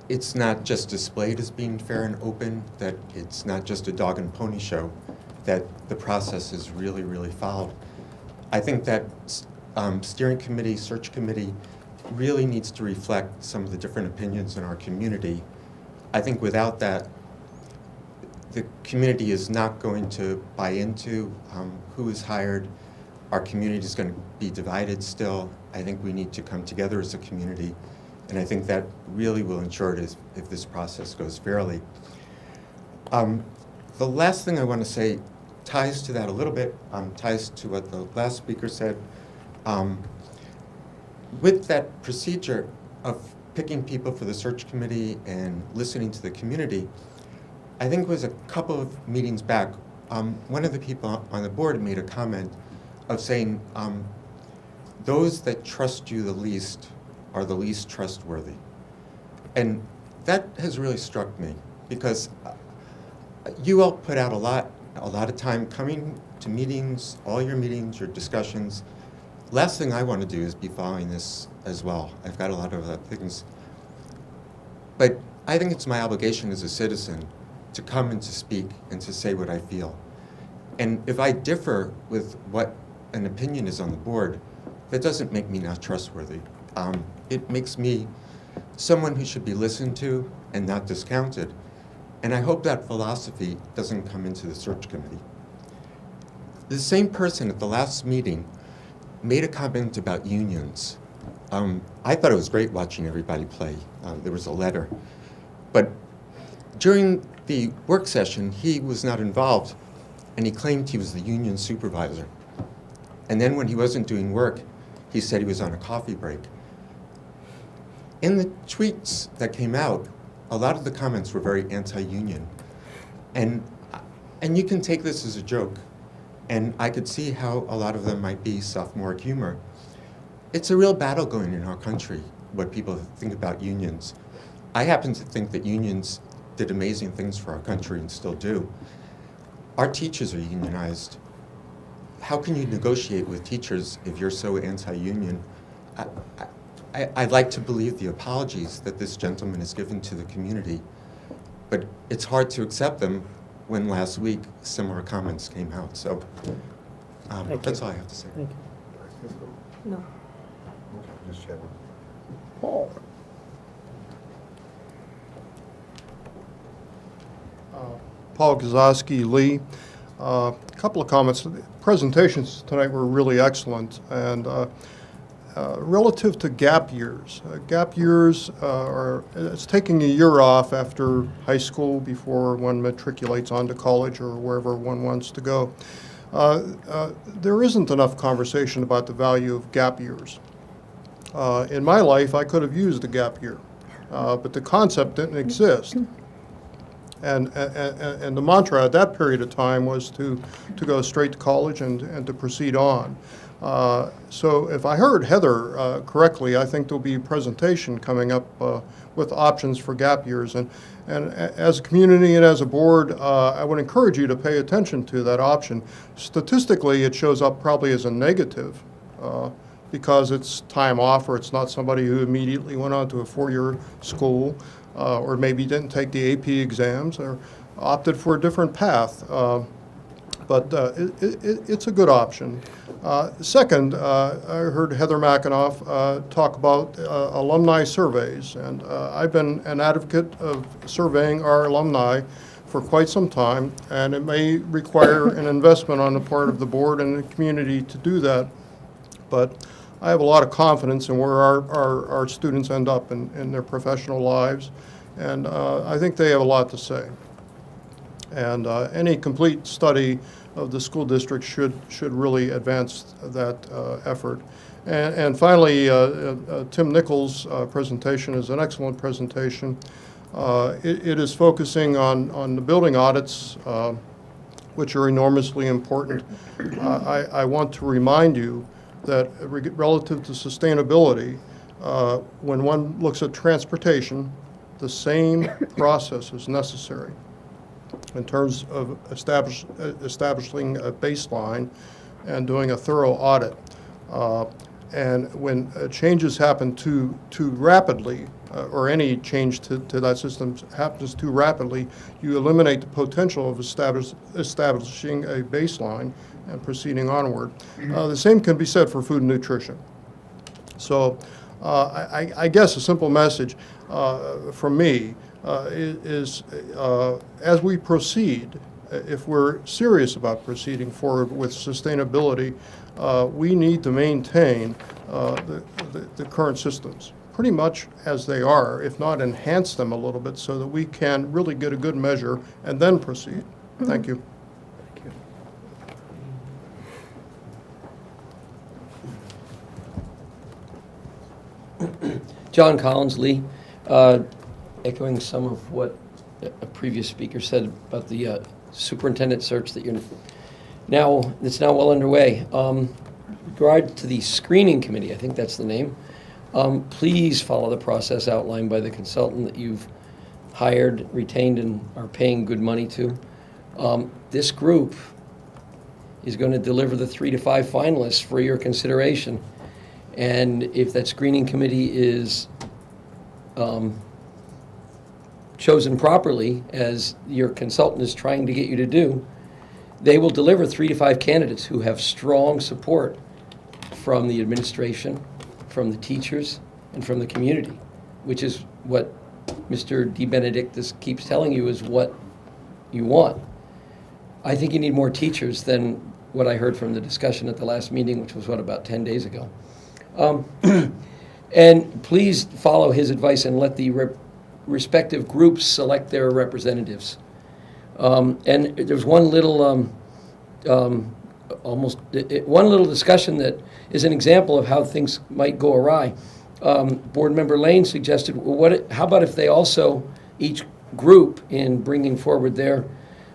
it's not just displayed as being fair and open, that it's not just a dog and pony show, that the process is really, really followed. I think that steering committee, search committee, really needs to reflect some of the different opinions in our community. I think without that, the community is not going to buy into who is hired. Our community is going to be divided still. I think we need to come together as a community, and I think that really will ensure it if this process goes fairly. The last thing I want to say ties to that a little bit, ties to what the last speaker said. With that procedure of picking people for the search committee and listening to the community, I think it was a couple of meetings back, one of the people on the board made a comment of saying, those that trust you the least are the least trustworthy. And that has really struck me, because you all put out a lot of time coming to meetings, all your meetings, your discussions. Last thing I want to do is be following this as well. I've got a lot of other things. But I think it's my obligation as a citizen to come and to speak and to say what I feel. And if I differ with what an opinion is on the board, that doesn't make me not trustworthy. It makes me someone who should be listened to and not discounted. And I hope that philosophy doesn't come into the search committee. The same person at the last meeting made a comment about unions. I thought it was great watching everybody play. There was a letter. But during the work session, he was not involved, and he claimed he was the union supervisor. And then when he wasn't doing work, he said he was on a coffee break. In the tweets that came out, a lot of the comments were very anti-union. And you can take this as a joke, and I could see how a lot of them might be sophomoric humor. It's a real battle going in our country, what people think about unions. I happen to think that unions did amazing things for our country and still do. Our teachers are unionized. How can you negotiate with teachers if you're so anti-union? I'd like to believe the apologies that this gentleman has given to the community, but it's hard to accept them when last week similar comments came out. So that's all I have to say. Thank you. No. Just checking. Paul. Paul Gazowski, Lee. A couple of comments. The presentations tonight were really excellent, and relative to gap years. Gap years it's taking a year off after high school before one matriculates onto college or wherever one wants to go. There isn't enough conversation about the value of gap years. In my life, I could have used a gap year, but the concept didn't exist. And the mantra at that period of time was to go straight to college and to proceed on. So if I heard Heather correctly, I think there'll be a presentation coming up with options for gap years. And as a community and as a board, I would encourage you to pay attention to that option. Statistically, it shows up probably as a negative because it's time off, or it's not somebody who immediately went on to a four-year school, or maybe didn't take the AP exams or opted for a different path. But it's a good option. Second, I heard Heather McAnoff talk about alumni surveys, and I've been an advocate of surveying our alumni for quite some time, and it may require an investment on the part of the board and the community to do that, but I have a lot of confidence in where our students end up in their professional lives, and I think they have a lot to say. And any complete study of the school district should really advance that effort. And finally, Tim Nichols' presentation is an excellent presentation. It is focusing on the building audits, which are enormously important. I want to remind you that relative to sustainability, when one looks at transportation, the same process is necessary in terms of establishing a baseline and doing a thorough audit. And when changes happen too rapidly, or any change to that system happens too rapidly, you eliminate the potential of establishing a baseline and proceeding onward. The same can be said for food and nutrition. So I guess a simple message from me is as we proceed, if we're serious about proceeding forward with sustainability, we need to maintain the current systems pretty much as they are, if not enhance them a little bit, so that we can really get a good measure and then proceed. Thank you. John Collins, Lee, echoing some of what a previous speaker said about the superintendent search that's now well underway. With regard to the screening committee, I think that's the name, please follow the process outlined by the consultant that you've hired, retained, and are paying good money to. This group is going to deliver the 3 to 5 finalists for your consideration. And if that screening committee is chosen properly, as your consultant is trying to get you to do, they will deliver 3 to 5 candidates who have strong support from the administration, from the teachers, and from the community, which is what Mr. DeBenedictis keeps telling you is what you want. I think you need more teachers than what I heard from the discussion at the last meeting, which was, about 10 days ago. And please follow his advice and let the respective groups select their representatives. And there's one little, one little discussion that is an example of how things might go awry. Board Member Lane suggested, how about if they also, each group in bringing forward their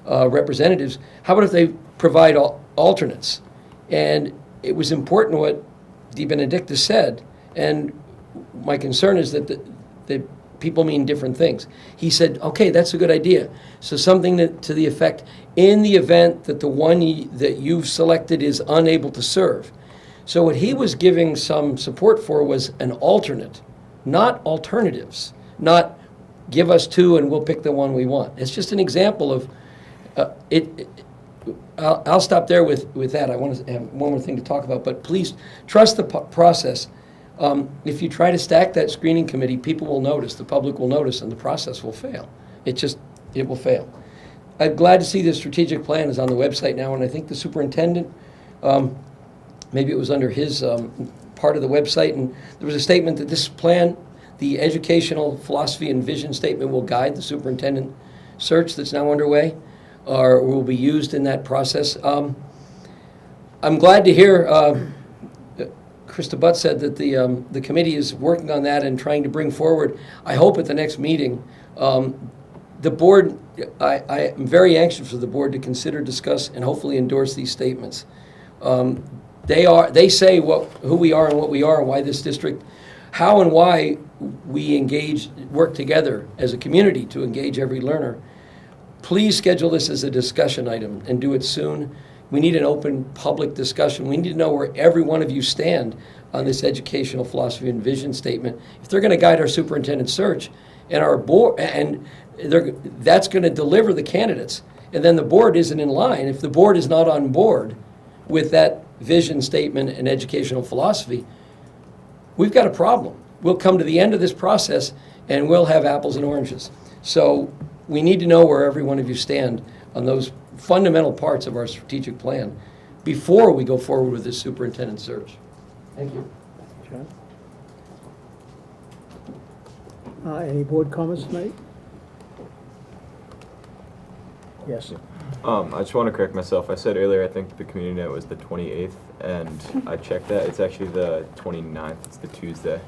representatives, how about if they provide alternates? And it was important what DeBenedictis said, and my concern is that the people mean different things. He said, okay, that's a good idea. So something to the effect, in the event that the one that you've selected is unable to serve. So what he was giving some support for was an alternate, not alternatives, not give us 2 and we'll pick the one we want. It's just an example of I'll stop there with that. I want to have one more thing to talk about, but please trust the process. If you try to stack that screening committee, people will notice, the public will notice, and the process will fail. It will fail. I'm glad to see the strategic plan is on the website now, and I think the superintendent, maybe it was under his part of the website, and there was a statement that this plan, the educational philosophy and vision statement, will guide the superintendent search that's now underway, or will be used in that process. I'm glad to hear Krista Butt said that the committee is working on that and trying to bring forward, I hope at the next meeting, the board, I am very anxious for the board to consider, discuss, and hopefully endorse these statements. They say who we are and what we are and why this district, how and why we work together as a community to engage every learner. Please schedule this as a discussion item and do it soon. We need an open public discussion. We need to know where every one of you stand on this educational philosophy and vision statement. If they're going to guide our superintendent search and our board, and that's going to deliver the candidates, and then the board isn't in line. If the board is not on board with that vision statement and educational philosophy, we've got a problem. We'll come to the end of this process and we'll have apples and oranges. So we need to know where every one of you stand on those fundamental parts of our strategic plan before we go forward with this superintendent search. Thank you. John? Any board comments tonight? Yes. I just want to correct myself. I said earlier I think the community night was the 28th, and I checked that. It's actually the 29th. It's the Tuesday.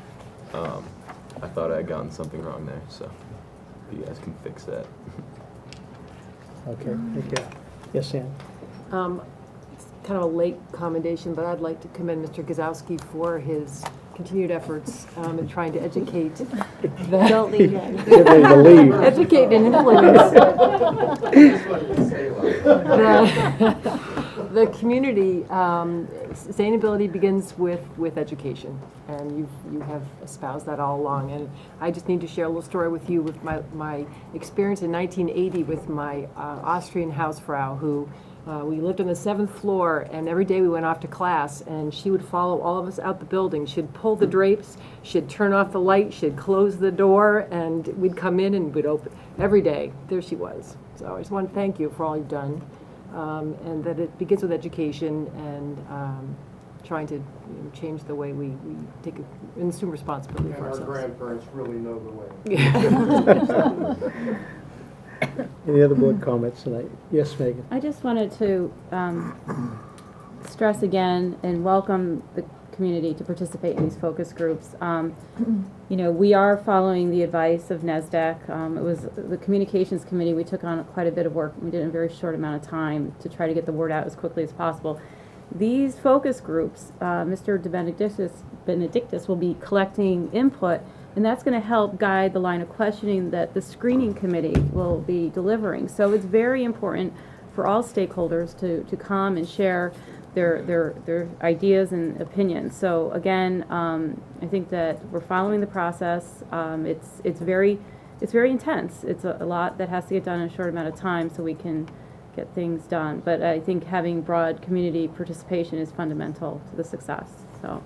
I thought I had gotten something wrong there, so if you guys can fix that. Okay, thank you. Yes, Sam? It's kind of a late commendation, but I'd like to commend Mr. Gazowski for his continued efforts in trying to educate Don't leave yet. Get ready to leave. educate and influence the community. Sustainability begins with education, and you have espoused that all along. And I just need to share a little story with you with my experience in 1980 with my Austrian Hausfrau, who we lived on the 7th floor, and every day we went off to class, and she would follow all of us out the building. She'd pull the drapes, she'd turn off the light, she'd close the door, and we'd come in and we'd open. Every day, there she was. So I just want to thank you for all you've done, and that it begins with education and trying to change the way we take and assume responsibility for ourselves. Our grandparents really know the way. Any other board comments tonight? Yes, Megan? I just wanted to stress again and welcome the community to participate in these focus groups. You know, we are following the advice of NESDEC. It was the communications committee. We took on quite a bit of work. We did it in a very short amount of time to try to get the word out as quickly as possible. These focus groups, Mr. Benedictus will be collecting input, and that's going to help guide the line of questioning that the screening committee will be delivering. So it's very important for all stakeholders to come and share their ideas and opinions. So again, I think that we're following the process. It's very intense. It's a lot that has to get done in a short amount of time so we can get things done. But I think having broad community participation is fundamental to the success. So.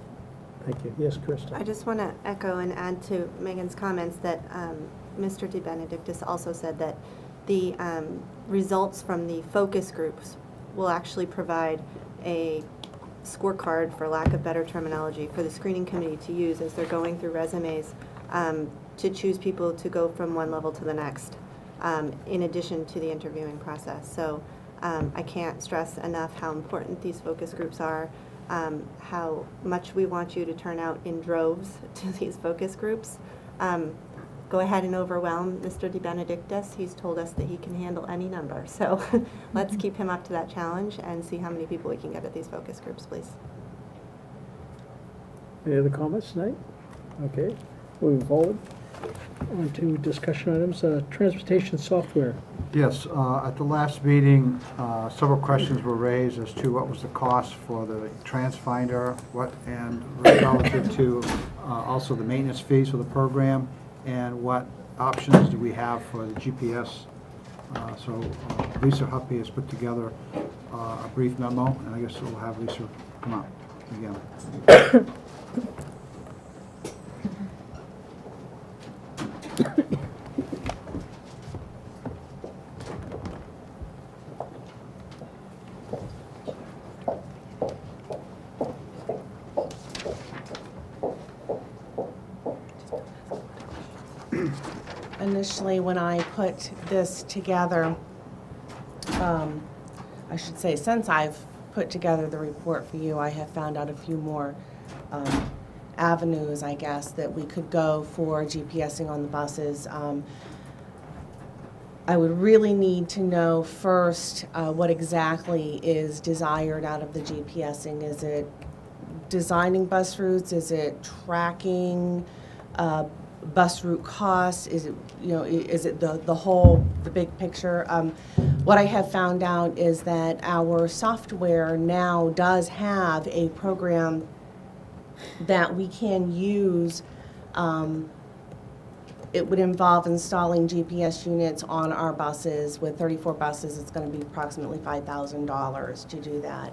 Thank you. Yes, Krista? I just want to echo and add to Megan's comments that Mr. De Benedictis also said that the results from the focus groups will actually provide a scorecard, for lack of better terminology, for the screening committee to use as they're going through resumes to choose people to go from one level to the next, in addition to the interviewing process. So I can't stress enough how important these focus groups are. How much we want you to turn out in droves to these focus groups. Go ahead and overwhelm Mr. De Benedictis. He's told us that he can handle any number. So let's keep him up to that challenge and see how many people we can get at these focus groups, please. Any other comments tonight? Okay, moving forward. On to discussion items, transportation software. Yes, at the last meeting, several questions were raised as to what was the cost for the TransFinder, and relative to also the maintenance fees for the program, and what options do we have for the GPS. So Lisa Huppy has put together a brief memo, and I guess we'll have Lisa come up again. Initially, when I put this together, I should say, since I've put together the report for you, I have found out a few more avenues, I guess, that we could go for GPSing on the buses. I would really need to know first what exactly is desired out of the GPSing. Is it designing bus routes? Is it tracking bus route costs? Is it, you know, is it the whole, the big picture? What I have found out is that our software now does have a program that we can use. It would involve installing GPS units on our buses. With 34 buses, it's going to be approximately $5,000 to do that.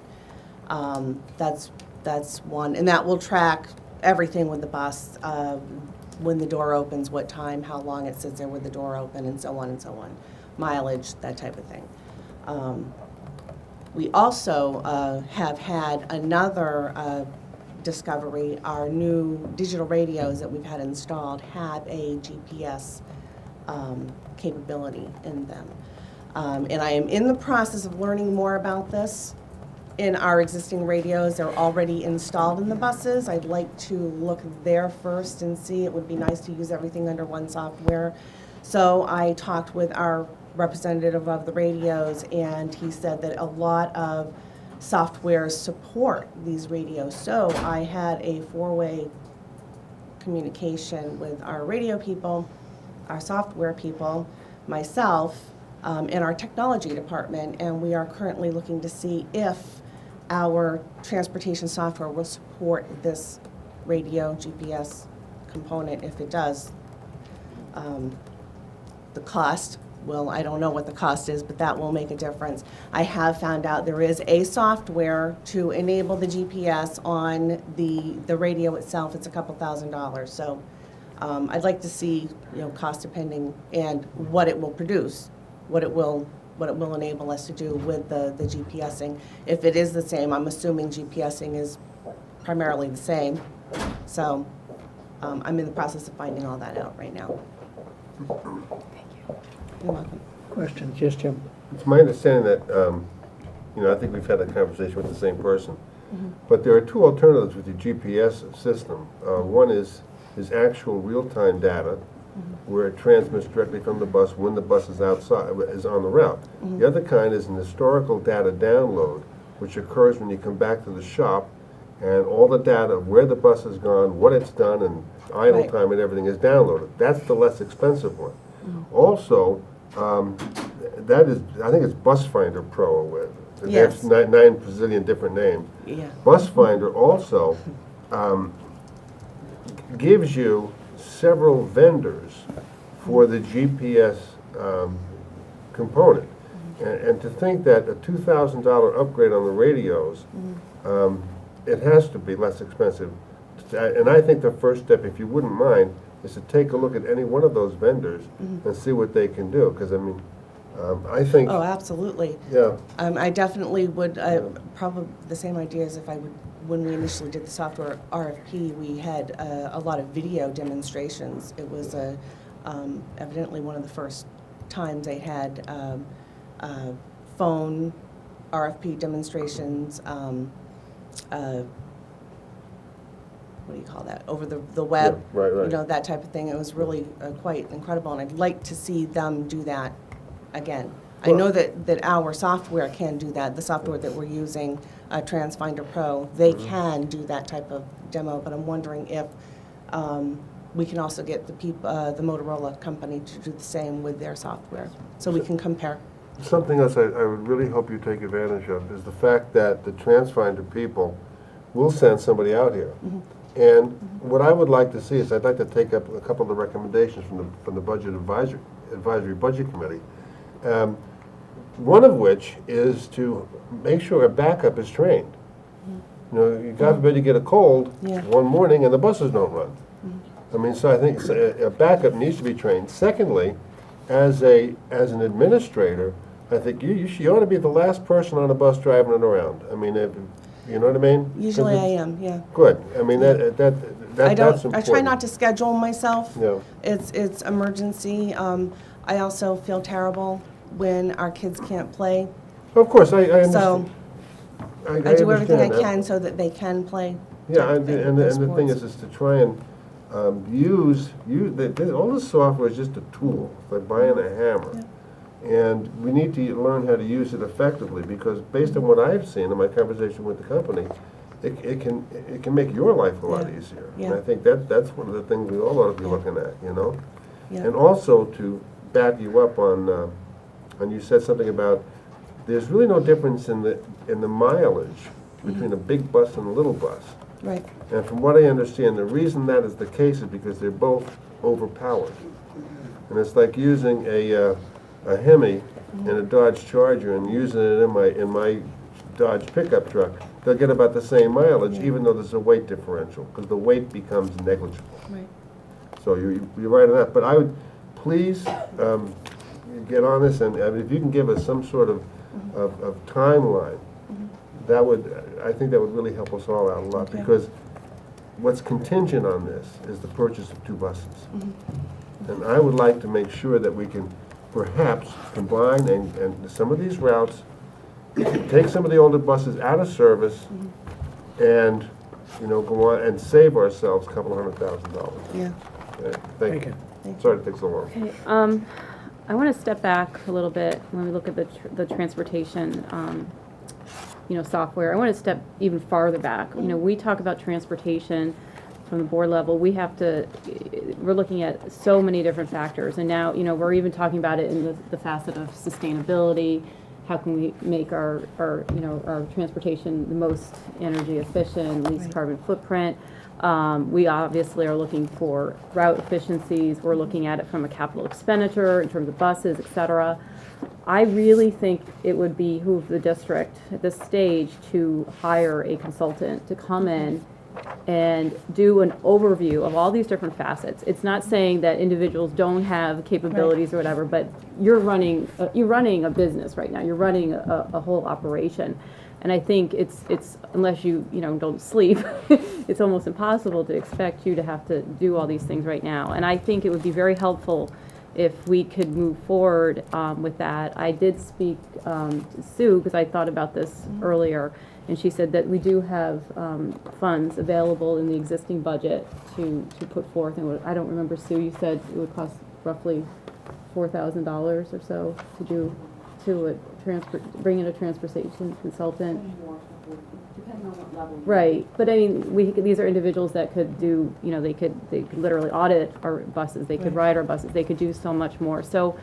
That's one, and that will track everything with the bus, when the door opens, what time, how long it sits there with the door open, and so on and so on. Mileage, that type of thing. We also have had another discovery. Our new digital radios that we've had installed have a GPS capability in them. And I am in the process of learning more about this. In our existing radios, they're already installed in the buses. I'd like to look there first and see. It would be nice to use everything under one software. So I talked with our representative of the radios, and he said that a lot of softwares support these radios. So I had a four-way communication with our radio people, our software people, myself, and our technology department, and we are currently looking to see if our transportation software will support this radio GPS component. If it does, the cost, well, I don't know what the cost is, but that will make a difference. I have found out there is a software to enable the GPS on the radio itself. It's a couple $1,000s. So I'd like to see, you know, cost depending and what it will produce, what it will enable us to do with the GPSing. If it is the same, I'm assuming GPSing is primarily the same. So I'm in the process of finding all that out right now. Thank you. You're welcome. Questions? Yes, Jim? It's my understanding that, you know, I think we've had a conversation with the same person. But there are two alternatives with the GPS system. One is actual real-time data, where it transmits directly from the bus when the bus is is on the route. The other kind is an historical data download, which occurs when you come back to the shop, and all the data of where the bus has gone, what it's done, and idle time and everything is downloaded. That's the less expensive one. Also, that is, I think it's Bus Finder Pro with. Yes. They have 9 bazillion different names. Yeah. Bus Finder also gives you several vendors for the GPS component. And to think that a $2,000 upgrade on the radios, it has to be less expensive. And I think the first step, if you wouldn't mind, is to take a look at any one of those vendors and see what they can do. Because, I mean, I think... Oh, absolutely. Yeah. I definitely would, probably the same idea as if I would, when we initially did the software RFP, we had a lot of video demonstrations. It was evidently one of the first times they had phone RFP demonstrations, what do you call that, over the web, Yeah, right. you know, that type of thing. It was really quite incredible, and I'd like to see them do that again. I know that our software can do that, the software that we're using, TransFinder Pro, they can do that type of demo, but I'm wondering if we can also get the Motorola company to do the same with their software, so we can compare. Something else I would really hope you take advantage of is the fact that the TransFinder people will send somebody out here. And what I would like to see is I'd like to take up a couple of the recommendations from the Budget Advisory Budget Committee. One of which is to make sure a backup is trained. You know, God forbid you get a cold one morning and the buses don't run. I mean, so I think a backup needs to be trained. Secondly, as an administrator, I think you ought to be the last person on a bus driving it around. I mean, you know what I mean? Usually I am, yeah. Good. I mean, that's important. I try not to schedule myself. Yeah. It's emergency. I also feel terrible when our kids can't play. Of course, I understand. So I do everything I understand that. can so that they can play. Yeah, and the thing is to try and use all this software is just a tool. It's like buying a hammer. And we need to learn how to use it effectively, because based on what I've seen in my conversation with the company, it can make your life a lot easier. And I think that's one of the things we all ought to be looking at, you know? Yeah. And also to back you up on you said something about there's really no difference in the mileage between a big bus and a little bus. Right. And from what I understand, the reason that is the case is because they're both overpowered. And it's like using a Hemi and a Dodge Charger and using it in my Dodge pickup truck. They'll get about the same mileage, even though there's a weight differential, because the weight becomes negligible. Right. So you're right on that. But I would please get on this, and if you can give us some sort of timeline, I think that would really help us all out a lot, because what's contingent on this is the purchase of 2 buses. And I would like to make sure that we can perhaps combine and some of these routes, take some of the older buses out of service and, go on and save ourselves a couple of $100,000. Yeah. Okay, thank you. Thank you. Sorry to take so long. Okay, I want to step back a little bit when we look at the transportation, software. I want to step even farther back. We talk about transportation from the board level. We're looking at so many different factors, and now, we're even talking about it in the facet of sustainability. How can we make our transportation the most energy efficient, least carbon footprint? We obviously are looking for route efficiencies. We're looking at it from a capital expenditure in terms of buses, et cetera. I really think it would behoove the district at this stage to hire a consultant to come in and do an overview of all these different facets. It's not saying that individuals don't have capabilities or whatever, but you're running a business right now. You're running a whole operation. And I think it's unless you don't sleep, it's almost impossible to expect you to have to do all these things right now. And I think it would be very helpful if we could move forward with that. I did speak to Sue, because I thought about this earlier, and she said that we do have funds available in the existing budget to put forth. And I don't remember, Sue, you said it would cost roughly $4,000 or so to bring in a transportation consultant. Depending on what level. Right, but I mean, these are individuals that could do, they could literally audit our buses, they could ride our buses, they could do so much more. So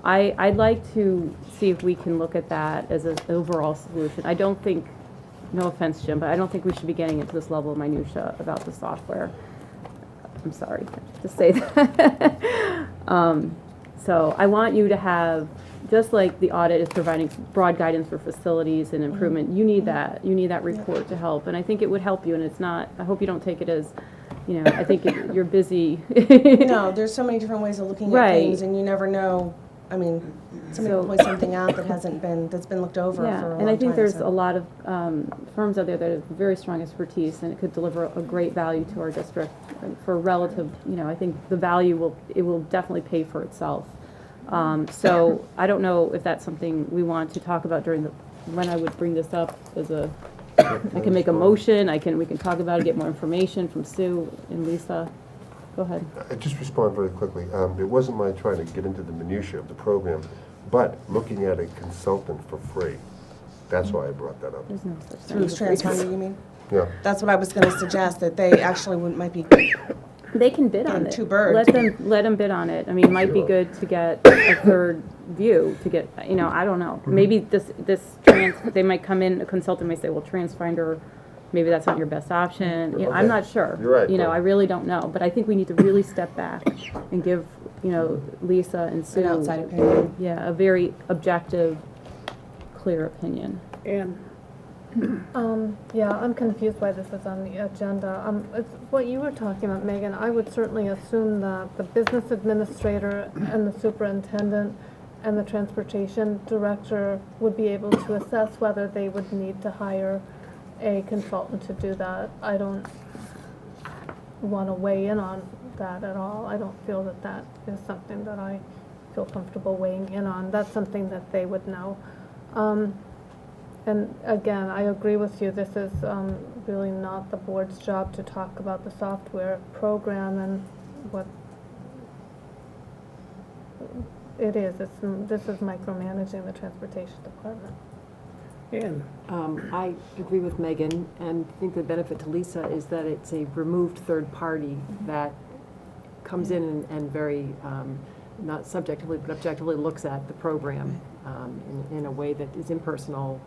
I'd like to see if we can look at that as an overall solution. I don't think, no offense, Jim, but I don't think we should be getting into this level of minutia about the software. I'm sorry to say that. So I want you to have, just like the audit is providing broad guidance for facilities and improvement, you need that. You need that report to help. And I think it would help you, and it's not, I hope you don't take it as, I think you're busy. No, there's so many different ways of looking at things, and you never know. I mean, somebody will point something out that's been looked over for a long time. And I think there's a lot of firms out there that have very strong expertise, and it could deliver a great value to our district for relative, I think the value will definitely pay for itself. So I don't know if that's something we want to talk about when I would bring this up I can make a motion, we can talk about it, get more information from Sue and Lisa. Go ahead. I just respond very quickly. It wasn't my trying to get into the minutia of the program, but looking at a consultant for free. That's why I brought that up. There's no such thing. Through transponder, you mean? Yeah. That's what I was going to suggest, that they actually might be. They can bid on it. 2 birds. Let them bid on it. I mean, it might be good to get a third view, to get, I don't know. Maybe they might come in, a consultant may say, well, TransFinder, maybe that's not your best option. I'm not sure. You're right. I really don't know. But I think we need to really step back and give, Lisa and Sue. An outside opinion. Yeah, a very objective, clear opinion. And Yeah, I'm confused why this is on the agenda. It's what you were talking about, Megan. I would certainly assume that the business administrator and the superintendent and the transportation director would be able to assess whether they would need to hire a consultant to do that. I don't want to weigh in on that at all. I don't feel that that is something that I feel comfortable weighing in on. That's something that they would know. And again, I agree with you. This is really not the board's job to talk about the software program and what it is. This is micromanaging the transportation department. Ann? I agree with Megan, and think the benefit to Lisa is that it's a removed third party that comes in and very, not subjectively, but objectively looks at the program in a way that is impersonal,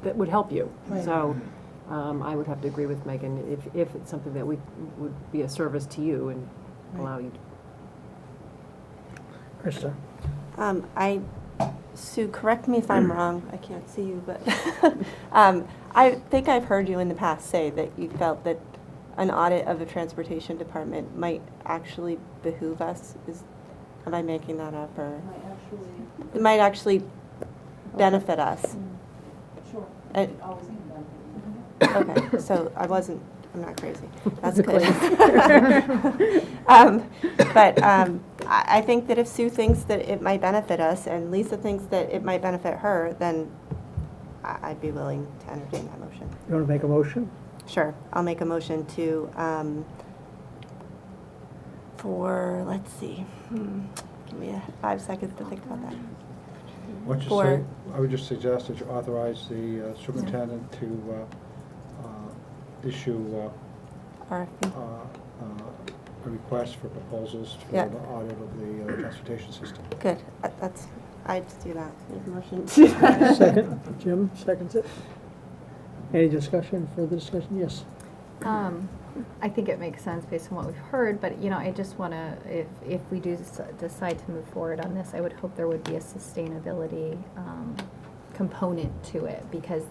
that would help you. Right. So I would have to agree with Megan if it's something that would be a service to you and allow you to. Krista? Sue, correct me if I'm wrong, I can't see you, but I think I've heard you in the past say that you felt that an audit of the transportation department might actually behoove us. Am I making that up, or? It might actually benefit us. Sure. Always okay, so I'm not crazy. That's good. I think that if Sue thinks that it might benefit us and Lisa thinks that it might benefit her, then I'd be willing to entertain that motion. You want to make a motion? Sure. I'll make a motion to, let's see, give me 5 seconds to think about that. What you say, I would just suggest that you authorize the superintendent to issue RFP. A request for proposals for Yeah. the audit of the transportation system. Good. I'd do that. Make a motion. Second, Jim seconds it. Any discussion, further discussion? Yes. I think it makes sense based on what we've heard, but, I just want to, if we do decide to move forward on this, I would hope there would be a sustainability component to it, because,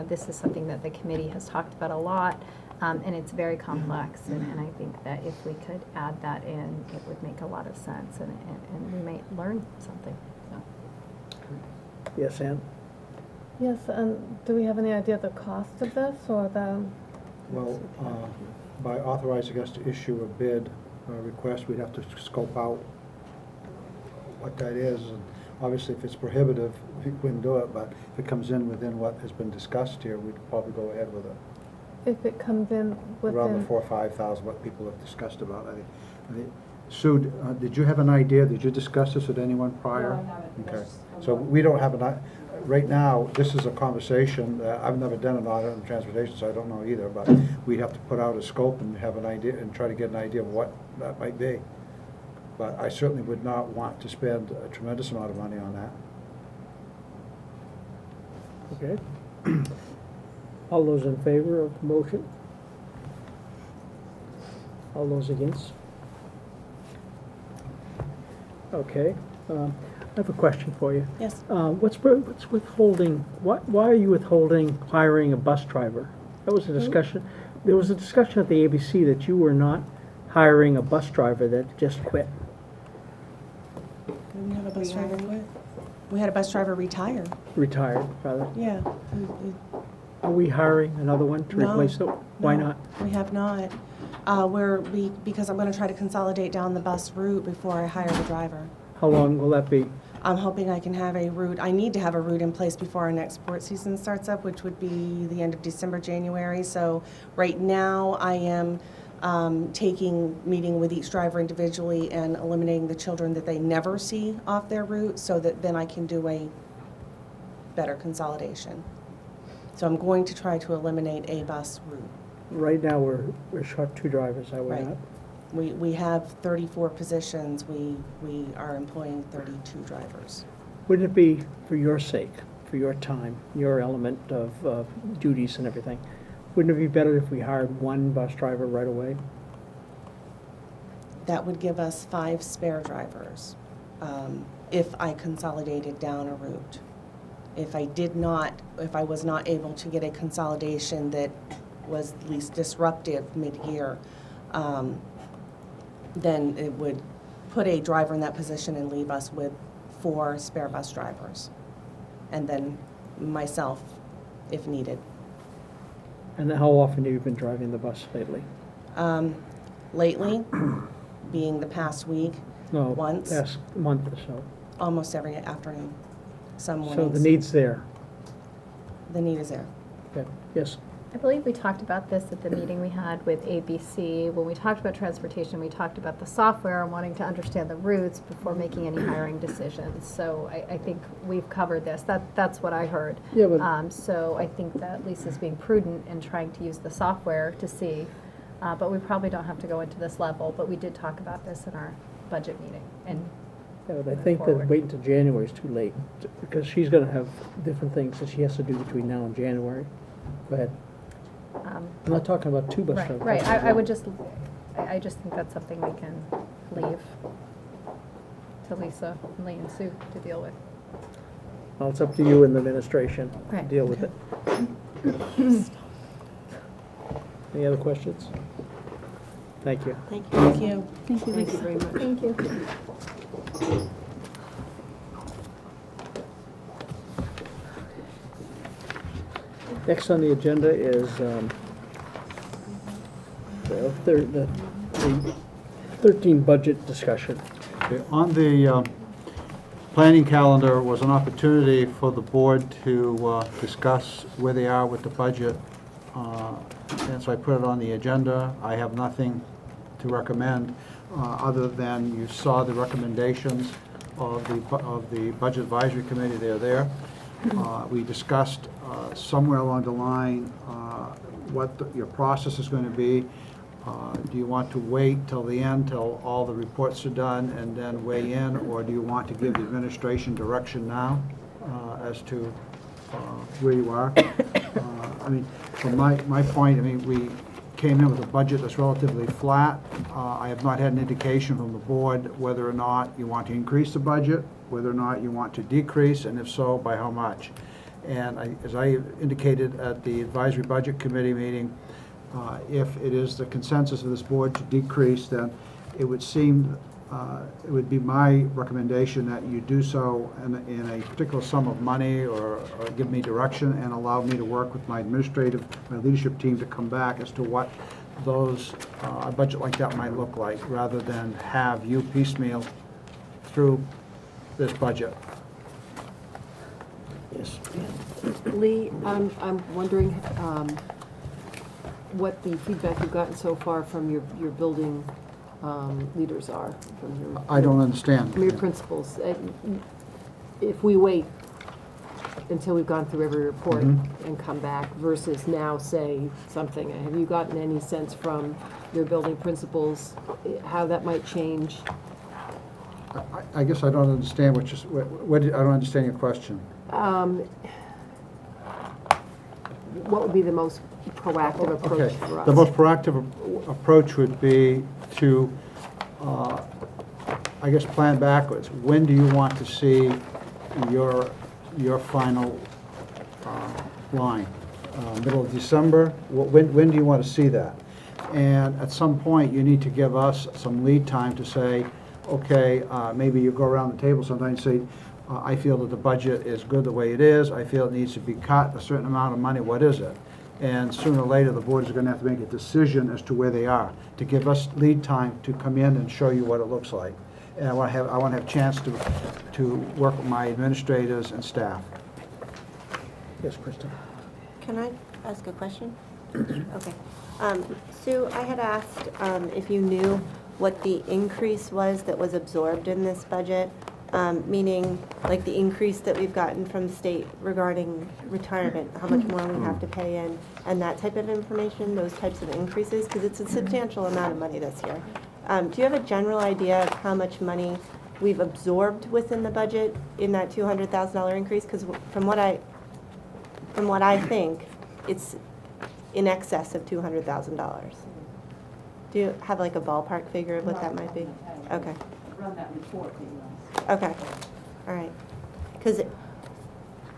this is something that the committee has talked about a lot, and it's very complex, and I think that if we could add that in, it would make a lot of sense, and we might learn something. So. Yes, Ann? Yes, and do we have any idea of the cost of this, or the? Well, by authorizing us to issue a bid request, we'd have to scope out what that is. And obviously, if it's prohibitive, we wouldn't do it, but if it comes in within what has been discussed here, we'd probably go ahead with it. If it comes in within? Around the 4,000 or 5,000, what people have discussed about. I think. Sue, did you have an idea? Did you discuss this with anyone prior? No, I haven't. Okay. So we don't have right now, this is a conversation. I've never done an audit on transportation, so I don't know either, but we'd have to put out a scope and have an idea and try to get an idea of what that might be. But I certainly would not want to spend a tremendous amount of money on that. Okay. All those in favor of the motion? All those against? Okay. I have a question for you. Yes. What's withholding, why are you withholding hiring a bus driver? That was a discussion. There was a discussion at the ABC that you were not hiring a bus driver that just quit. We have a bus driver quit. We had a bus driver retire. Retired, rather. Yeah. Are we hiring another one to replace it? Why not? We have not. Because I'm going to try to consolidate down the bus route before I hire the driver. How long will that be? I'm hoping I can have a route. I need to have a route in place before our next sports season starts up, which would be the end of December, January. So right now I am meeting with each driver individually and eliminating the children that they never see off their route, so that then I can do a better consolidation. So I'm going to try to eliminate a bus route. Right now, we're short 2 drivers, are we Right. not? We have 34 positions. We are employing 32 drivers. Wouldn't it be, for your sake, for your time, your element of duties and everything, wouldn't it be better if we hired 1 bus driver right away? That would give us 5 spare drivers if I consolidated down a route. If I was not able to get a consolidation that was at least disruptive mid-year, then it would put a driver in that position and leave us with 4 spare bus drivers, and then myself if needed. And how often have you been driving the bus lately? Lately, being the past week, No, once, past month or so. almost every afternoon, some So mornings. the need's there. The need is there. Okay. Yes. I believe we talked about this at the meeting we had with ABC. When we talked about transportation, we talked about the software and wanting to understand the routes before making any hiring decisions. So I think we've covered this. That's what I heard. Yeah, but- So I think that Lisa's being prudent in trying to use the software to see. But we probably don't have to go into this level, but we did talk about this in our budget meeting. And Yeah, but I move think that forward. waiting until January is too late, because she's gonna have different things that she has to do between now and January. Go ahead. I'm not talking about two bus drivers. Right, I would just, I just think that's something we can leave to Lisa, and Lee, and Sue to deal with. Well, it's up to you and the administration to Right. deal with it. Any other questions? Thank you. Thank you. Thank you. Thank you, Thank you very much. Thank you. Next on the agenda is the 13 budget discussion. Okay, on the planning calendar was an opportunity for the board to discuss where they are with the budget. And so I put it on the agenda. I have nothing to recommend other than you saw the recommendations of the Budget Advisory Committee. They're there. We discussed somewhere along the line what your process is going to be. Do you want to wait till the end, till all the reports are done, and then weigh in, or do you want to give the administration direction now as to where you are? I mean, from my point, I mean, we came in with a budget that's relatively flat. I have not had an indication from the board whether or not you want to increase the budget, whether or not you want to decrease, and if so, by how much. And as I indicated at the Advisory Budget Committee meeting, if it is the consensus of this board to decrease, then it would seem, it would be my recommendation that you do so in a particular sum of money, or give me direction and allow me to work with my leadership team to come back as to what those, a budget like that might look like, rather than have you piecemeal through this budget. Yes. Lee, I'm wondering what the feedback you've gotten so far from your building leaders are, from your... I don't understand. From your principals. If we wait until we've gone through every report and come back versus now say something, have you gotten any sense from your building principals how that might change? I guess I don't understand I don't understand your question. What would be the most proactive approach for us? The most proactive approach would be to, I guess, plan backwards. When do you want to see your final line? Middle of December? When do you want to see that? And at some point, you need to give us some lead time to say, okay, maybe you go around the table sometimes and say, I feel that the budget is good the way it is. I feel it needs to be cut a certain amount of money. What is it? And sooner or later, the board is going to have to make a decision as to where they are, to give us lead time to come in and show you what it looks like. And I want to have a chance to work with my administrators and staff. Yes, Kristen. Can I ask a question? Okay. Sue, I had asked if you knew what the increase was that was absorbed in this budget, meaning like the increase that we've gotten from the state regarding retirement, how much more we have to pay in, and that type of information, those types of increases, because it's a substantial amount of money this year. Do you have a general idea of how much money we've absorbed within the budget in that $200,000 increase? Because from what I think, it's in excess of $200,000. Do you have like a ballpark figure of what that might be? Okay. Run that report. Okay. All right. Because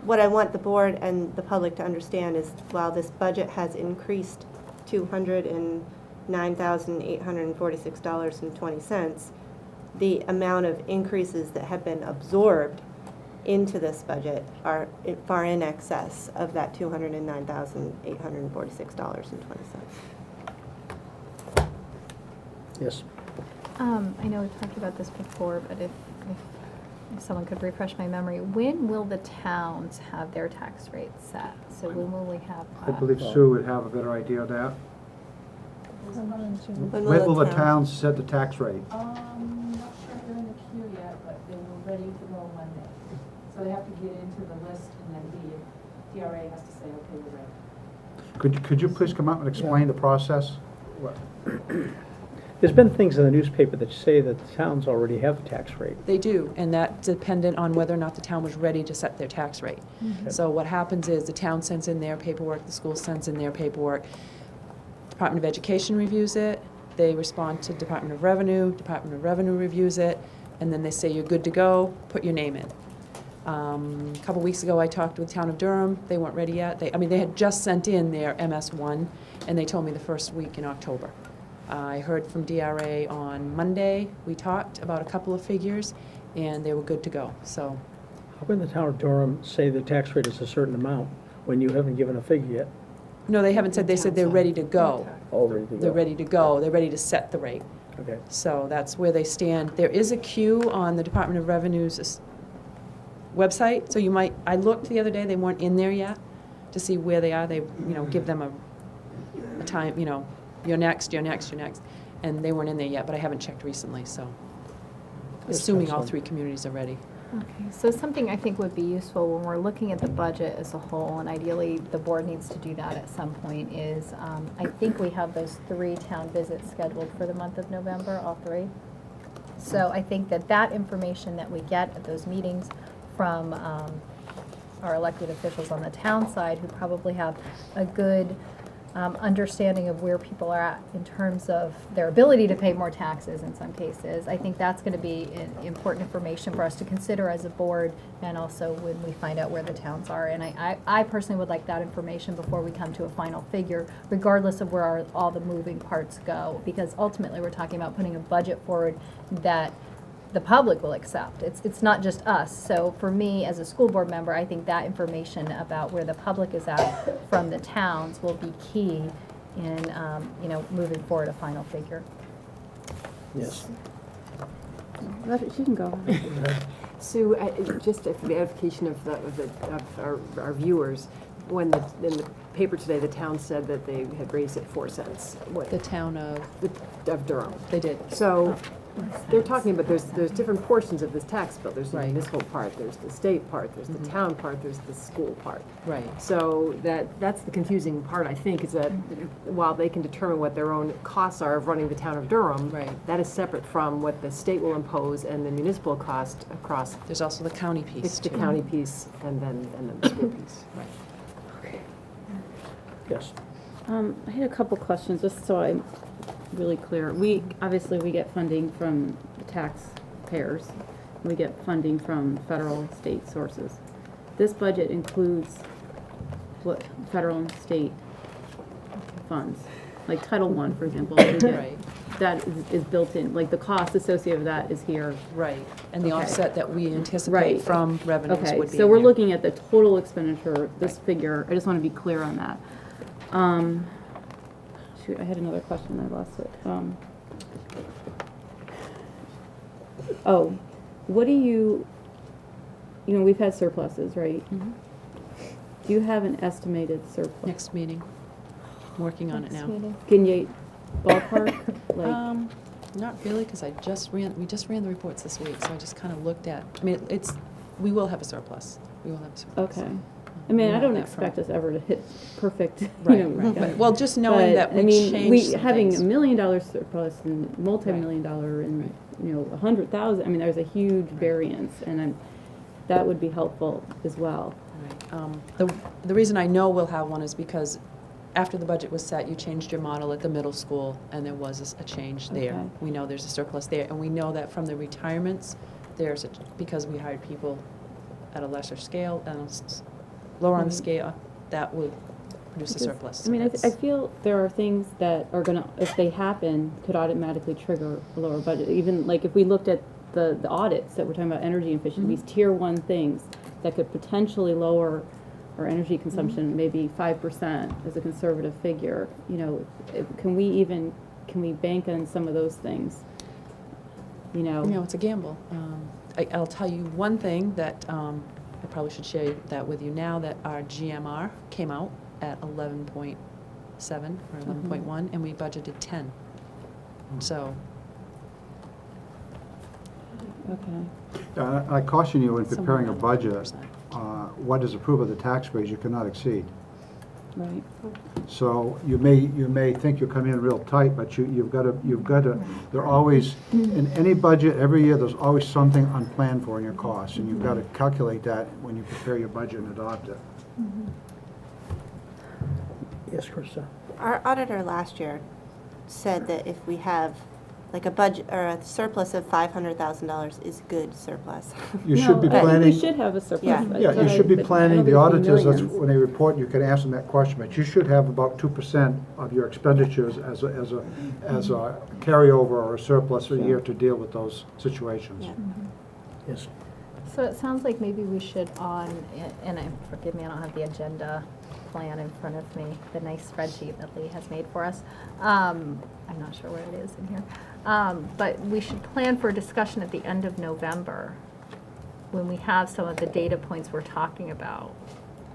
what I want the board and the public to understand is while this budget has increased $209,846.20, the amount of increases that have been absorbed into this budget are far in excess of that $209,846.20. Yes. I know we've talked about this before, but if if someone could refresh my memory, when will the towns have their tax rates set? So when will we have I that? believe Sue would have a better idea of that. When will the towns set the tax rate? Not sure they're in the queue yet, but they were ready to go Monday. So they have to get into the list, and then the DRA has to say, okay, we're ready. Could you please come up and explain the process? There's been things in the newspaper that say that the towns already have a tax rate. They do, and that's dependent on whether or not the town was ready to set their tax rate. Okay. So what happens is the town sends in their paperwork, the school sends in their paperwork, Department of Education reviews it, they respond to Department of Revenue reviews it, and then they say, you're good to go, put your name in. A couple weeks ago, I talked with the town of Durham, they weren't ready yet. They had just sent in their MS1, and they told me the first week in October. I heard from DRA on Monday, we talked about a couple of figures, and they were good to go, so. How can the town of Durham say the tax rate is a certain amount when you haven't given a figure yet? No, they haven't said, they said they're ready to go. Oh, ready to go. They're ready to go, they're ready to set the rate. Okay. So that's where they stand. There is a queue on the Department of Revenue's website, so you might, I looked the other day, they weren't in there yet, to see where they are. They, give them a time, you're next, and they weren't in there yet, but I haven't checked recently, so. Assuming all three communities are ready. Okay, so something I think would be useful when we're looking at the budget as a whole, and ideally the board needs to do that at some point, is I think we have those 3 town visits scheduled for the month of November, all 3. So I think that information that we get at those meetings from our elected officials on the town side, who probably have a good understanding of where people are at in terms of their ability to pay more taxes in some cases. I think that's going to be important information for us to consider as a board, and also when we find out where the towns are. And I personally would like that information before we come to a final figure, regardless of where all the moving parts go, because ultimately we're talking about putting a budget forward that the public will accept. It's not just us. So for me, as a school board member, I think that information about where the public is at from the towns will be key in, moving forward a final figure. Yes. She can go. Sue, just for the edification of our viewers, when in the paper today, the town said that they had raised it 4 cents. The town of Durham. They did. So they're talking about there's different portions of this tax bill. There's the municipal part, there's the state part, there's the town part, there's the school part. Right. So that's the confusing part, I think, is that while they can determine what their own costs are of running the town of Durham, that is separate from what the state will impose and the municipal cost across. There's also the county piece. It's the county piece and then the school piece. Right. Yes. I had a couple questions, just so I'm really clear. Obviously, we get funding from the taxpayers. We get funding from federal, state sources. This budget includes what federal and state funds, like Title I, for example. We get, that is built in, like the cost associated with that is here. Right, and the offset that we anticipate from revenues would be so in we're there. looking at the total expenditure, this figure. I just want to be clear on that. Shoot, I had another question, I lost it. What do you we've had surpluses, right? Mm-hmm. Do you have an estimated surplus? Next meeting. I'm working on it now. Can you ballpark? Not really, because we just ran the reports this week, so I just kind of looked at, we will have a surplus. We will have a surplus. Okay. I mean, I don't expect us ever to hit perfect, Right. Well, just knowing that we changed some having things. $1 million surplus and multi-million dollar and, 100,000, I mean, there's a huge variance, and that would be helpful as well. Right. The reason I know we'll have one is because after the budget was set, you changed your model at the middle school, and there was a change there. Okay. We know there's a surplus there, and we know that from the retirements, because we hired people at a lesser scale and lower on the scale, that would produce a surplus. I mean, I feel there are things that are going to, if they happen, could automatically trigger a lower budget. Even like if we looked at the audits that we're talking about energy efficiency, these tier 1 things that could potentially lower our energy consumption, maybe 5% as a conservative figure. Can we bank on some of those things? you know. You know, it's a gamble. I'll tell you one thing that I probably should share that with you now, that our GMR came out at 11.7 or 11.1, and we budgeted 10. So. Okay. I caution you when preparing a Somewhere around budget, what is approved of the taxpayers you cannot exceed. Right. So you may think you come in real tight, but you've got to, there always, in any budget, every year, there's always something unplanned for in your costs, and you've got to calculate that when you prepare your budget and adopt it. Yes, Krista? Our auditor last year said that if we have like a budget or a surplus of $500,000 is good surplus. You should be I think planning. we should have a surplus. Yeah. but Yeah, you should be but I planning, don't the think it'll be auditors, that's, millions. when they report, you can ask them that question, but you should have about 2% of your expenditures as a carryover or a surplus a year to deal with those situations. Yeah. Yes. So it sounds like maybe we should forgive me, I don't have the agenda plan in front of me, the nice spreadsheet that Lee has made for us. I'm not sure where it is in here. But we should plan for a discussion at the end of November when we have some of the data points we're talking about.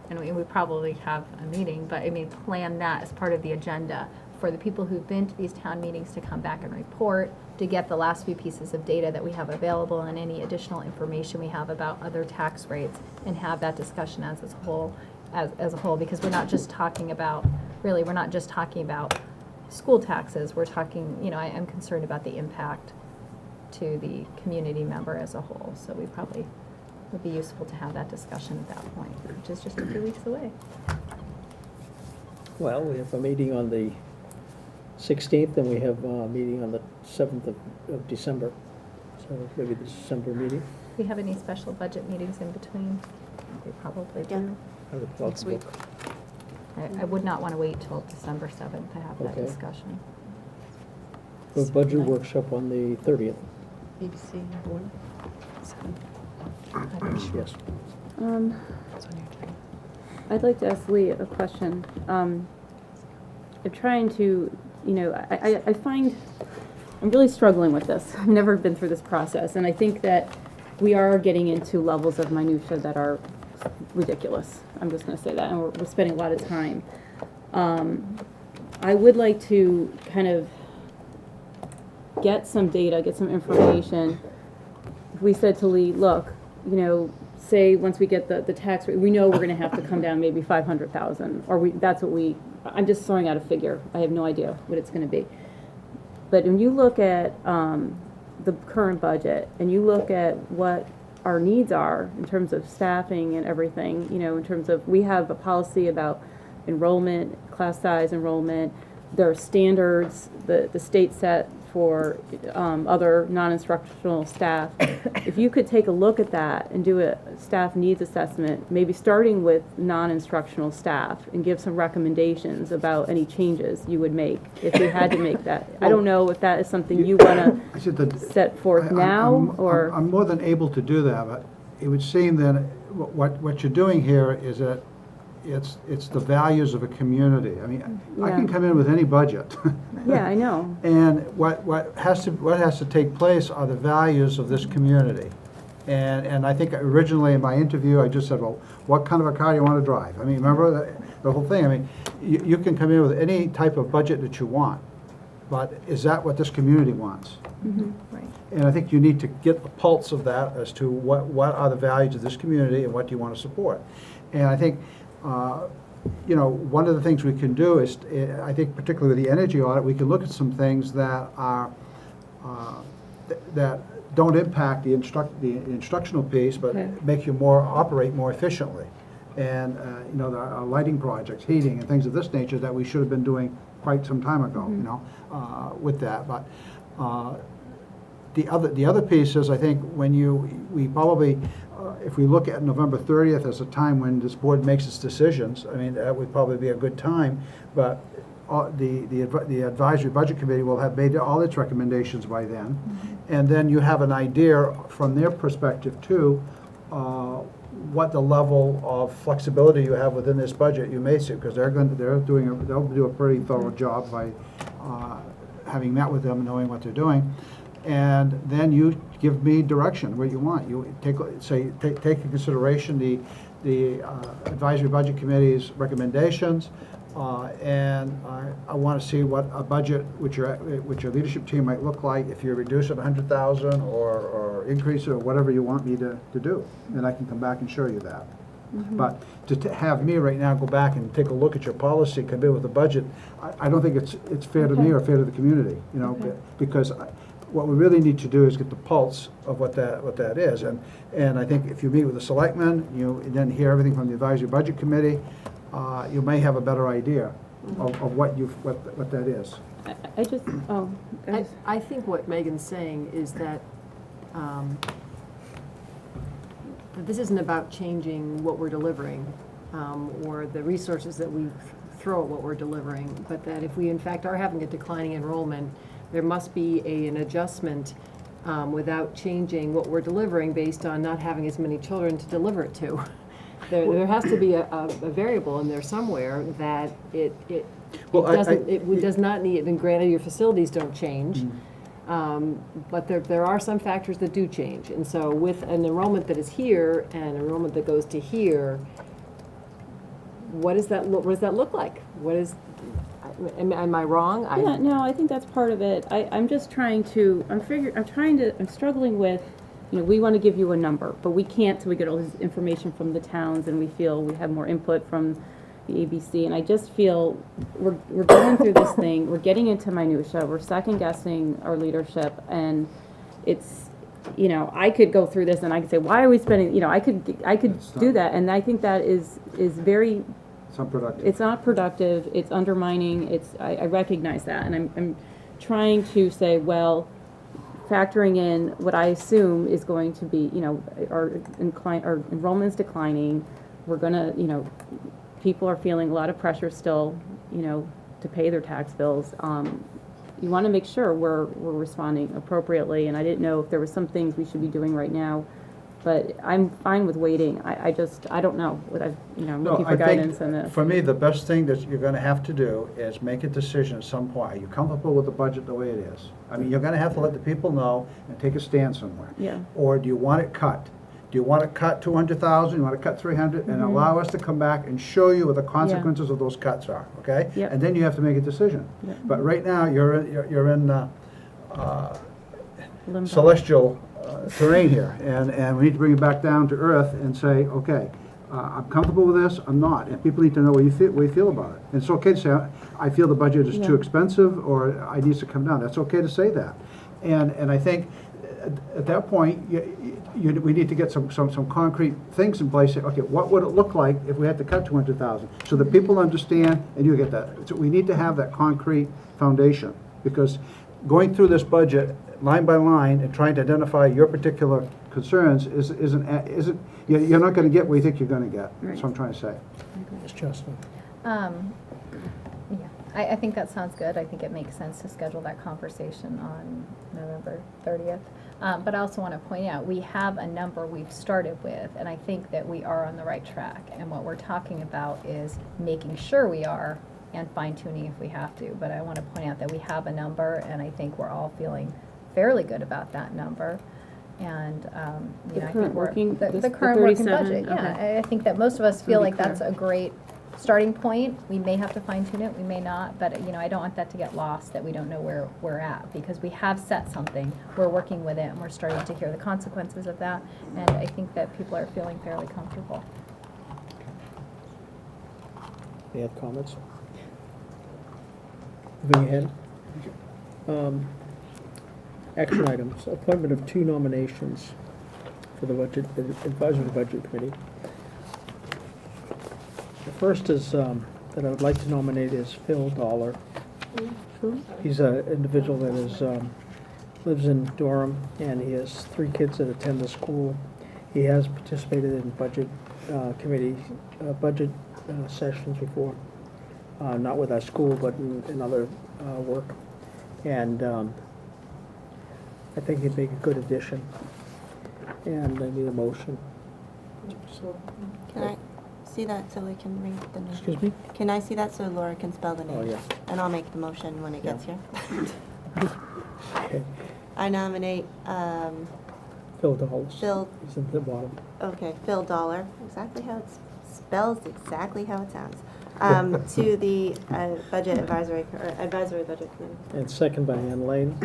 And we probably have a meeting, but I mean, plan that as part of the agenda for the people who've been to these town meetings to come back and report, to get the last few pieces of data that we have available and any additional information we have about other tax rates, and have that discussion as a whole, because we're not just talking about, really, we're not just talking about school taxes, we're talking, you know, I am concerned about the impact to the community member as a whole, so we probably would be useful to have that discussion at that point, which is just a few weeks away. Well, we have a meeting on the 16th, and we have a meeting on the 7th of December. So maybe the December meeting. Do we have any special budget meetings in between? We probably do. Next week. I would not want to wait till December 7th to have that Okay. discussion. The budget workshop on the 30th. ABC 1, 7. Yes. I'd like to ask Lee a question. I'm trying to, you know, I find I'm really struggling with this. I've never been through this process, and I think that we are getting into levels of minutia that are ridiculous. I'm just going to say that, and we're spending a lot of time. I would like to kind of get some data, get some information. If we said to Lee, look, you know, say once we get the tax rate, we know we're going to have to come down maybe 500,000, or that's what I'm just throwing out a figure. I have no idea what it's going to be. But when you look at the current budget, and you look at what our needs are in terms of staffing and everything, you know, in terms of, we have a policy about enrollment, class size enrollment, there are standards the state set for other non-instructional staff. If you could take a look at that and do a staff needs assessment, maybe starting with non-instructional staff, and give some recommendations about any changes you would make if you had to make that. I don't know if that is something you want to set forth now, or... I'm more than able to do that, but it would seem that what you're doing here is that it's the values of a community. I mean, I can come in with any budget. Yeah, I know. And what has to take place are the values of this community. And I think originally in my interview, I just said, well, what kind of a car do you want to drive? I mean, remember the whole thing? I mean, you can come in with any type of budget that you want, but is that what this community wants? Mm-hmm. Right. And I think you need to get the pulse of that as to what are the values of this community and what do you want to support. And I think, you know, one of the things we can do is, I think particularly with the energy audit, we can look at some things that are, that don't impact the instructional piece, but make you operate more efficiently. And, you know, there are lighting projects, heating, and things of this nature that we should have been doing quite some time ago, you know, with that. But the other piece is, I think, when we probably, if we look at November 30th as a time when this board makes its decisions, I mean, that would probably be a good time, but the advisory budget committee will have made all its recommendations by then. And then you have an idea from their perspective too, what the level of flexibility you have within this budget you may see, because they'll do a pretty thorough job by having met with them and knowing what they're doing. and then you give me direction, what you want. You take in consideration the advisory budget committee's recommendations, and I want to see what a budget which your leadership team might look like if you reduce it 100,000 or increase it or whatever you want me to do, and I can come back and show you that. But to have me right now go back and take a look at your policy, come in with a budget, I don't think it's fair to me or fair to the community, you know, because what we really need to do is get the pulse of what that is, and I think if you meet with the selectmen, you then hear everything from the advisory budget committee, you may have a better idea of what that is. I just, I think what Megan's saying is that this isn't about changing what we're delivering or the resources that we throw at what we're delivering, but that if we in fact are having a declining enrollment, there must be an adjustment without changing what we're delivering based on not having as many children to deliver it to. There has to be a variable in there somewhere that it does not need, and granted your facilities don't change, but there are some factors that do change. And so with an enrollment that is here and an enrollment that goes to here, what does that look like? Am I wrong? Yeah, no, I think that's part of it. I'm just trying to, I'm struggling with, you know, we want to give you a number, but we can't till we get all this information from the towns and we feel we have more input from the ABC. And I just feel we're going through this thing, we're getting into minutia, we're second guessing our leadership, and it's, you know, I could go through this and I could say, why are we spending, you know, I could do that, and I think that is very, it's unproductive. It's not productive, it's undermining, I recognize that, and I'm trying to say, well, factoring in what I assume is going to be, you know, our enrollment's declining, we're gonna, you know, people are feeling a lot of pressure still, you know, to pay their tax bills. You want to make sure we're responding appropriately, and I didn't know if there were some things we should be doing right now, but I'm fine with waiting. I don't know what I'm looking for guidance on this. For me, the best thing that you're going to have to do is make a decision at some point. Are you comfortable with the budget the way it is? I mean, you're going to have to let the people know and take a stand somewhere. Yeah. Or do you want it cut? Do you want to cut 200,000? You want to cut 300, and allow us to come back and show you what the consequences of those cuts are? Okay. Yep. And then you have to make a decision. Yep. But right now, you're in Limbo. celestial terrain here, and we need to bring it back down to earth and say, okay, I'm comfortable with this, I'm not, and people need to know what you feel about it. And it's okay to say, I feel the budget is too expensive, or it needs to come down. That's okay to say that. And I think at that point, we need to get some concrete things in place. Say, okay, what would it look like if we had to cut 200,000? So that people understand, and you get that. So we need to have that concrete foundation, because going through this budget line by line and trying to identify your particular concerns isn't you're not going to get what you think you're going to get. Right. That's what I'm trying to say. Ms. Justin. Yeah, I think that sounds good. I think it makes sense to schedule that conversation on November 30th. But I also want to point out, we have a number we've started with, and I think that we are on the right track. And what we're talking about is making sure we are, and fine-tuning if we have to. But I want to point out that we have a number, and I think we're all feeling fairly good about that number. And you know, I think the current working budget. Yeah, I think that most of us feel like that's a great starting point. We may have to fine-tune it, we may not, but you know, I don't want that to get lost, that we don't know where we're at, because we have set something, we're working with it, and we're starting to hear the consequences of that, and I think that people are feeling fairly comfortable. Any other comments? Moving ahead. Action items, appointment of 2 nominations for the advisory budget committee. The first is that I would like to nominate is Phil Dollar. He's an individual that is lives in Durham, and he has 3 kids that attend the school. He has participated in budget committee sessions before, not with our school, but in other work, and I think he'd make a good addition. And I need a motion. Can I see that so we can read the name? Excuse me? Can I see that so Laura can spell the name? Oh, yeah. And I'll make the motion when it gets here. Okay. I nominate Phil Dolls. Phil, He's at the bottom. okay, Phil Dollar, exactly how it's spelled, exactly how it sounds, to the budget advisory, or advisory budget committee. And second by Ann Lane.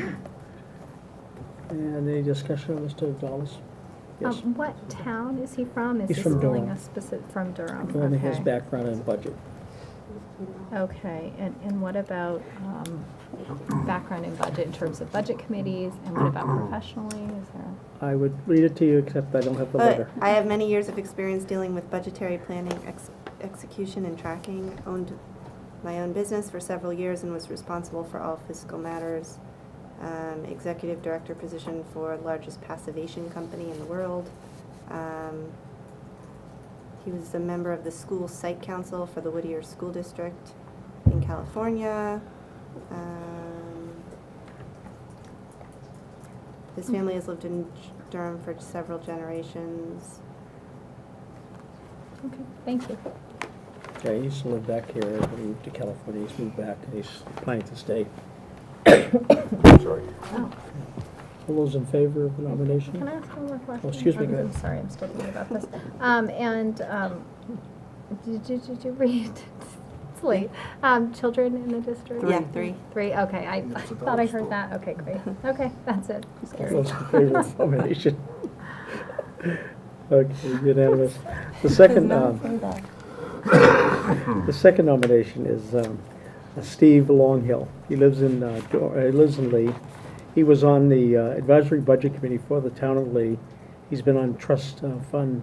And any discussion on Mr. Dolls? Yes. What town is he from? Is He's this from filling Durham. a specific, from Durham? Only his Okay. background in budget. Okay, and what about background in budget in terms of budget committees, and what about professionally? Is there? I would read it to you, except I don't have the letter. I have many years of experience dealing with budgetary planning, execution, and tracking. Owned my own business for several years and was responsible for all fiscal matters. Executive director position for largest passivation company in the world. He was a member of the school site council for the Whittier School District in California. His family has lived in Durham for several generations. Okay, thank you. Yeah, he used to live back here, but he moved to California, he's moved back, and he's planning to stay. Sorry. Oh. All those in favor of the nomination? Can I ask one more question? Oh, excuse me, go I'm ahead. sorry, I'm still thinking about this. Did you read, it's late, children in the district? Yeah, three. Three, okay, I thought I heard that, okay, great. Okay, that's it. Just All curious. those in favor of the nomination? Okay, unanimous. The second, the second nomination is Steve Longhill. He lives in Lee. He was on the advisory budget committee for the town of Lee. He's been on trust fund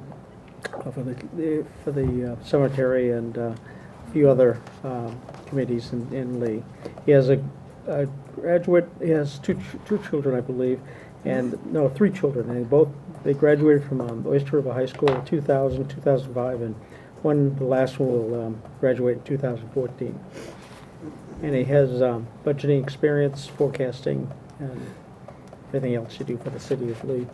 for the cemetery and a few other committees in Lee. He has a graduate. He has two children, I believe, and no, 3 children, and they graduated from Oyster River High School in 2000, 2005, and the last one will graduate in 2014. And he has budgeting experience, forecasting, and everything else you do for the city of Lee.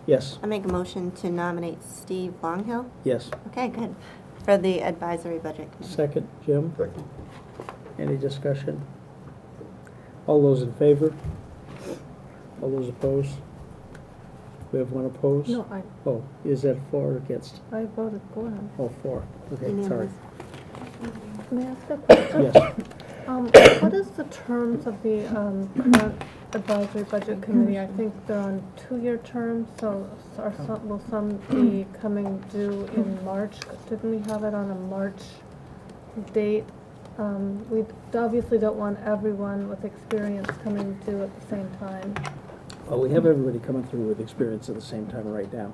Yes. I make a motion to nominate Steve Longhill. Yes. Okay, good. For the advisory budget committee. Second, Jim. Second. Any discussion? All those in favor? All those opposed? We have one opposed? No, Oh, is that for or against? I voted for him. Oh, for. Okay, sorry. Unanimous. May I ask a question? Yes. What is the terms of the current advisory budget committee? I think they're on 2-year terms, so will some be coming due in March? Didn't we have it on a March date? We obviously don't want everyone with experience coming due at the same time. Well, we have everybody coming through with experience at the same time right now.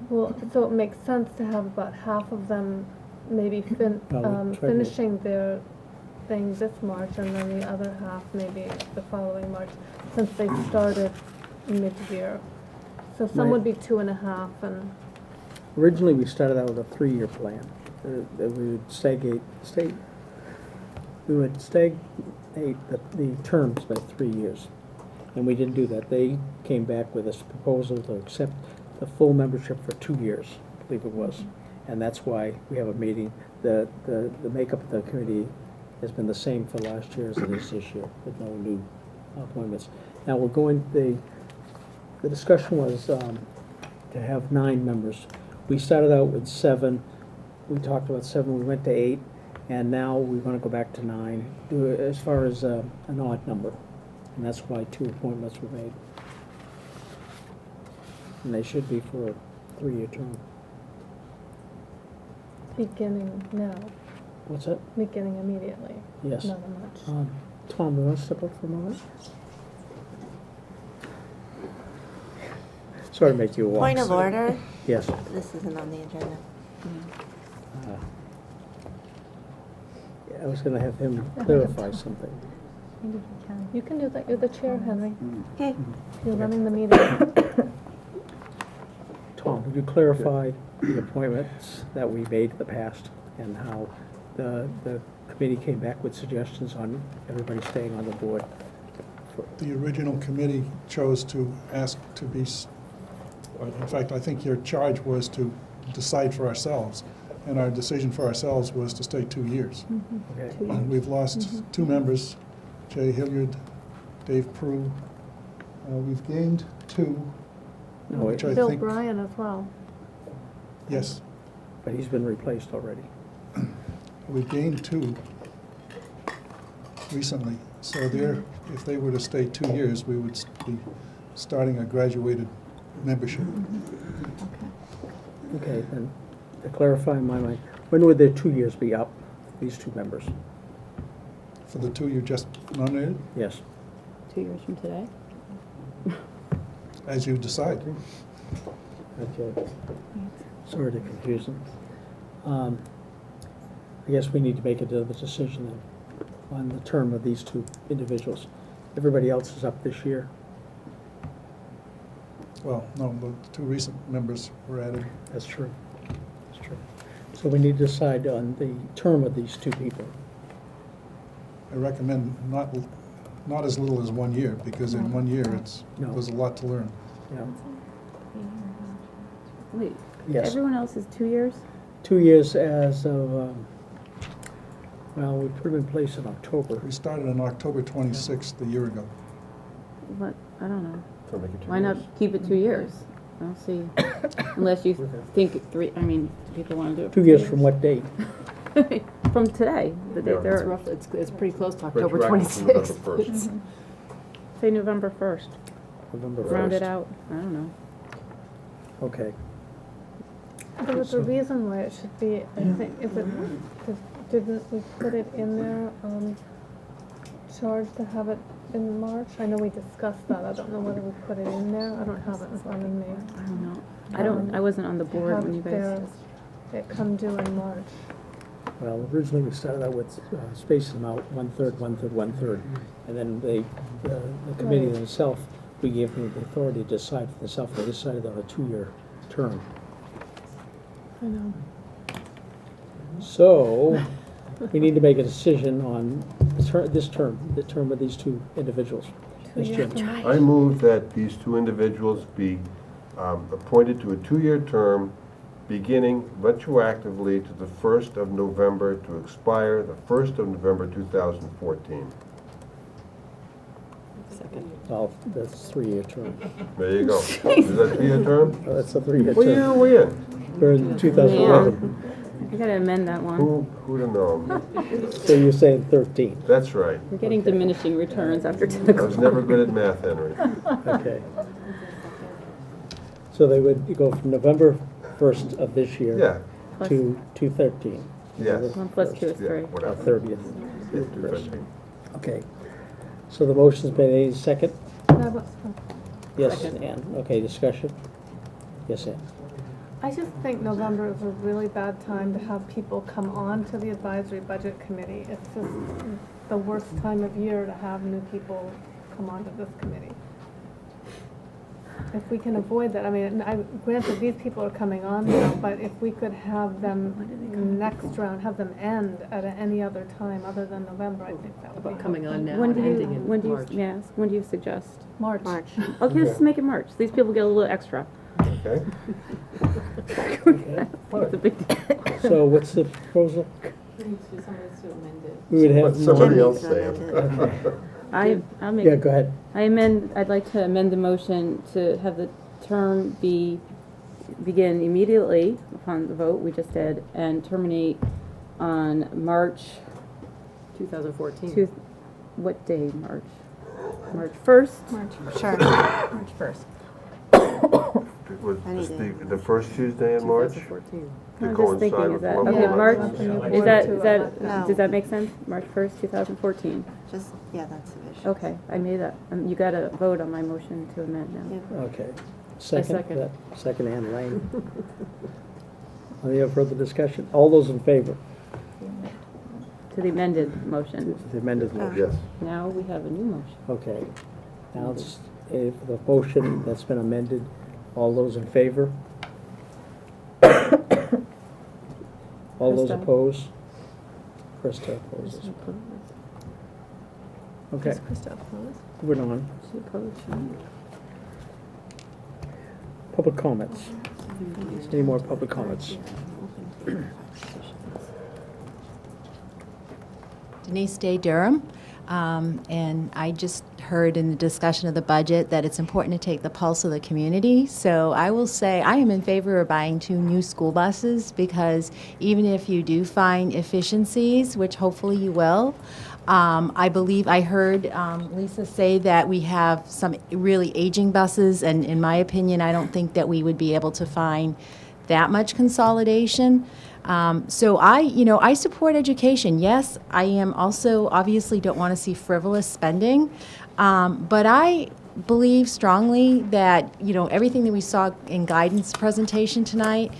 Well, so it makes sense to have about half of them maybe finishing their thing this March, and then the other half maybe the following March, since they started mid-year. So some would be 2.5, and Originally, we started out with a 3-year plan. We would stagnate the terms by 3 years. And we didn't do that. They came back with this proposal to accept the full membership for 2 years, I believe it was. And that's why we have a meeting. The makeup of the committee has been the same for last year as it is this year, with no new appointments. Now, the discussion was to have 9 members. We started out with 7. We talked about 7, we went to 8, and now we want to go back to 9, as far as an odd number. And that's why 2 appointments were made. And they should be for a 3-year term. beginning now, What's that? beginning immediately. Yes. Not a March. Tom, you want to step up for a moment? Sorry to make you walk. Point of order. Yes. This isn't on the agenda. Yeah, I was going to have him clarify something. Maybe he can. You can do that. You're the chair, Henry. Okay. You're running the meeting. Tom, would you clarify the appointments that we made in the past and how the committee came back with suggestions on everybody staying on the board? The original committee chose to ask to be, or in fact, I think your charge was to decide for ourselves, and our decision for ourselves was to stay 2 years. Okay. And we've lost 2 members, Jay Hilliard, Dave Prue, We've gained 2, No, which I Bill think, Bryan as well. yes, but he's been replaced already. we've gained 2 recently. So they're, if they were to stay 2 years, we would be starting a graduated membership. Okay, then, to clarify in my mind, when would their 2 years be up, these 2 members? For the 2 you just nominated, Yes. 2 years from today? as you decide. Okay. Sorry to confuse them. I guess we need to make a decision then on the term of these 2 individuals. Everybody else is up this year. Well, no, the 2 recent members were added. That's true. That's true. So we need to decide on the term of these 2 people. I recommend not as little as 1 year, because in 1 year, No. there's a lot to learn. Yeah. Wait, Yes. everyone else is 2 years? 2 years as of, well, we put them in place in October. We started on October 26th a year ago. What, I don't know. So make it 2 Why not years. keep it 2 years? I don't see, unless you think 3, I mean, people want to do it. 2 years from what date? From today, the date Yeah. It's they're, rough, it's pretty close to October Retroactive from November 26th. 1st. say November 1st. November 1st. Round it out, I don't know. Okay. There was a reason why it should be, I think, if it, didn't we put it in there, charge to have it in March? I know we discussed that, I don't know whether we put it in there, I don't have it in front of me. I don't know. I wasn't on the board when you guys. Have it come due in March. Well, originally we started out with spacing them out 1/3, 1/3, 1/3. And then the committee Right. themselves, we gave them the authority to decide for themselves. They decided on a 2-year term. I know. So, we need to make a decision on this term, the term of these 2 individuals. Ms. Jim. I move that these 2 individuals be appointed to a 2-year term beginning retroactively to the 1st of November to expire the 1st of November 2014. Second. Oh, that's 3-year term. There you go. Is that a 3-year term? Oh, that's a 3-year What year are term. we in? We're in 2011. I gotta amend that one. Who'd have known? So you're saying 13. That's right. We're getting diminishing returns after 10 I o'clock. was never good at math, Henry. Okay. So they would go from November 1st of this year Yeah. to 2/13. Yes. 1 plus 2 is Yeah, 3. whatever. 30th. Yeah, 215. Okay. So the motion's been made, second? No, Yes, Second. Ann. Okay, discussion? Yes, Ann. I just think November is a really bad time to have people come on to the advisory budget committee. It's just the worst time of year to have new people come onto this committee. If we can avoid that, I mean, granted, these people are coming on now, but if we could have them next round, have them end at any other time other than November, I think that would be About coming on now When and do you, ending in when do you, March. may I ask, when do you suggest? March. Okay, let's make it March. These people get a little extra. Okay. It's a big deal. So what's the proposal? We need to, somebody to amend it. We would have. Let somebody more- else say it. I'll make. Yeah, go ahead. I'd like to amend the motion to have the term begin immediately upon the vote we just did and terminate on March 2014. What day, March? March 1st? Sure. March 1st. Was this the first Tuesday in March? 2014. To I'm just thinking, coincide is with that, Columbus okay, Day? March, No. does that make sense? March 1st, 2014? Just, yeah, that's sufficient. Okay, I made that, you gotta vote on my motion to amend now. Okay. Second? second. Second, Ann Lane. Any further discussion? All those in favor? To the amended motion. The amended motion? Yes. Now we have a new motion. Okay. Now it's, for the motion that's been amended, all those in favor? All those Krista. opposed? Krista opposes. Okay, Is Krista opposed? moving on. She opposed. Public comments. Any more public comments? Denise Day Durham, and I just heard in the discussion of the budget that it's important to take the pulse of the community. So I will say I am in favor of buying 2 new school buses, because even if you do find efficiencies, which hopefully you will, I believe I heard Lisa say that we have some really aging buses, and in my opinion, I don't think that we would be able to find that much consolidation. So I support education. Yes, I am also obviously don't want to see frivolous spending, but I believe strongly that, everything that we saw in guidance presentation tonight,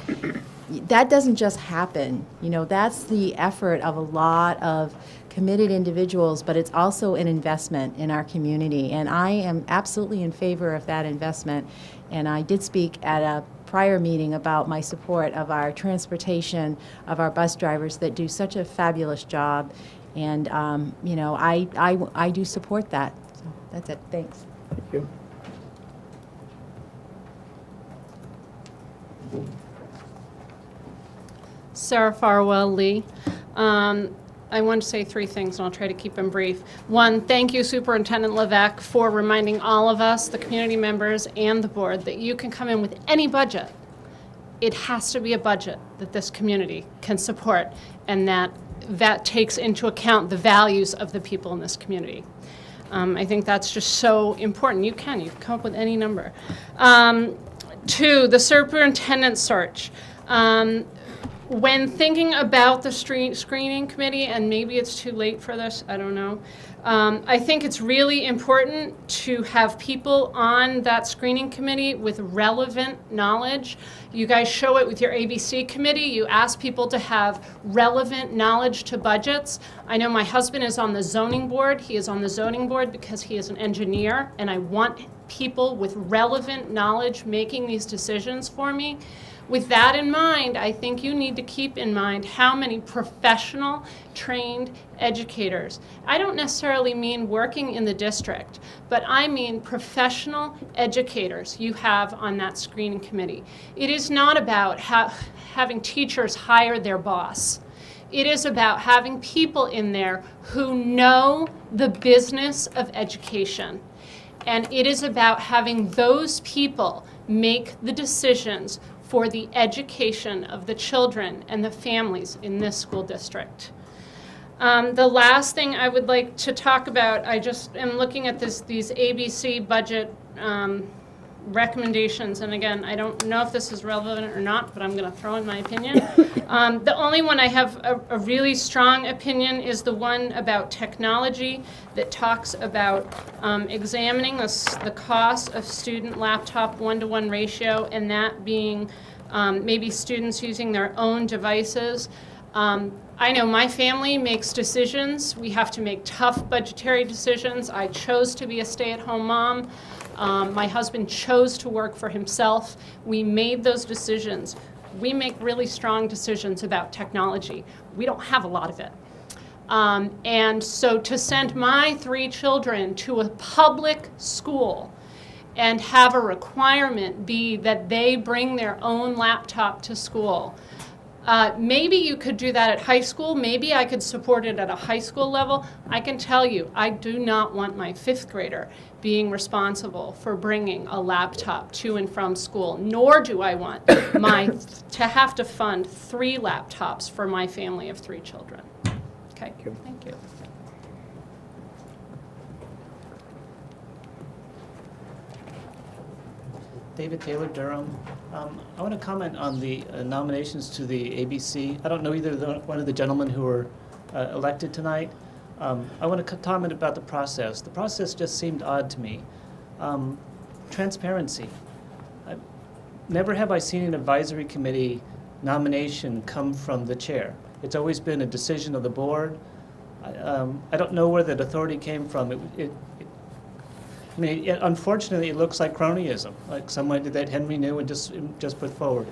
that doesn't just happen. That's the effort of a lot of committed individuals, but it's also an investment in our community. And I am absolutely in favor of that investment. And I did speak at a prior meeting about my support of our transportation, of our bus drivers that do such a fabulous job. And, I do support that. So that's it. Thanks. Thank you. Sarah Farwell Lee. I want to say 3 things, and I'll try to keep them brief. 1, thank you, Superintendent Levesque, for reminding all of us, the community members and the board, that you can come in with any budget. It has to be a budget that this community can support, and that takes into account the values of the people in this community. I think that's just so important. You can come up with any number. 2, the superintendent search. When thinking about the screening committee, and maybe it's too late for this, I don't know, I think it's really important to have people on that screening committee with relevant knowledge. You guys show it with your ABC committee. You ask people to have relevant knowledge to budgets. I know my husband is on the zoning board. He is on the zoning board because he is an engineer, and I want people with relevant knowledge making these decisions for me. With that in mind, I think you need to keep in mind how many professional, trained educators. I don't necessarily mean working in the district, but I mean professional educators you have on that screening committee. It is not about having teachers hire their boss. It is about having people in there who know the business of education. And it is about having those people make the decisions for the education of the children and the families in this school district. The last thing I would like to talk about, I just am looking at these ABC budget recommendations, and again, I don't know if this is relevant or not, but I'm going to throw in my opinion. The only one I have a really strong opinion is the one about technology that talks about examining the cost of student laptop one-to-one ratio, and that being maybe students using their own devices. I know my family makes decisions. We have to make tough budgetary decisions. I chose to be a stay-at-home mom. My husband chose to work for himself. We made those decisions. We make really strong decisions about technology. We don't have a lot of it. And so to send my 3 children to a public school and have a requirement be that they bring their own laptop to school, maybe you could do that at high school. Maybe I could support it at a high school level. I can tell you, I do not want my 5th grader being responsible for bringing a laptop to and from school, nor do I want to have to fund 3 laptops for my family of 3 children. Okay, thank you. David Taylor, Durham. I want to comment on the nominations to the ABC. I don't know either one of the gentlemen who were elected tonight. I want to comment about the process. The process just seemed odd to me. Transparency. Never have I seen an advisory committee nomination come from the chair. It's always been a decision of the board. I don't know where that authority came from. Unfortunately, it looks like cronyism, like someone that Henry knew and just put forward.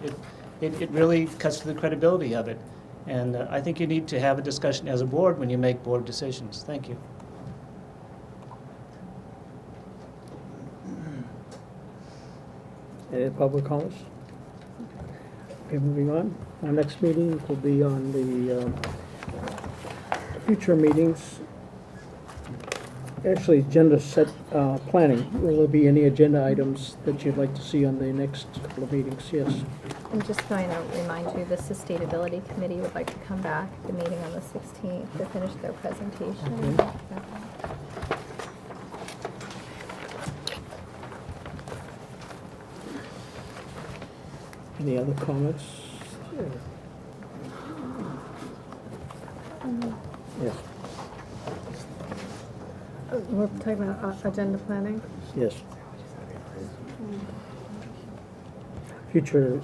It really cuts to the credibility of it. And I think you need to have a discussion as a board when you make board decisions. Thank you. Any public comments? Okay, moving on. Our next meeting will be on the future meetings. Actually, agenda set, planning. Will there be any agenda items that you'd like to see on the next couple of meetings? Yes. I'm just going to remind you, the Sustainability Committee would like to come back at the meeting on the 16th to finish their presentation. Okay. Any other comments? Yes, We're talking about agenda planning. yes. Future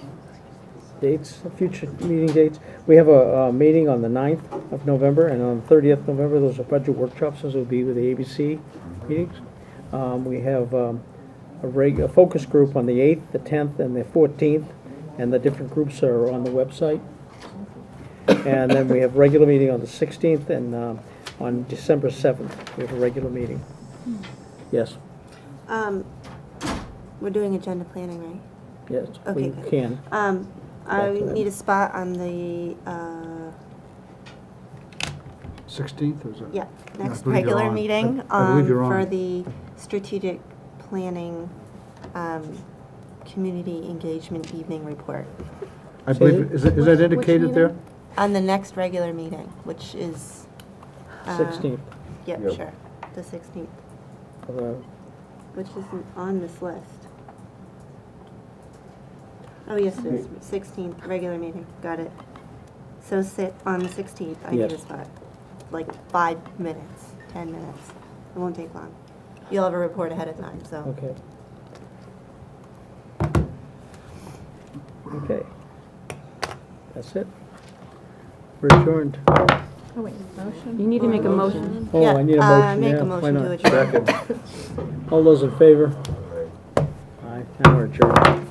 dates, future meeting dates. We have a meeting on the 9th of November, and on the 30th of November, those are budget workshops. Those will be with the ABC meetings. We have a focus group on the 8th, the 10th, and the 14th, and the different groups are on the website. And then we have a regular meeting on the 16th, and on December 7th, we have a regular meeting. Yes, We're doing agenda planning, right? yes, Okay, we good. can. I to that. need a spot on the, 16th, or is it? yeah, I next believe you're regular on. meeting I believe you're for on. the strategic planning community engagement evening report. I believe, is that indicated there? On the next regular meeting, which is 16th. Yep, Yep. sure, the 16th, Uh, which isn't on this list. Oh, yes, it is, 16th, regular meeting, got it. So sit on the 16th, I need a Yes. spot, like 5 minutes, 10 minutes, it won't take long. You'll have a report ahead of time, so. Okay. Okay. That's it. We're adjourned. Oh, wait, motion? You need to make a motion. Oh, I need a motion, make yeah, a why motion to not? adjourn. All those in favor? Aye, now we're adjourned.